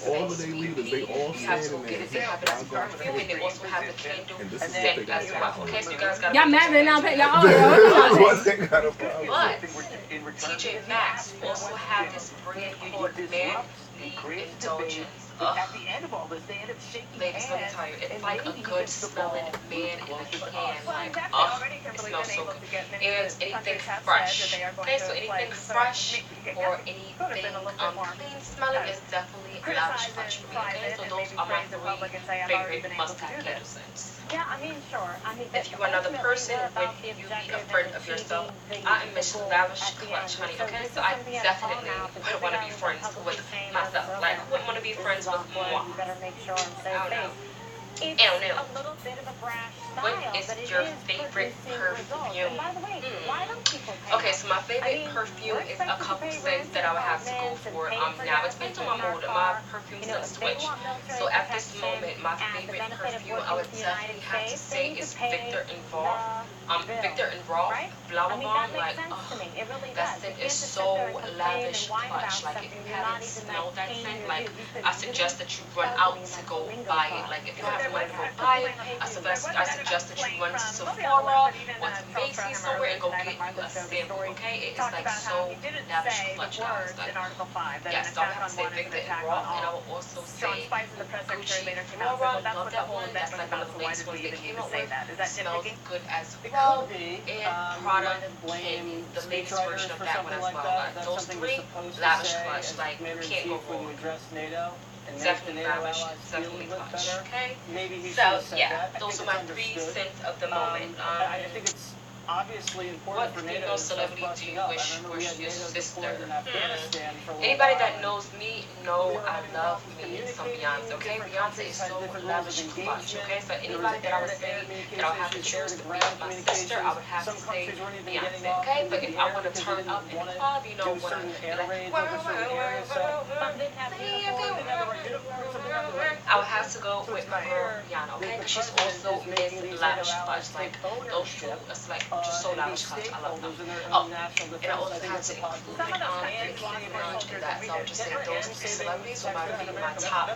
All of their leaders, they all stand in there. They have this perfume, and they also have the candle scent as well. Okay, so you guys got. Y'all mad that now? Y'all but TJ Maxx also have this brand called Man Indulgence. At the end of all this, they end up shaking ladies, let me tell you, it's like a good smelling man in the can. Like, it smells so good. And anything fresh. Okay, so anything fresh or anything clean smelling is definitely lavish clutch for me. Okay, so those are my three favorite must-have candle scents. Yeah, I mean, sure. I mean, if you are another person, when you be a friend of yourself, I am Miss Lavish Clutch, honey. Okay, so I definitely would want to be friends with myself. Like, who wouldn't want to be friends with moi? I don't know. What is your favorite perfume? Okay, so my favorite perfume is a couple scents that I would have to go for. Now it's based on my mood. My perfumes don't switch. So at this moment, my favorite perfume I would definitely have to say is Victor and Rolf. Victor and Rolf Flower Bomb. Like, that scent is so lavish clutch. Like, if you haven't smelled that scent, like, I suggest that you run out to go buy it. Like, if you haven't went to go buy it, I suggest that you run to Sephora or to Macy's somewhere and go get you a sample, okay? It is like so lavish clutch, guys. Like, yes, so I have to say Victor and Rolf, and I will also say Gucci Flora. Love that one. That's like one of the latest ones they came out with. Smells good as well. And Prada in the latest version of that one as well. Like, those three, lavish clutch. Like, can't go wrong. Definitely lavish, definitely clutch. Okay? So, yeah, those are my three scents of the moment. I think it's obviously important for NATO. What celebrity do you wish was your sister? Anybody that knows me know I love me some Beyonce, okay? Beyonce is so lavish clutch, okay? So anybody that I would say that I would have to choose to be my sister, I would have to say Beyonce, okay? But if I want to turn up in the club, you know, when I would have to go with my girl Rihanna, okay? Because she's also Miss Lavish Clutch. Like, those two, it's like just so lavish clutch. I love them. Oh, and I also had to include Nicki Minaj in that. So I would just say those three celebrities would be my top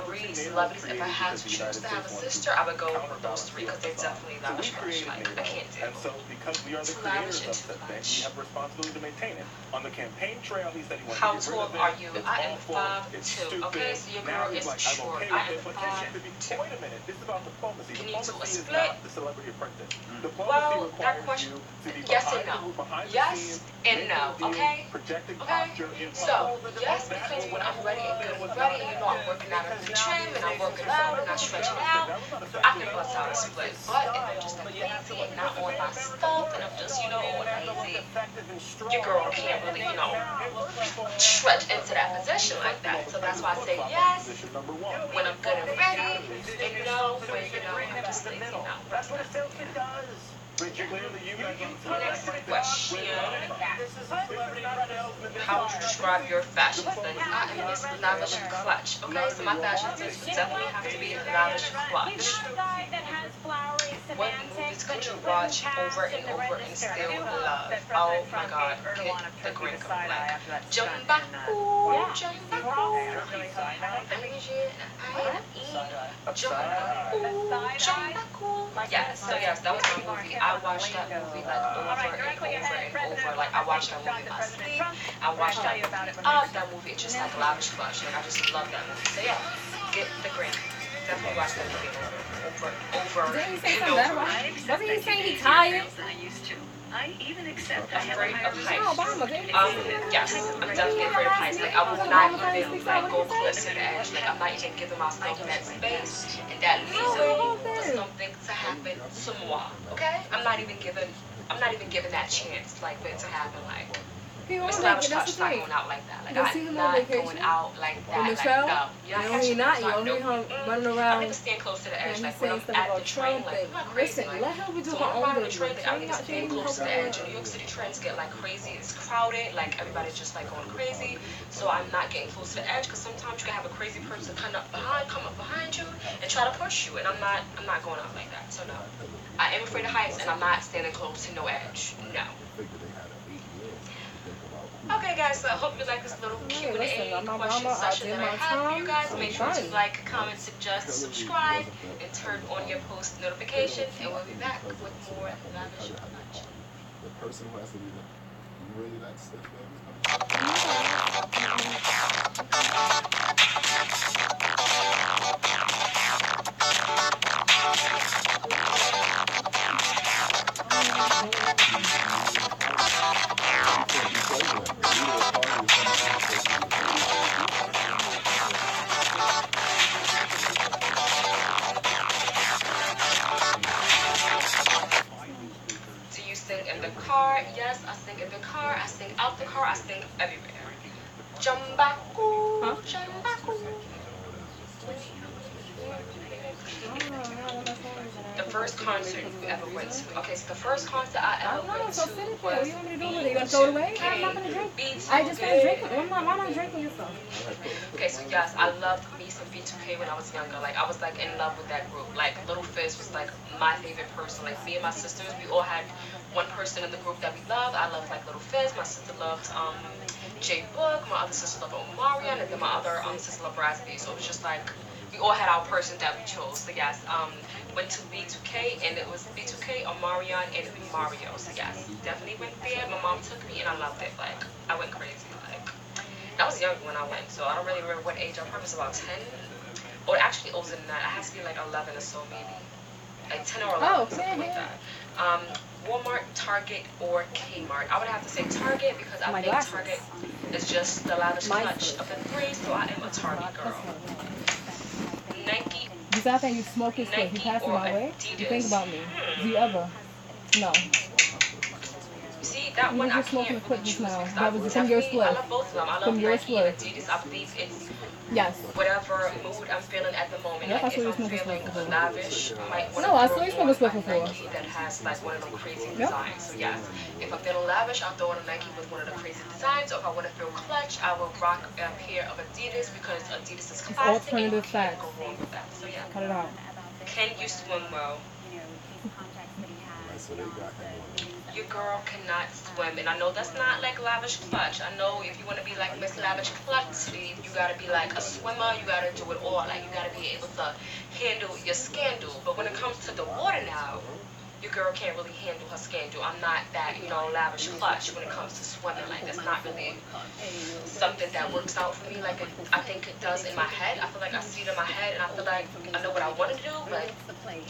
three celebrities. If I had to choose to have a sister, I would go with those three because they're definitely lavish clutch. Like, I can't do it. And so, because we are the creators of said thing, we have responsibility to maintain it. On the campaign trail, he said he wanted How to get rid tall of it. are you? It's I am awful. It's 5'2". stupid. Okay, so your Now girl he's is like, short. I'm okay I with it, am but it should be, wait a minute, this is about diplomacy. Can you do a Diplomacy is split? not the Celebrity Apprentice. Diplomacy Well, that requires question, you to be yes and behind no. behind the Yes scenes, and making no, deals, okay? projecting Okay? posture, So, yes, because when I'm ready and good and ready, and you know I'm working out of the gym, and I'm working out, and I'm stretching out, I can bust out a split. But if I'm just like lazy and not on my stuff, and I'm just, you know, lazy, your girl can't really, you know, stretch into that position like that. So that's why I say yes when I'm good and ready, and no when, you know, I'm just lazy now. That's what a salesman does. Next question. How would you describe your fashion sense? I am Miss Lavish Clutch. Okay, so my fashion sense would definitely have to be Lavish Clutch. What movies could you watch over and over and still love? Oh my god, hit the green flag. Jumbaku, Jumbaku. Yes, so yes, that was my movie. I watched that movie like over and over. Like I watched that movie in my sleep. I watched that movie. That movie. It's just like Lavish Clutch. Like I just love that movie. So yeah, get the green. Definitely watch that movie over. Didn't he say something better? Wasn't he saying he tired? I even accept afraid of heights. No, yes, I'm definitely afraid of heights. Like I will not even like go close to the edge. Like I'm not even giving myself that space and that leeway for something to happen to moi. Okay? I'm not even giving that chance like for it to happen. Like Miss Lavish Clutch is not going out like that. Like I'm not going out like that. Like no. You're not catching me. You're running around. I need to stand close to the edge. Like when I'm at the train, like I'm not crazy. Like, let her do so her when I'm own riding the business. train, like, I need to stand close to the edge. New York City trains get like crazy. It's crowded. Like everybody's just like going crazy. So I'm not getting close to the edge because sometimes you can have a crazy person come up behind you and try to push you. And I'm not going out like that. So no. I am afraid of heights and I'm not standing close to no edge. No. Okay guys, so I hope you like this little Q&A question session that I have for you guys. Make sure to like, comment, suggest, subscribe, and turn on your post notifications, and we'll be back with more Lavish Clutch. The person who has to be really that stiff, Do you sing in the car? Yes, I sing in the car. I sing out the car. I sing everywhere. Jumbaku, Jumbaku. The first concert you ever went to? Okay, so the first concert I ever went to was What do you want me to do with it? You gonna throw it away? I'm not gonna drink. I just finished drinking. Why am I drinking your stuff? Okay, so yes, I loved me some B2K when I was younger. Like I was like in love with that group. Like Little Fizz was like my favorite person. Like me and my sisters, we all had one person in the group that we loved. I loved like Little Fizz. My sister loved J Book. My other sister loved Omarion, and then my other sister loved Raspy. So it was just like we all had our person that we chose. So yes, went to B2K and it was B2K, Omarion, and Mario. So yes, definitely went there. My mom took me and I loved it. Like I went crazy. Like I was young when I went, so I don't really remember what age. I probably was about 10, or actually older than that. I had to be like 11 or so maybe, like 10 or 11, something like that. Walmart, Target, or Kmart. I would have to say Target because I think Target is just the Lavish Clutch of the three, so I am a Target girl. Nike. Because I think you smoke his foot. He passed my way. You think about me. Do you ever? No. See, that one I can't really choose because I love both of them. I love Nike and Adidas. I believe it's whatever mood I'm feeling at the moment. Yep, like if I'm feeling lavish, I might want to throw on a Nike that has like one of them crazy designs. So yes, if I'm feeling lavish, I'll throw on a Nike with one of the crazy designs. Or if I want to feel clutch, I will rock a pair of Adidas because Adidas is classic and you can't go wrong with that. So yeah. Cut it out. Can you swim well? So they got him. girl cannot swim. And I know that's not like Lavish Clutch. I know if you want to be like Miss Lavish Clutch, you got to be like a swimmer. You got to do it all. Like, you got to be able to handle your scandal. But when it comes to the water now, your girl can't really handle her scandal. I'm not that, you know, Lavish Clutch when it comes to swimming. Like, that's not really something that works out for me. Like, I think it does in my head. I feel like I see it in my head, and I feel like I know what I want to do. But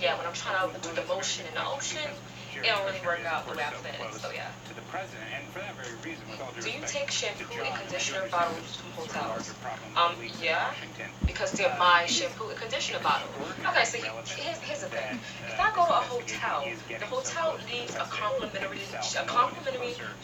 yeah, when I'm trying to do the motion in the ocean, it don't really work out the way I planned it. So yeah. To the president, and for that very reason, with all due Do you respect take shampoo to Joe, and conditioner bottles from hotels? in Yeah, Washington, because they're my shampoo and conditioner bottle. Okay, so here's the thing. If I go to a hotel, the hotel leaves a complimentary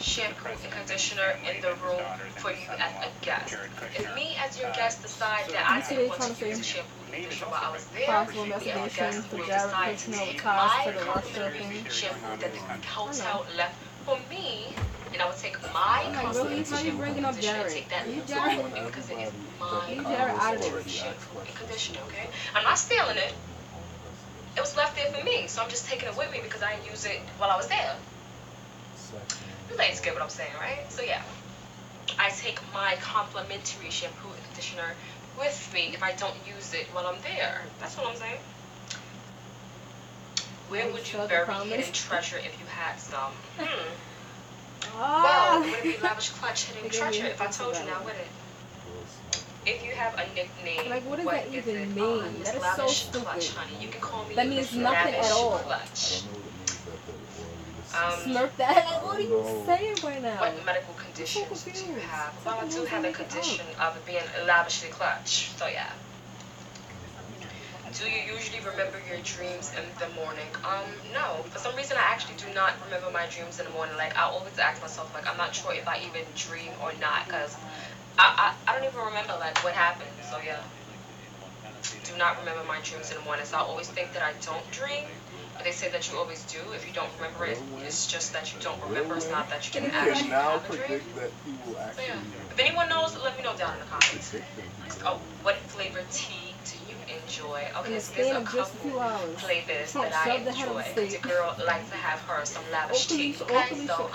shampoo and conditioner in the room for you as a guest. If me as your guest decide that I didn't want to use the shampoo and conditioner while I was there, Possible me as a investigation guest for will Jared decide to Kushner take ties my to the Russia complimentary thing. shampoo that the hotel left for me, and I would take my I'm like, really? How you bringing up Jared? take that Leave for Jared. me because it is my Leave Jared out of this. shampoo and conditioner, okay? I'm not stealing it. It was left there for me, so I'm just taking it with me because I didn't use it while I was there. You ladies get what I'm saying, right? So yeah, I take my complimentary shampoo and conditioner with me if I don't use it while I'm there. That's what I'm saying. Where would you bury hidden treasure if you had some? Well, would it be Lavish Clutch hidden treasure if I told you now, would it? If you have a nickname, Like, what does that even mean? That is so stupid. Clutch, honey. You can call me That means Miss nothing at Lavish all. Clutch. Smirk that. Like, what are you saying right now? What medical conditions do you have? Well, I do have a condition of being lavishly clutch. So yeah. Do you usually remember your dreams in the morning? No. For some reason, I actually do not remember my dreams in the morning. Like, I always ask myself, like, I'm not sure if I even dream or not, because I don't even remember, like, what happened. So yeah. Do not remember my dreams in the morning. So I always think that I don't dream. But they say that you always do. If you don't remember it, it's just that you don't remember. It's not that you didn't actually have a dream. That he will actually. So yeah. If anyone knows, let me know down in the comments. Oh, what flavor tea do you enjoy? Okay, so there's a couple flavors that I enjoy. The girl likes to have her some lavish tea. Okay, so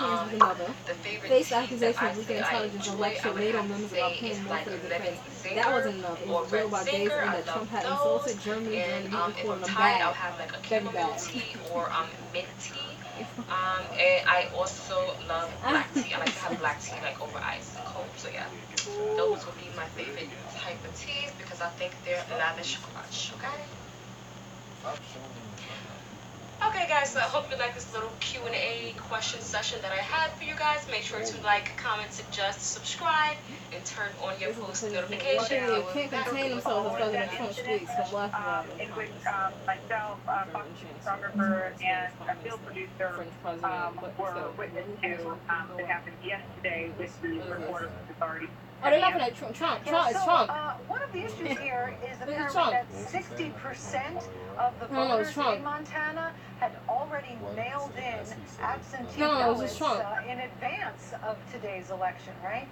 the favorite tea that I say I enjoy, I would have to say is like lemon zinger or red zinger. I love those. And if I'm tired, I'll have like a chamomile tea or mint tea. And I also love black tea. I like to have black tea like over ice cold. So yeah, those would be my favorite type of teas because I think they're lavish clutch. Okay. Okay, guys. So I hope you like this little Q&A question session that I had for you guys. Make sure to like, comment, suggest, subscribe, and turn on your post notifications. They can't contain themselves as President Trump speaks from left to right. In which myself, Fox photographer, and a field producer were witness to that happened yesterday with the reporter from the authority. Oh, they're laughing at Trump. Trump is Trump. One of the issues here is apparently that 60% of the voters in Montana had already mailed in absentee ballots in advance of today's election, right?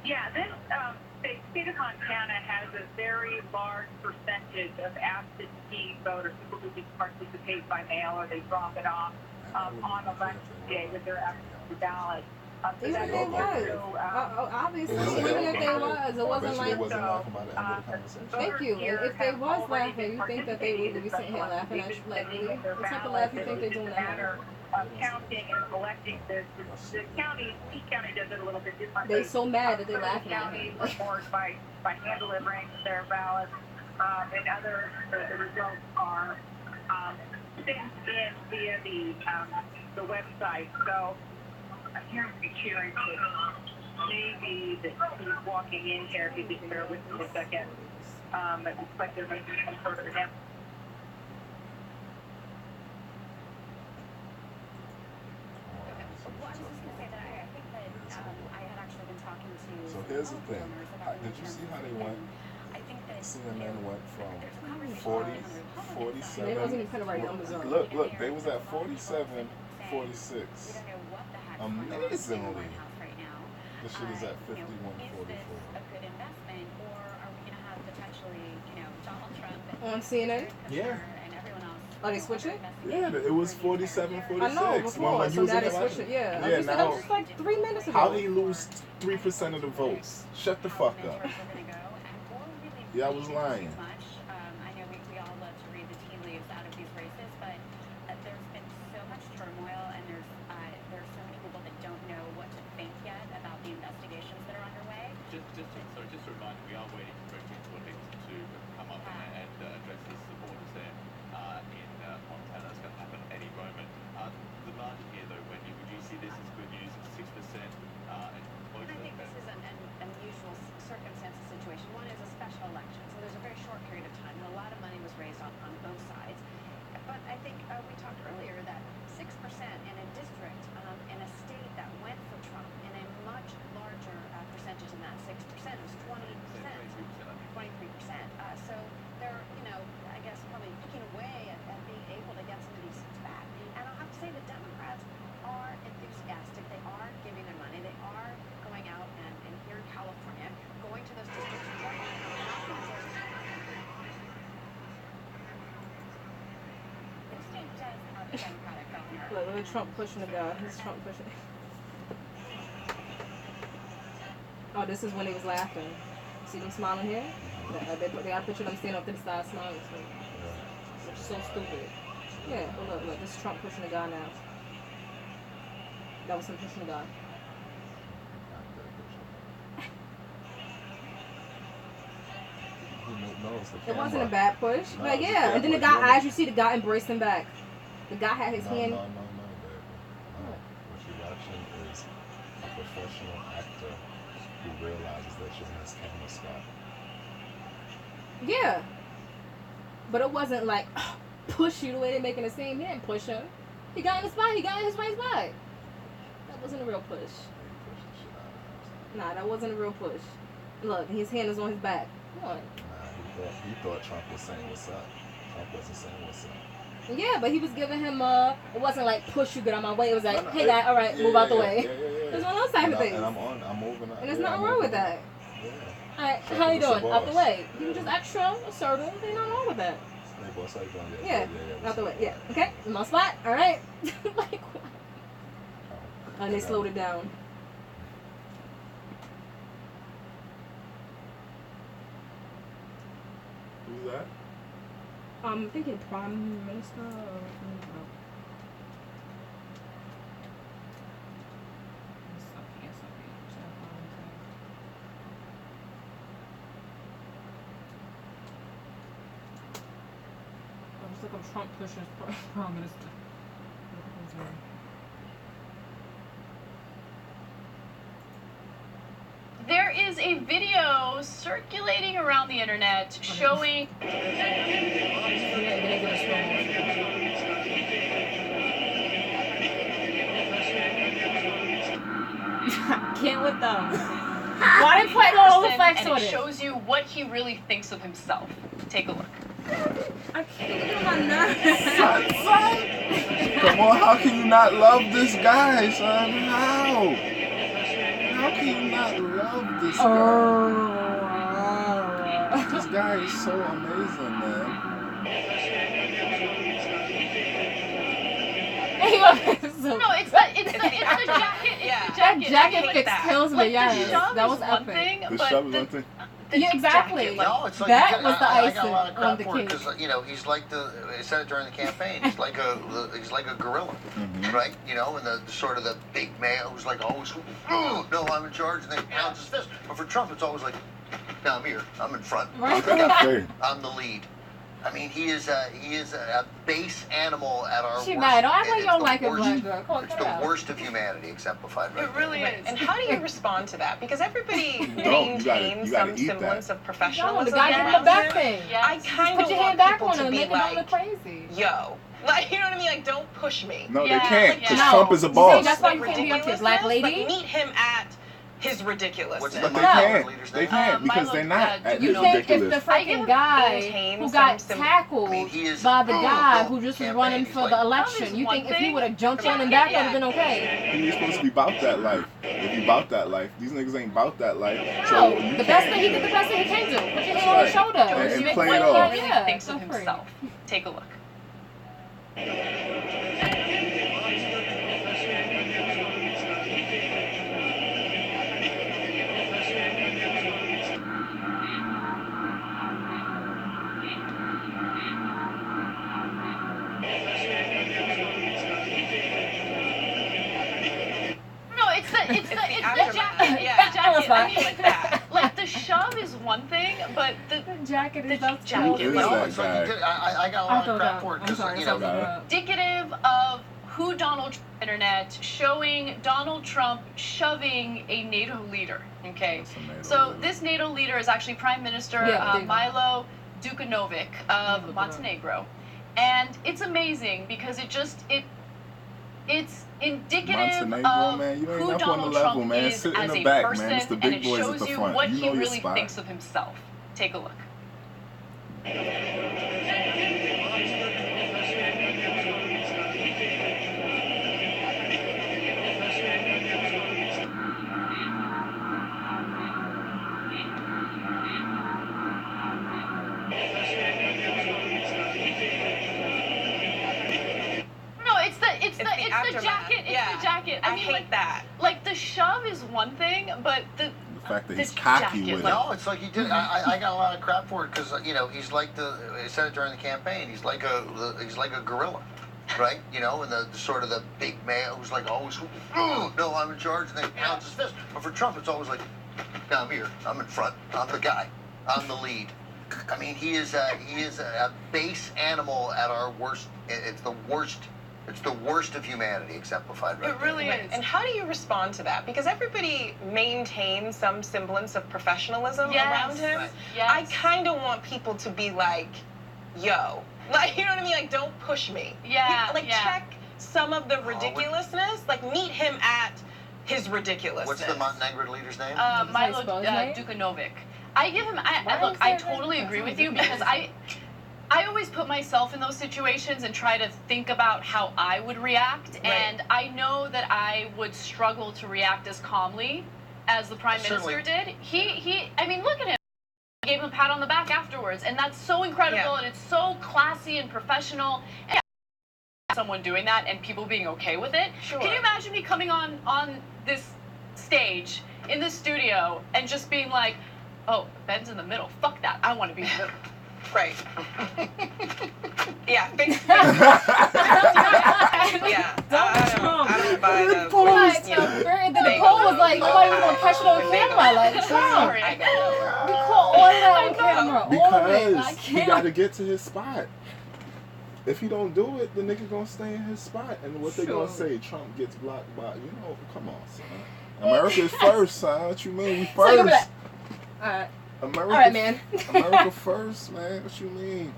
Yeah, this state of Montana has a very large percentage of absentee voters, people who just participate by mail or they drop it off on election day with their absentee ballot. Even if they was, obviously, even if they was, it wasn't like, thank you, if they was laughing, you think that they would be sitting here laughing at you, like, really? What type of laugh you think they're doing that? Counting and collecting the county, each county does it a little bit differently. They're so mad that they're laughing at him. Report by hand delivering their ballots, and other, the results are sent in via the website. So I'm hearing cheering, maybe that he's walking in here. If you just bear with me a second. It looks like there may be some sort of an So here's the thing. Did you see how they went? CNN went from 47. They wasn't even putting the right numbers on. Look, they was at 47, 46. Amazingly, the shit is at 51, 44. On CNN? Yeah. Oh, they switch it? Yeah, it was 47, 46. I know, before, when so he was now in they election. switch it, yeah. Yeah, That was just like 3 minutes ago. How did he lose 3% of the votes? Shut the fuck up. Yeah, I was lying. I know we all love to read the tea leaves out of these races, but there's been so much turmoil, and there's so many people that don't know what to think yet about the investigations that are underway. Just to remind you, we are waiting for President Olympics to come up and address the supporters there in Montana. It's going to happen any moment. The margin here, though, Wendy, would you see this as good news? It's 6% and closer. I think this is an unusual circumstances situation. One is a special election, so there's a very short period of time, and a lot of money was raised on both sides. But I think we talked earlier that 6% in a district in a state that went for Trump in a much larger percentage than that 6%. It was 20%, 23%. So they're, I guess probably picking away at being able to get some of these seats back. And I'll have to say the Democrats are enthusiastic. They are giving their money. They are going out and here in California, going to those districts. Look at Trump pushing the guy. He's Trump pushing. Oh, this is when he was laughing. See them smiling here? They got a picture of them standing up to the side smiling. It's so stupid. Yeah, but look, this is Trump pushing the guy now. That was him pushing the guy. It wasn't a bad push. No, But it was a yeah, bad and then the push. guy, as you see, the guy embraced him back. The guy had his hand. No, baby. No. What you're watching is a professional actor who realizes that you're in his camera spot. Yeah. But it wasn't like push you the way they're making it seem. He didn't push him. He got in the spot. He got in his wife's spot. That wasn't a real push. Nah, that wasn't a real push. Look, his hand is on his back. Come on. He thought Trump was saying what's up. Trump wasn't saying what's up. Yeah, but he was giving him it wasn't like push you, get out my way. It was like, hey guy, all right, move out the way. It was one of those type of things. And I'm moving up. And there's nothing wrong with that. Yeah. All right, how you doing? Out the way. You just extra assertive. There's nothing wrong with that. Hey boss, how you doing? Yeah, out the way. Yeah, okay, in my spot. All right. Like, and they slowed it down. Who's that? I'm thinking Prime Minister. Looks like a Trump pushes Prime Minister. There is a video circulating around the internet showing. Can't with them. Why did put all the facts and on it it? shows you what he really thinks of himself. Take a look. I can't look at my nerves. Come on, how can you not love this guy, son? How? How can you not love this guy? This guy is so amazing, man. No, it's the jacket. Yeah. That jacket like fix that. kills me, Like, yes. the shove That is was one epic. thing, The but shove is one thing. Yeah, exactly. No, it's like that was the I got icing a lot of on crap the for it cake. because he's like the. I said it during the campaign. He's like a gorilla, right? And the sort of the big male who's like always, no, I'm in charge, and then pounds his fist. But for Trump, it's always like, no, I'm here, I'm in front, I'm the lead. I mean, he is a base animal at our worst. She mad. Don't act like you It's don't the like a worst- black girl. Come on, It's cut it the out. worst of humanity exemplified right It really is. And how do you respond to that? Because everybody maintains you gotta some eat semblance that. of professionalism. the guy giving the back thing. I kind Put of your want hand back people on to him, be make it don't look like, crazy. yo. Like, you know what I mean? Like, don't push me. No, they can't, because No. Trump is a You boss. see, that's why you can't be up to black lady. Like, meet him at his ridiculousness. But they can't. They can't because they're not at You his think if the ridiculous. freaking guy who got tackled by the guy who just was running for the election, you think if he would have jumped on him back, would have been okay? He was supposed to be about that life. If he about that life, these niggas ain't about that life. So No, you the can't- best thing he did, the best thing he can do. Put your hand on his shoulder. And Make play one it part, off. yeah, thinks of go for it. himself. Take a look. No, it's the jacket. Yeah. The jacket. I mean, Like that. like the shove is one thing, but the jacket is the jacket. You know, it's like you did, I got a lot of crap for it because, you know. indicative of who Donald Trump internet showing Donald Trump shoving a NATO leader. Okay, so this NATO leader is actually Prime Minister Milo Dukanovic of Montenegro, and it's amazing because it's indicative of man, you ain't who up Donald on the level, Trump man. is Sit in as the a back, person, man. It's the and big it boys at shows the you front. what You he know your really spot. thinks of himself. Take a look. No, it's the jacket. It's the jacket. I mean, hate that. Like the shove is one thing, but the fact that he's cocky with it. No, it's like he did. I got a lot of crap for it because you know he's like I said it during the campaign. He's like a gorilla, right? You know, and the sort of the big male who's like always, no, I'm in charge, and then pounds his fist. But for Trump, it's always like, no, I'm here, I'm in front, I'm the guy, I'm the lead. I mean, he is a base animal at our worst. It's the worst. It's the worst of humanity exemplified right It really is. And how do you respond to that? Because everybody maintains some semblance of professionalism around him. Right. Yes. I kind of want people to be like, yo. Like, you know what I mean? Like, don't push me. Yeah, Like, check some of the ridiculousness. Like, meet him at his ridiculousness. What's the Montenegrin leader's name? Milo Dukanovic. I give him. Look, I totally agree with you because I always put myself in those situations and try to think about how I would react, and I know that I would struggle to react as calmly as the Prime Minister did. I mean, look at him. I gave him a pat on the back afterwards, and that's so incredible, and it's so classy and professional. And someone doing that and people being okay with it. Sure. Can you imagine me coming on this stage in the studio and just being like, oh, Ben's in the middle. Fuck that. I want to be in the middle. Right. Yeah. I don't buy the poll was like, nobody was gonna catch it on camera. Like, Trump. We caught all of that on camera. All of it. Because he got to get to his spot. If he don't do it, the nigga gonna stay in his spot. And what they gonna say? Trump gets blocked by, you know, come on, son. America's first, son. What you mean? We first. Alright. America, all right, man. America first, man. What you mean?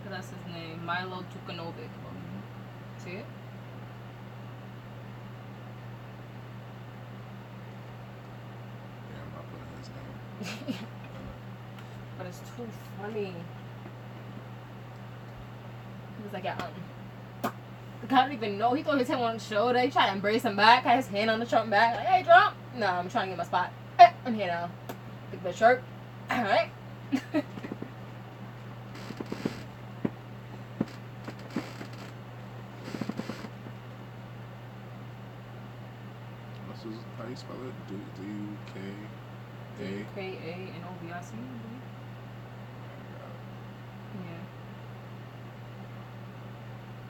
That's his name, Milo Dukanovic. See it? Yeah, I'm not putting his name. But it's too funny. He was like, the guy didn't even know. He threw his hand on the shoulder. He tried to embrace him back. Had his hand on the Trump back. Like, hey, Trump. No, I'm trying to get my spot. I'm here now. Pick the shirt. All right. How you spell it? D-U-K-A? K-A-N-O-V-I-C. Yeah.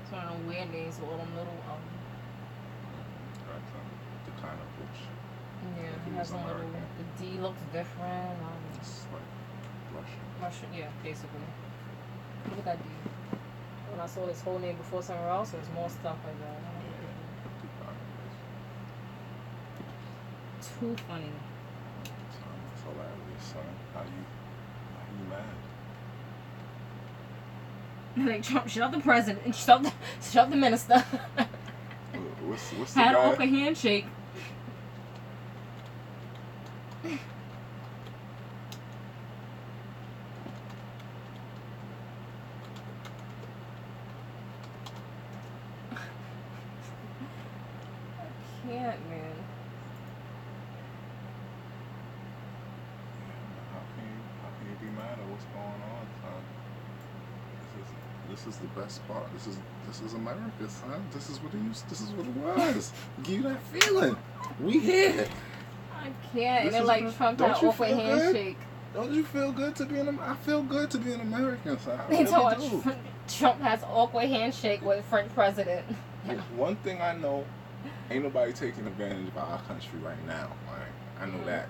It's one of them weird names with all them little, The kind of which. Yeah, it has some little, the D looks different. It's like Russian, yeah, basically. Look at that D. When I saw his whole name before somewhere else, there's more stuff like that. Too funny. It's hilarious, son. How you mad? Like, Trump, shut the president and shut the minister. What's the Had guy? an awkward handshake. I can't, man. this is the best part. This is America, son. This is what it used. This is what it was. Give you that feeling. We here. I can't. And then like Trump had an awkward handshake. Don't you feel good to be I feel good to be an American, son. They told Trump has awkward handshake with French president. One thing I know, ain't nobody taking advantage of our country right now. Right? I know that.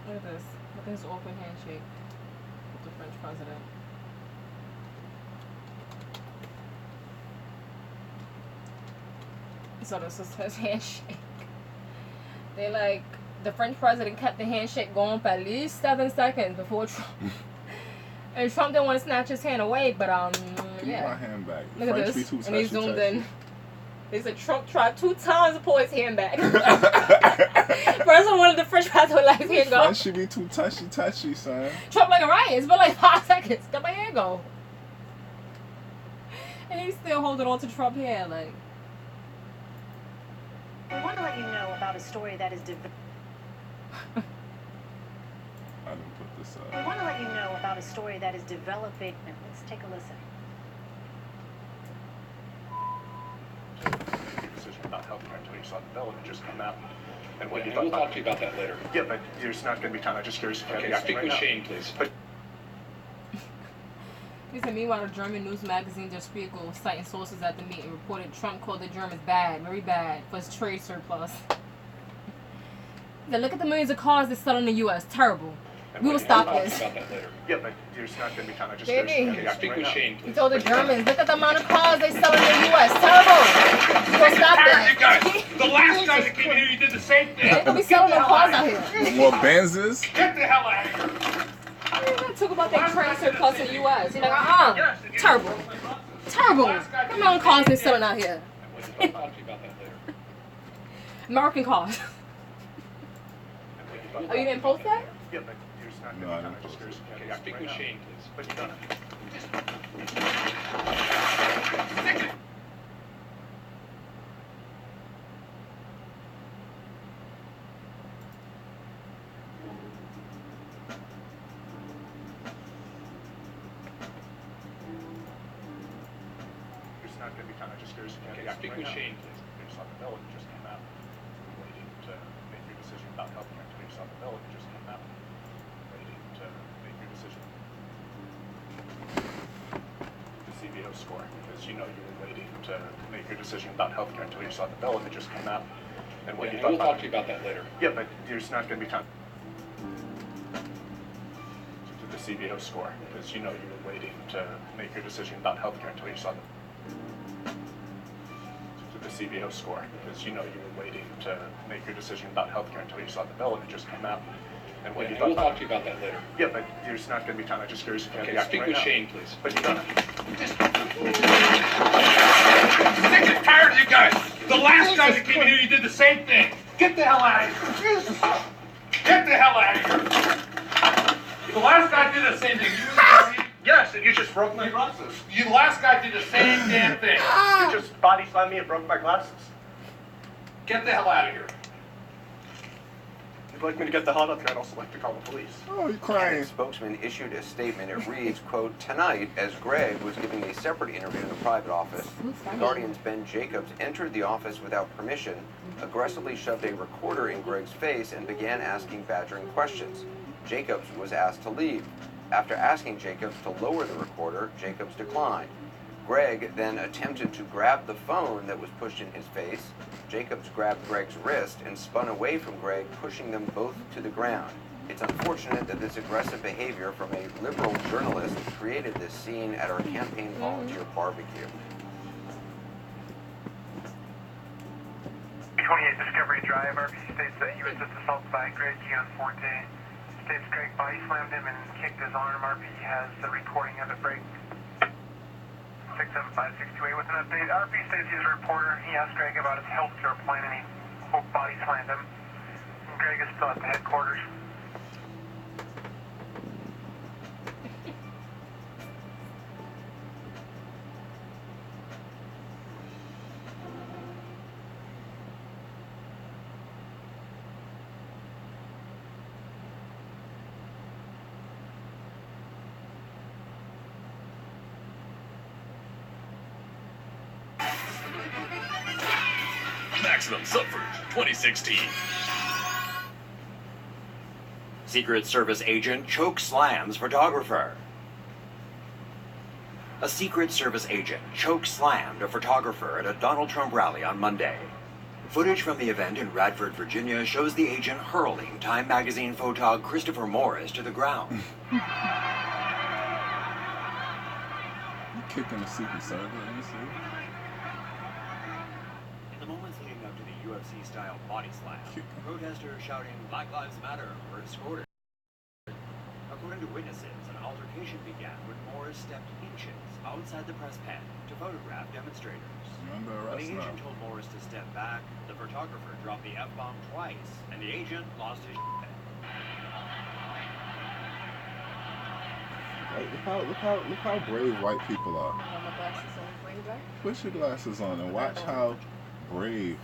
Look at this. Look at his awkward handshake with the French president. So this is his handshake. They like, the French president kept the handshake going for at least 7 seconds before Trump. And Trump didn't want to snatch his hand away, but Give me my hand back. Look at French this. And he zoomed in. They said Trump tried 2 times to pull his hand back. First one wanted the French president to let his hand go. French should be too touchy, son. Trump like, alright, it's been like 5 seconds. Let my hand go. And he's still holding on to Trump's hand, like. I want to let you know about a story that is I didn't put this up. I want to let you know about a story that is developing. Let's take a listen. Decision about healthcare until you saw the bill and it just came out. And what We'll talk to you about that later. Yeah, but there's not going to be time. I'm just curious if you have Okay, the speak right with now. Shane, please. But He said, meanwhile, the German news magazine Der Spiegel, citing sources at the meeting, reported Trump called the Germans bad, very bad, for his trade surplus. He said, look at the millions of cars they sell in the U.S. Terrible. We will stop this. About that later. yeah, but there's not going to be time. I'm just Baby. curious if you have Okay, the speak right with now. Shane, He please. told the Germans, look at the amount of cars they sell in the U.S. Terrible. We will stop that. The last guy that came in here, you did the same thing. They could be selling no cars out here. More Benzes. Get the hell out of here. They're going to talk about their trade surplus in the U.S. You're like, terrible. Terrible. Look at the amount of cars they're selling out here. We'll talk to you about that later. American cars. Oh, you didn't post that? Yeah, but there's not No, going I to be time. I'm didn't just curious if you Okay, have the speak right with now. Shane, please. But you don't. There's not going to be time. I'm just curious if you have Okay, the speak right with now. Shane, please. You saw the bill and it just came out. Waiting to make your decision about healthcare until you saw the bill and it just came out. Waiting to make your decision. The CBO score, because you know you were waiting to make your decision about healthcare until you saw the bill and it just came out. And what you We'll thought talk to you about that later. Yeah, but there's not going to be time. To the CBO score, because you know you were waiting to make your decision about healthcare until you saw the. To the CBO score, because you know you were waiting to make your decision about healthcare until you saw the bill and it just came out. And what you We'll thought. talk to you about that later. Yeah, but there's not going to be time. I'm just curious if you have Okay, the speak right with now. Shane, please. But you don't. Sick and tired of you guys. The last guy that came in here, you did the same thing. Get the hell out of here. Get the hell out of here. The last guy did the same thing. Yes, and you just broke my glasses. You, the last guy did the same damn thing. You just body slammed me and broke my glasses. Get the hell out of here. If you'd like me to get the hot up here, I'd also like to call the police. Oh, you're crying. Spokesman issued a statement. It reads, quote, tonight, as Greg was giving a separate interview in a private office, the Guardian's Ben Jacobs entered the office without permission, aggressively shoved a recorder in Greg's face, and began asking badgering questions. Jacobs was asked to leave. After asking Jacobs to lower the recorder, Jacobs declined. Greg then attempted to grab the phone that was pushed in his face. Jacobs grabbed Greg's wrist and spun away from Greg, pushing them both to the ground. It's unfortunate that this aggressive behavior from a liberal journalist created this scene at our campaign volunteer barbecue. 28 Discovery Drive, RP states that he was just assaulted by Greg Gianforte. States Greg body slammed him and kicked his arm. RP has the recording of the break. 675-628 with an update. RP states he's a reporter. He asked Greg about his health care plan and he body slammed him. And Greg is still at the headquarters. Maximum Suffrage 2016. Secret Service agent choke slams photographer. A Secret Service agent choke slammed a photographer at a Donald Trump rally on Monday. Footage from the event in Radford, Virginia shows the agent hurling Time magazine photog Christopher Morris to the ground. You kicking the Secret Service, let me see. In the moments leading up to the UFC-style body slam, protesters shouting Black Lives Matter were escorted. According to witnesses, an altercation began when Morris stepped inches outside the press pen to photograph demonstrators. When the agent told Morris to step back, the photographer dropped the F-bomb twice, and the agent lost his shit. Look how brave white people are. Put your glasses on and watch how brave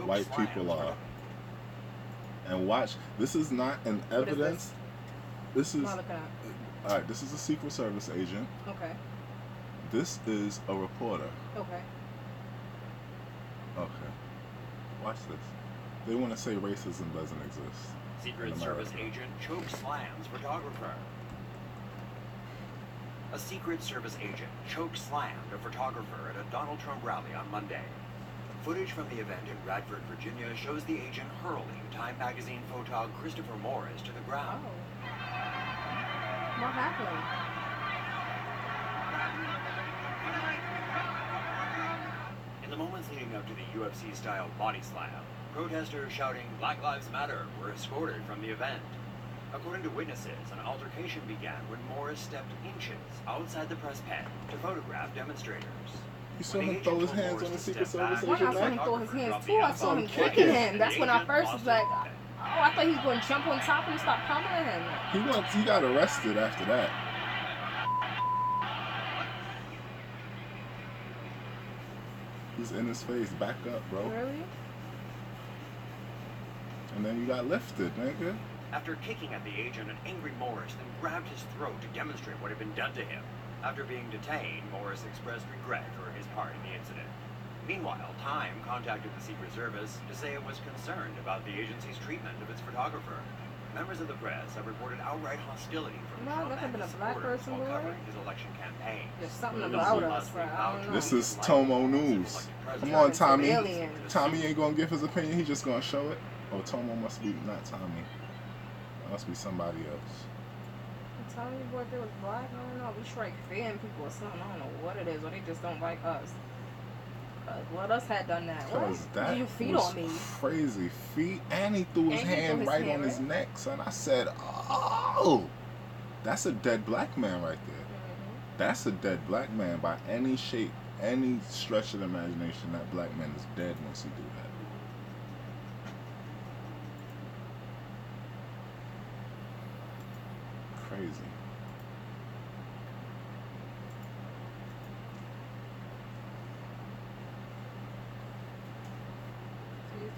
white people are. And watch, this is not an evidence. This is alright, this is a Secret Service agent. Okay. This is a reporter. Okay. Okay. Watch this. They want to say racism doesn't exist. Secret Service agent choke slams photographer. A Secret Service agent choke slammed a photographer at a Donald Trump rally on Monday. Footage from the event in Radford, Virginia shows the agent hurling Time magazine photog Christopher Morris to the ground. What happened? In the moments leading up to the UFC-style body slam, protesters shouting Black Lives Matter were escorted from the event. According to witnesses, an altercation began when Morris stepped inches outside the press pen to photograph demonstrators. You saw him throw his hands on the Secret Service agent? I saw him throw his hands too. I saw him kicking him. That's when I first was like, oh, I thought he was going to jump on top and stop pummeling him. He got arrested after that. He's in his face. Back up, bro. Really? And then you got lifted, nigga. After kicking at the agent, an angry Morris then grabbed his throat to demonstrate what had been done to him. After being detained, Morris expressed regret for his part in the incident. Meanwhile, Time contacted the Secret Service to say it was concerned about the agency's treatment of its photographer. Members of the press have reported outright hostility from Trump and his supporters while covering his election campaign. There's something about us, bro. This is Tomo News. Come on, Tommy. Tommy ain't gonna give his opinion. He just gonna show it. Oh, Tomo must be not Tommy. It must be somebody else. Tommy boy, if it was black, I don't know. We strike fan people or something. I don't know what it is, or they just don't like us. What us had done that? Because that you feet was on me. Crazy feet, and he threw his hand right on his neck, son. I said, "Oh, that's a dead black man right there. That's a dead black man by any shape, any stretch of the imagination. That black man is dead once he do that." Crazy.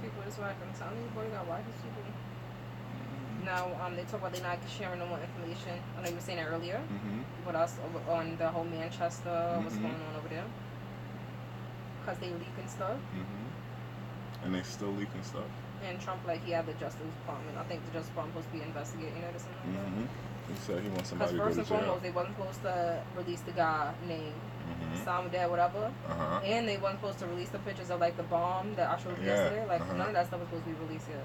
People, that's why I'm telling you, boy, you got white people. Now, they talk about they're not sharing no more information. I know you were saying that earlier. What else on the whole Manchester? What's going on over there? Because they leaking stuff. And they still leaking stuff. And Trump, like, he had the Justice Department. I think the Justice Department was supposed to be investigating it or something like that. He said he wants somebody to go to jail. Because first and foremost, they wasn't supposed to release the guy name. Some dead, whatever. And they weren't supposed to release the pictures of like the bomb that I showed you yesterday. Like none of that stuff was supposed to be released yet.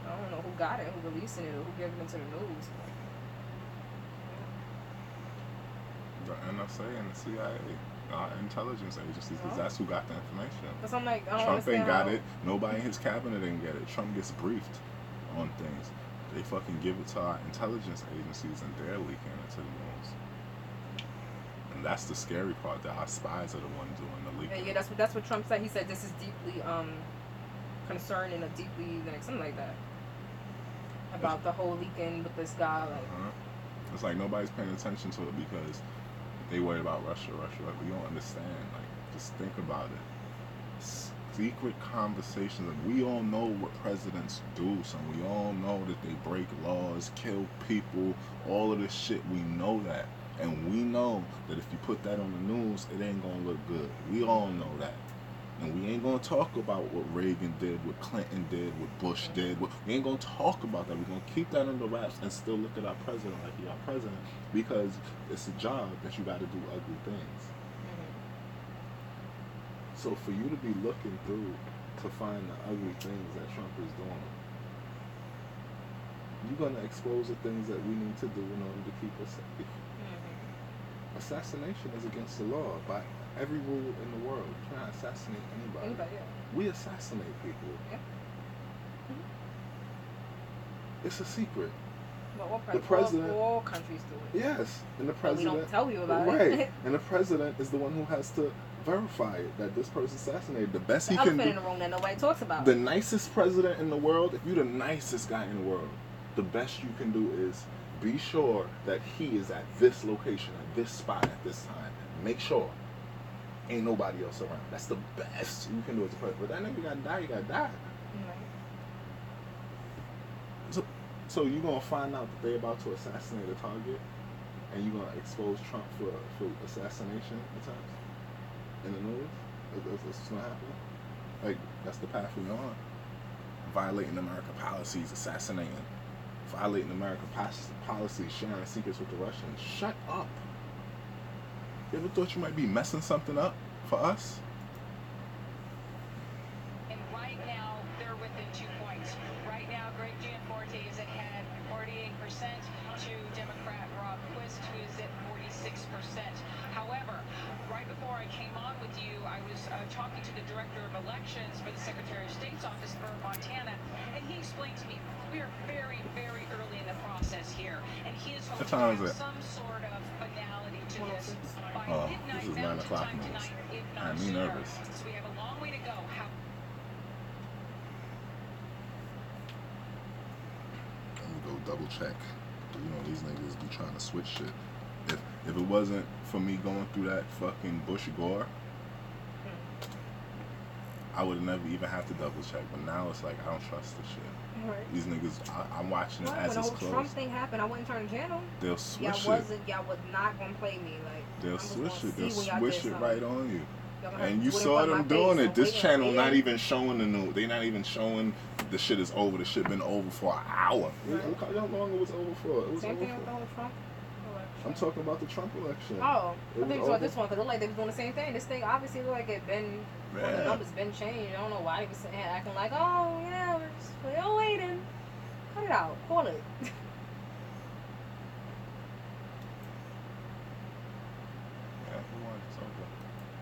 I don't know who got it, who releasing it, or who gave it into the news. The NSA and the CIA, intelligence agencies, because that's who got the information. Because I'm like, I don't Trump ain't got how... it. Nobody in his cabinet didn't get it. Trump gets briefed on things. They fucking give it to our intelligence agencies, and they're leaking it to the news. And that's the scary part, that our spies are the ones doing the leaking. Yeah, that's what Trump said. He said this is deeply concerning or deeply like something like that. About the whole leaking with this guy, like it's like nobody's paying attention to it because they worry about Russia. Like, we don't understand. Like, just think about it. Secret conversations, and we all know what presidents do, so we all know that they break laws, kill people, all of this shit. We know that. And we know that if you put that on the news, it ain't gonna look good. We all know that. And we ain't gonna talk about what Reagan did, what Clinton did, what Bush did. We ain't gonna talk about that. We're gonna keep that under wraps and still look at our president like he our president, because it's a job that you gotta do ugly things. So for you to be looking through to find the ugly things that Trump is doing, you're gonna expose the things that we need to do in order to keep us safe. Assassination is against the law by every rule in the world. You cannot assassinate anybody. We assassinate people. It's a secret. Well, the president, all countries do it. Yes, and the president. But we don't tell you about it. Right, and the president is the one who has to verify it, that this person assassinated. The best he can do. The elephant in the room that nobody talks about. The nicest president in the world, if you're the nicest guy in the world, the best you can do is be sure that he is at this location, at this spot, at this time. Make sure ain't nobody else around. That's the best you can do as a president. But that nigga gotta die, you gotta die. So you're gonna find out that they're about to assassinate a target, and you're gonna expose Trump for assassination at times in the news? That's what's gonna happen? Like, that's the path we're on. Violating American policies, assassinating. Violating American policies, sharing secrets with the Russians. Shut up. You ever thought you might be messing something up for us? And right now, they're within 2 points. Right now, Greg Gianforte is ahead 48% to Democrat Rob Quist, who is at 46%. However, right before I came on with you, I was talking to the Director of Elections for the Secretary of State's office for Montana, and he explained to me, we are very, very early in the process here, and he is hoping to have some sort of finality to this by midnight, this is 9 o'clock news. I'm nervous. So we have a long way to go. Let me go double check. You know, these niggas be trying to switch shit. If it wasn't for me going through that fucking Bush Gore, I would never even have to double check. But now it's like I don't trust this shit. Right. These niggas, I'm watching it as it's closed. When the whole Trump thing happened, I wouldn't turn the channel. They'll switch Y'all was not gonna play me like. They'll switch it. They'll switch it right on you. And you saw them doing it. This channel not even showing the news. They not even showing the shit is over. The shit been over for an hour. Right. Look how long it was over for. It was Same over thing with the whole Trump election. I'm talking about the Trump election. Oh, I think so. This one, because it looked like they was doing the same thing. This thing obviously looked like it been. Well, the numbers been changed. I don't know why they was acting like, oh yeah, we're still waiting. Cut it out. Call it.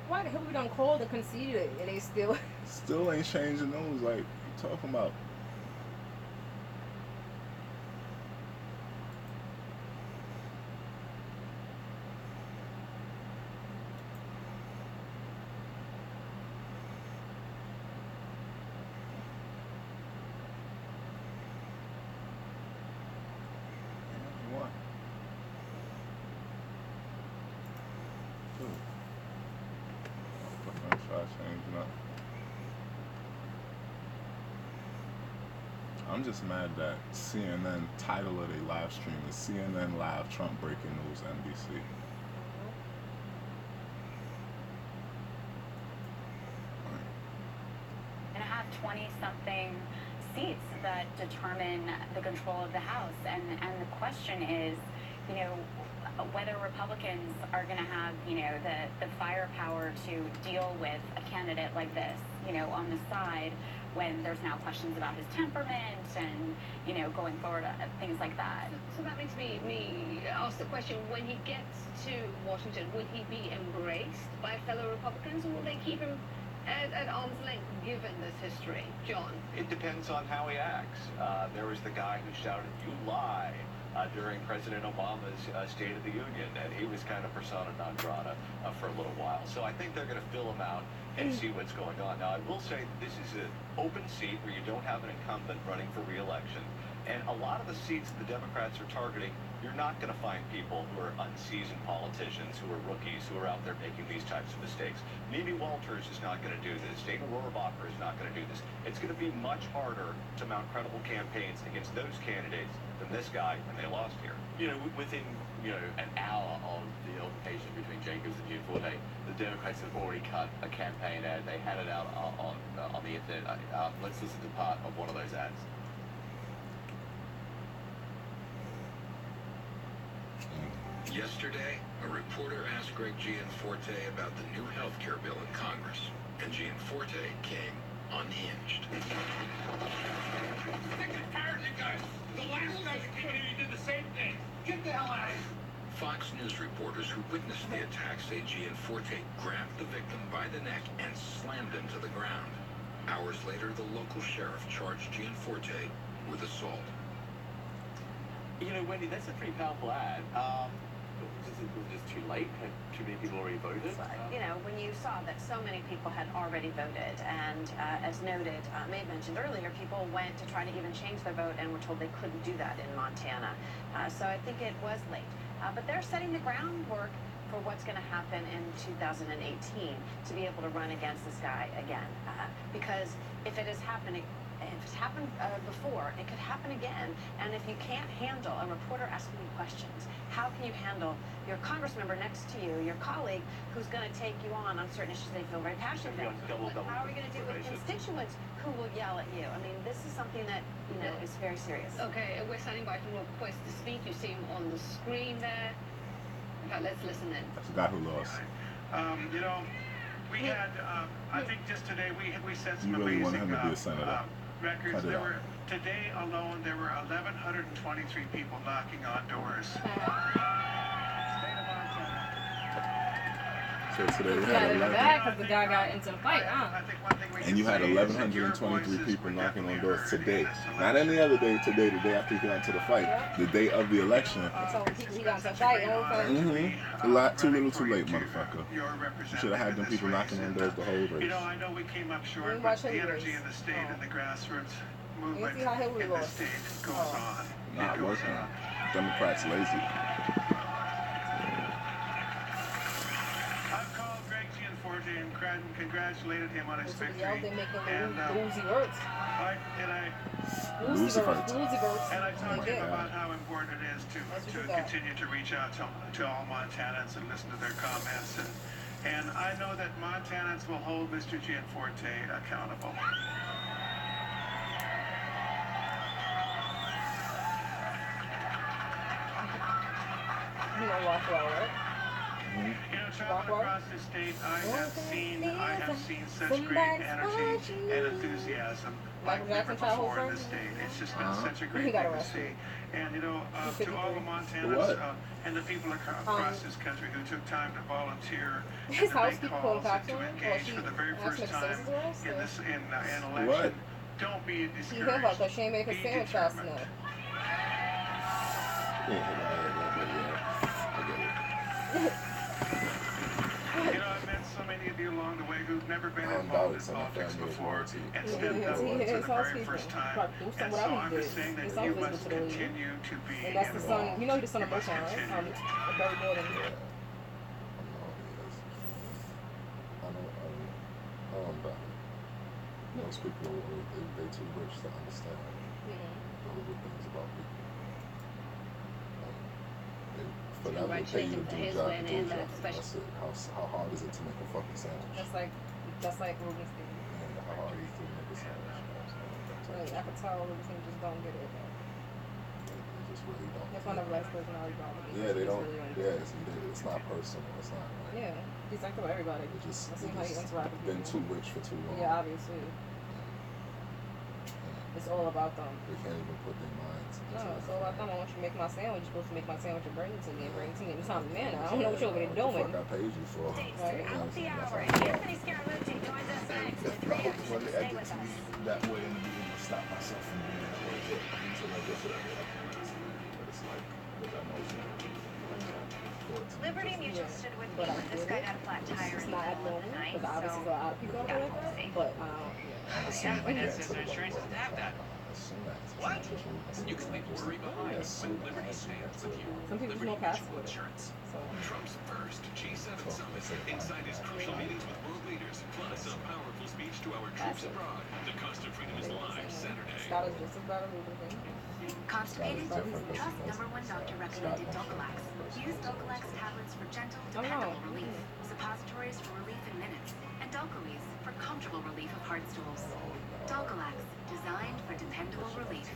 Why the hell we done called and conceded it and they still ain't changing those? Like, you talking about? I'm just mad that CNN title of their live stream is CNN Live Trump Breaking News NBC. And I have 20-something seats that determine the control of the House, and the question is, you know, whether Republicans are going to have, you know, the firepower to deal with a candidate like this, you know, on the side, when there's now questions about his temperament and, you know, going forward, things like that. So that makes me ask the question, when he gets to Washington, will he be embraced by fellow Republicans, or will they keep him at arm's length given this history? John? It depends on how he acts. There was the guy who shouted, "You lie," during President Obama's State of the Union, and he was kind of persona non grata for a little while. So I think they're going to fill him out and see what's going on. Now, I will say this is an open seat where you don't have an incumbent running for re-election. And a lot of the seats the Democrats are targeting, you're not going to find people who are unseasoned politicians, who are rookies, who are out there making these types of mistakes. Mimi Walters is not going to do this. Dana Rohrabacher is not going to do this. It's going to be much harder to mount credible campaigns against those candidates than this guy, and they lost here. You know, within, you know, an hour of the altercation between Jacobs and Gianforte, the Democrats have already cut a campaign ad. They had it out on the internet. Let's listen to part of one of those ads. Yesterday, a reporter asked Greg Gianforte about the new health care bill in Congress, and Gianforte came unhinged. Sick and tired of you guys. The last guy that came in, he did the same thing. Get the hell out of here. Fox News reporters who witnessed the attack say Gianforte grabbed the victim by the neck and slammed him to the ground. Hours later, the local sheriff charged Gianforte with assault. You know, Wendy, that's a pretty powerful ad. Was it just too late? Had too many people already voted? You know, when you saw that so many people had already voted, and as noted, Maeve mentioned earlier, people went to try to even change their vote and were told they couldn't do that in Montana. So I think it was late. But they're setting the groundwork for what's going to happen in 2018 to be able to run against this guy again. Because if it has happened, if it's happened before, it could happen again. And if you can't handle a reporter asking you questions, how can you handle your congress member next to you, your colleague who's going to take you on certain issues they feel very passionate about? How are we going to do with constituents who will yell at you? I mean, this is something that, you know, is very serious. Okay, we're standing by for Rob Quist to speak. You see him on the screen there. In fact, let's listen in. That's the guy who lost. You know, we had, I think just today we set some You really amazing want him to be a senator. records. There were, today alone, there were 1,123 people knocking on doors. So today we He got had it 11. back because the guy got into the fight. And you had 1,123 people knocking on doors today. Not any other day, today, the day after he got into the fight. The day of the election. So he got into the fight. A lot too little too late, motherfucker. You should have had them people knocking on doors the whole race. You know, I know we came up short, but the energy in the state and the grassroots movement in the state goes on. Not working. Democrats lazy. I've called Greg Gianforte and congratulated him on his victory. And I talked to him about how important it is to continue to reach out to all Montanans and listen to their comments. And I know that Montanans will hold Mr. Gianforte accountable. You know, walk well, right? You know, traveling across the state, I have seen such great energy and enthusiasm like never before in the state. It's just been such a great thing to see. And you know, to all the Montanans and the people across this country who took time to volunteer and to make calls and to engage for the very first time in this in election, don't be discouraged. Be determined. You know, I've met so many of you along the way who've never been involved in politics before and stepped up for the very first time. And so I'm just saying that you must continue to be And that's the son, involved. you know he's the son of Bushman, right? Barry Gordon. Most people, they too rich to understand the little things about people. For that would pay you to do a job, That's it. How hard is it to make a fucking sandwich? That's like Rubenstein. And how hard is it to make a sandwich? I could tell Rubenstein just don't get it. They just really don't. That's one of the last personality problems. Yeah, they don't. Yeah, it's not personal. It's not. Like, yeah, he's like about everybody. That's how he interacts with been people. too rich for too long. Yeah, obviously. It's all about them. They can't even put their minds. No, it's all about them. I want you to make my sandwich. You're supposed to make my sandwich and bring it to me and bring it to me in a timely manner. I don't know what you're over there doing. What the fuck I paid you for? Right? Throughout the hour, Anthony Scaramucci joins us next. If I want to edit to me that way and be able to stop myself from doing that way, until I get to that way, but it's like, look, I know Liberty Mutual stood with me when this guy got a flat tire in the middle of the night, but obviously a lot of people don't like that. But My dad says their insurance doesn't have that. What? You can leave worry behind when Liberty stands with you. some people just Liberty won't pass Mutual with it. Insurance. So. Trump's first G7 summit. Inside his crucial meetings with world leaders, plus a powerful speech to our troops abroad. The Cost of Freedom is live Saturday. Scott is just as bad as Rubenstein. Constipated? Trust #1 doctor recommended Dulcolax. Use Dulcolax tablets for gentle, dependable relief. Suppositories for hard stools. Dalgalax, designed for dependable relief.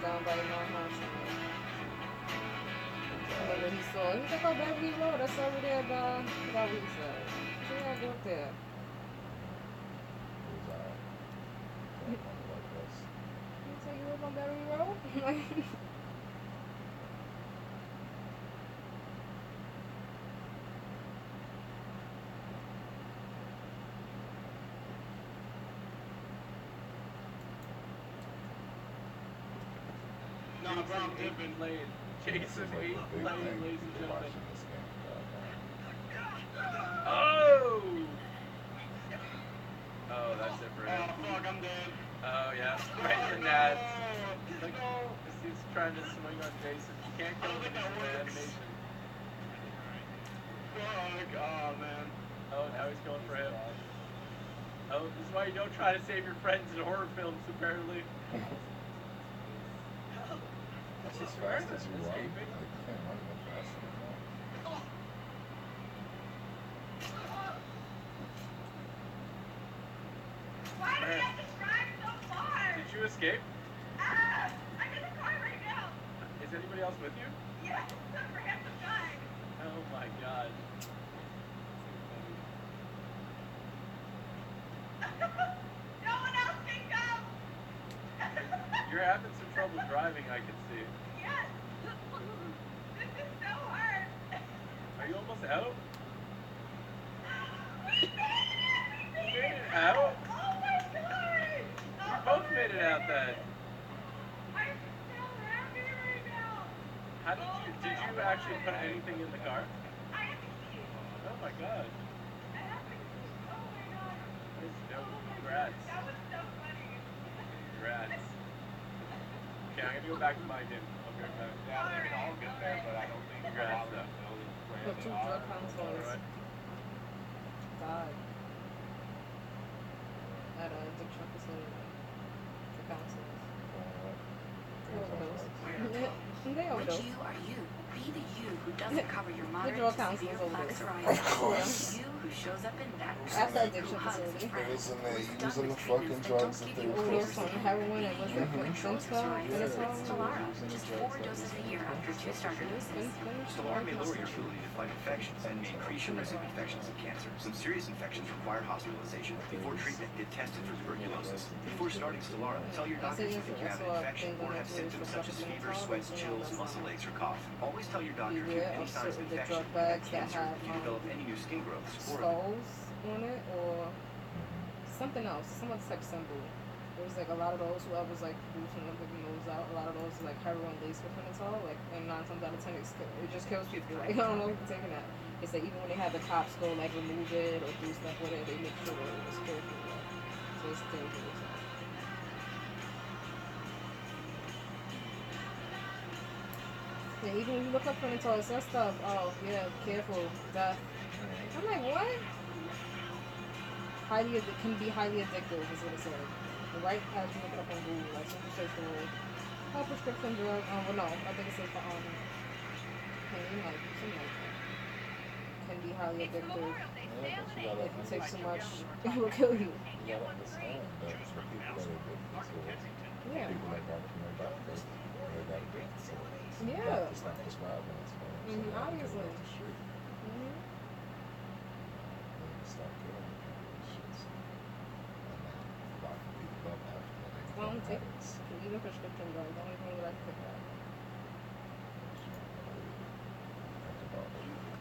Down by my house. Remember he saw, he's like, oh, Beverly Road, that's over there by Riverside. So yeah, I go up there. You say you live on Beverly Road? No, Brown Pippen laid. Jason 8 laid, ladies and gentlemen. Oh! Oh, that's it for him. Oh, fuck, I'm dead. Oh, yeah. Right in the net. Look, he's trying to swing on Jason. You can't kill him in the animation. Fuck, oh, man. Oh, now he's going for him. Oh, this is why you don't try to save your friends in horror films, apparently. That's as fast as you run. I can't run no faster than that. Why do we have to drive so far? Did you escape? I'm in the car right now. Is anybody else with you? Yes, for him to drive. Oh my god. No one else can come. You're having some trouble driving, I can see. Yes. This is so hard. Are you almost out? We made made it out? Oh my god. You both made it out then. I'm so happy right now. How did you actually put anything in the car? I have the key. Oh my god. I have the key. Oh my god. That's dope. Congrats. That was so funny. Congrats. Okay, I'm gonna go back to my game. I'll be right back. Yeah, I think it all get there, but I don't think Congrats though. The two drug counselors died at a addiction facility for counselors. They overdosed. Which you are you? Be the you who doesn't cover your moderate drug to severe counselors plaque overdosed. psoriasis. You who shows up in that At the addiction facility. They was in there using the fucking drugs that they were Overdosed supposed to on heroin and was it Fentanyl? Stelara, just 4 doses a year after 2 star doses. Stelara may lower your ability to fight infections and may increase your risk of infections and cancer. Some serious infections require hospitalization. Before treatment, get tested for tuberculosis. Before starting Stelara, tell your doctor if you think you have an infection or have symptoms such as fever, sweats, chills, muscle aches, or cough. Always tell your doctor if you have any signs of infection, cancer, if you develop any new skin growths, or skulls on it or something else, some other sex symbol. There was like a lot of those, whoever's like producing them, picking those out, a lot of those is like heroin laced with fentanyl, like, and 9 times out of 10 it just kills people. Like, I don't know if you're taking that. It's like even when they have the cops go like remove it or do stuff with it, they make sure that it was kill people. So it's dangerous. Yeah, even when you look up fentanyl, it says stuff, oh yeah, careful, death. I'm like, what? Can be highly addictive is what it said. Right as you look it up on Google, like so you search for prescription drug, well no, I think it says for pain, like something like that. Can be highly addictive. If you take too much, it will kill you. You gotta understand that for people that are addicted to it, Yeah. people that got it from their doctors, they got addicted to it. Yeah. Doctors not prescribing it to them. So Obviously. start killing people and shit. So, and then locking people up after that. They Well, become take addicts. even prescription drugs. The only thing that I can pick up.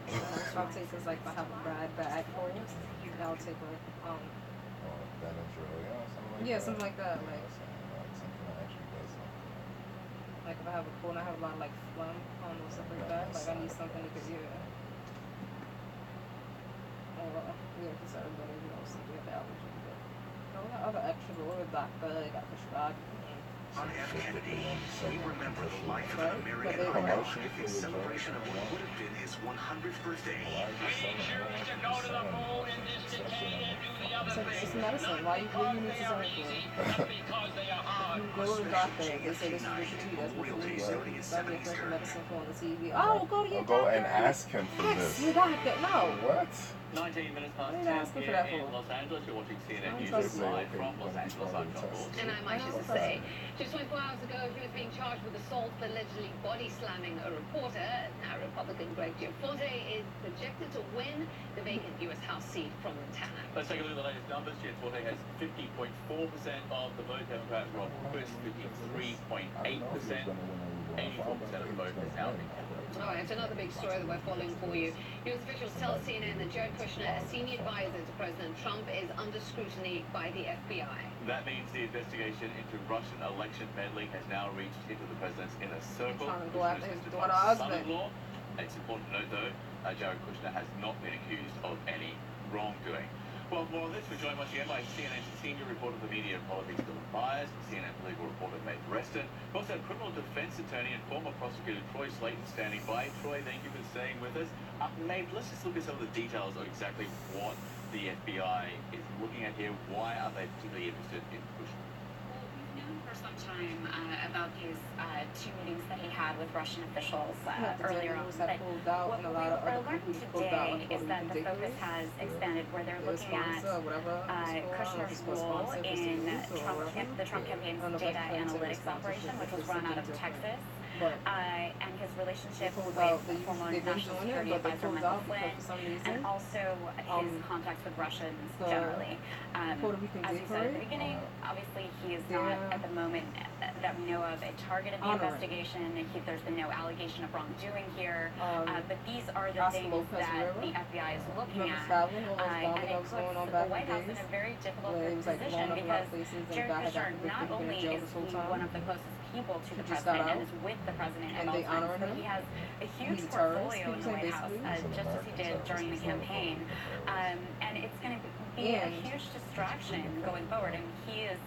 So I'll take this like if I have a bad bag for it, I'll take like Benadryl, yeah, something like yeah, that. something like that. Like Something that actually does something. like if I have a cold and I have a lot of like phlegm or stuff like that, like I need something to get or if it's everybody, you know, something with allergy. But all that other extra or a doctor, they got prescribed. On F. Kennedy, we remember the life of an American icon in celebration of what would have been his 100th birthday. It's medicine. Why you need to sell it for? go to the doctor. They say this is what you need. That's what you need. Start getting fresh medicine for on the TV. Oh, go to your doctor. Go and ask him for Ask this. your doctor. No. What? 19 minutes past What are 10 you asking for here that in for? Los Angeles. You're watching CNN I'm News trusting you. live from Los Angeles. I'm John Ball. And I'm Aisha Sase. Just 24 hours ago, he was being charged with assault for allegedly body slamming a reporter. Now, Republican Greg Gianforte is projected to win the vacant U.S. House seat from Montana. Let's take a look at the latest numbers. Gianforte has 50.4% of the vote. Democrat Rob Quist, 53.8%. 84% of the vote is now in Canada. All right, it's another big story that we're following for you. U.S. officials tell CNN that Jared Kushner, a senior advisor to President Trump, is under scrutiny by the FBI. That means the investigation into Russian election meddling has now reached into the president's inner circle. Trying to go after his Kushner's daughter's husband. son-in-law. It's important to note, though, Jared Kushner has not been accused of any wrongdoing. Well, more on this, we're joined once again by CNN's senior reporter for media and politics, Dylan Byers, CNN legal reporter, Meg Reston. We also have criminal defense attorney and former prosecutor Troy Slayton standing by. Troy, thank you for staying with us. Meg, let's just look at some of the details of exactly what the FBI is looking at here. Why are they particularly interested in Kushner? We've known for some time about these two meetings that he had with Russian officials earlier on. But what we learned today is that the focus has expanded where they're looking at Kushner's role in the Trump campaign's data analytics operation, which was run out of Texas. And his relationship with former National Security Advisor Michael Flynn, and also his contacts with Russians generally. As you said at the beginning, obviously he is not at the moment that we know of a target of the investigation. There's been no allegation of wrongdoing here, but these are the things that the FBI is looking at, and it puts the White House in a very difficult position because Jared Kushner, not only is he one of the closest people to the president and is with the president at all times, but he has a huge portfolio in the White House, just as he did during the campaign, and it's going to be a huge distraction going forward. And he is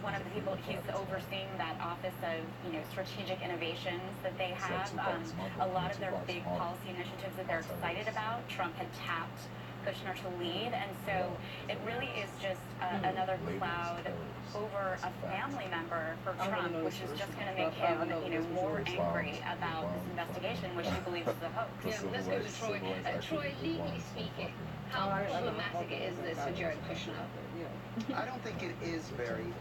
one of the people, he's overseeing that office of, strategic innovations that they have. A lot of their big policy initiatives that they're excited about, Trump had tapped Kushner to lead, and so it really is just another cloud over a family member for Trump, which is just going to make him, more angry about this investigation, which he believes is a hoax. Yeah, let's go to Troy. Troy, legally speaking, how problematic is this for Jared Kushner? I don't think it is very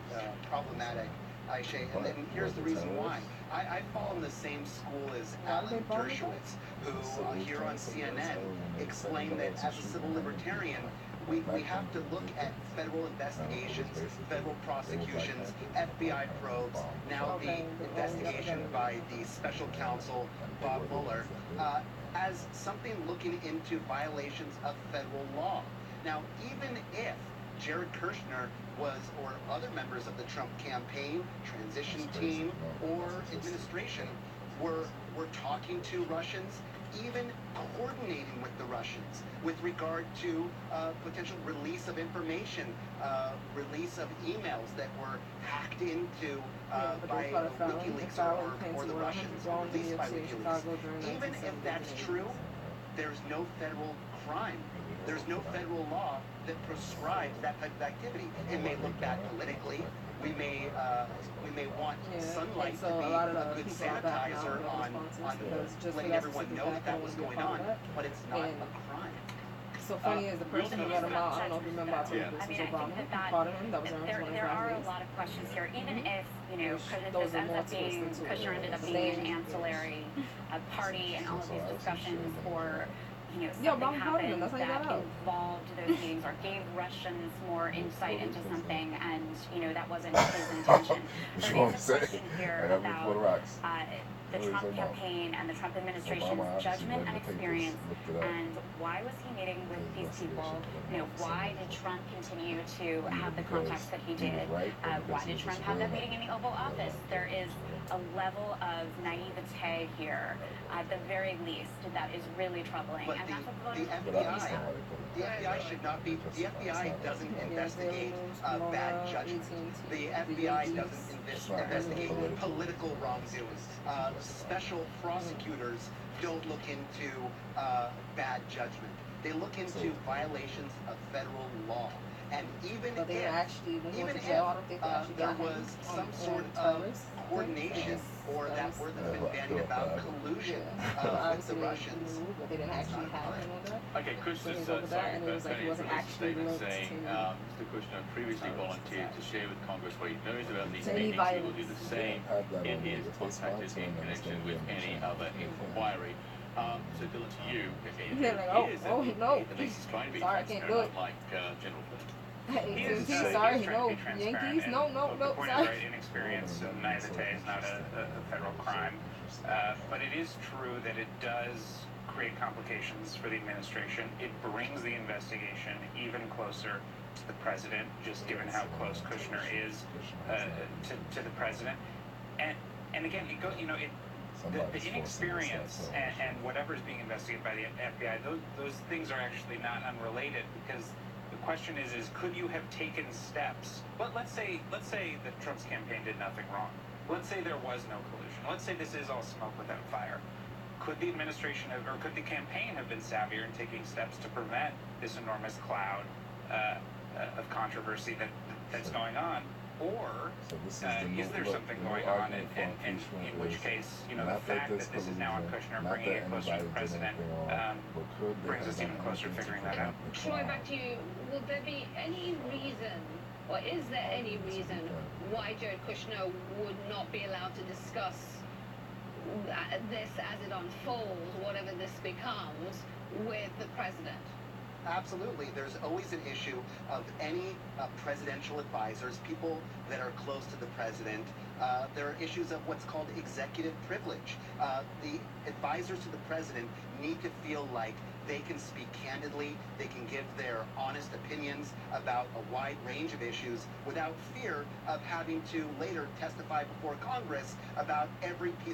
problematic, Aisha, and here's the reason why. I fall in the same school as Alan Dershowitz, who here on CNN explained that as a civil libertarian, we have to look at federal investigations, federal prosecutions, FBI probes, now the investigation by the special counsel, Bob Mueller, as something looking into violations of federal law. Now, even if Jared Kushner was, or other members of the Trump campaign, transition team, or administration were talking to Russians, even coordinating with the Russians with regard to potential release of information, release of emails that were hacked into by WikiLeaks or the Russians, released by WikiLeaks. Even if that's true, there's no federal crime. There's no federal law that prescribes that type of activity. It may look bad politically. We may want sunlight to be a good sanitizer on letting everyone know that was going on, but it's not a crime. So funny is the person who got him out, I don't know if you remember, I told you this was Obama. He fought him, that was there are a lot of questions here, even if, this ends up being, Kushner ended up being an ancillary party and all of these discussions, or something happened that involved those meetings or gave Russians more insight into something, and that wasn't his intention. There is a question here about the Trump campaign and the Trump administration's judgment and experience, and why was he meeting with these people? Why did Trump continue to have the contacts that he did? Why did Trump have that meeting in the Oval Office? There is a level of naivete here, at the very least, that is really troubling. But and that's what voters the FBI should not be, the FBI doesn't investigate bad judgment. The FBI doesn't investigate political wrongdoing. Special prosecutors don't look into bad judgment. They look into violations of federal law. And even But they if, actually, when he even went to if jail, I don't think they actually there got him was some on sort of terrorist coordination or that word that's been bandied about collusion with the Russians. But they didn't actually have him on there. Okay, Kushner, So he was over there, and it was like he wasn't actually linked saying to. Mr. Kushner previously volunteered to share with Congress what he knows about these Any meetings. He will do the same in his contacted in connection with any other inquiry. So Dylan, to you, Yeah, like, at least he's trying to be sorry, I can't do transparent, it. unlike General Flynn. AT&T, sorry, no. Yankees, no, The point is, sorry. right, inexperience and naivete is not a federal crime. But it is true that it does create complications for the administration. It brings the investigation even closer to the president, just given how close Kushner is to the president. And again, it the inexperience and whatever is being investigated by the FBI, those things are actually not unrelated, because the question is could you have taken steps? But let's say that Trump's campaign did nothing wrong. Let's say there was no collusion. Let's say this is all smoke without fire. Could the administration or could the campaign have been savvier in taking steps to prevent this enormous cloud of controversy that's going on? Or is there something going on, and in which case, the fact that this is now on Kushner, bringing it closer to the president, brings us even closer to figuring that out. Troy, back to you. Will there be any reason, or is there any reason why Jared Kushner would not be allowed to discuss this as it unfolds, whatever this becomes, with the president? Absolutely. There's always an issue of any presidential advisors, people that are close to the president. There are issues of what's called executive privilege. The advisors to the president need to feel like they can speak candidly, they can give their honest opinions about a wide range of issues without fear of having to later testify before Congress about every piece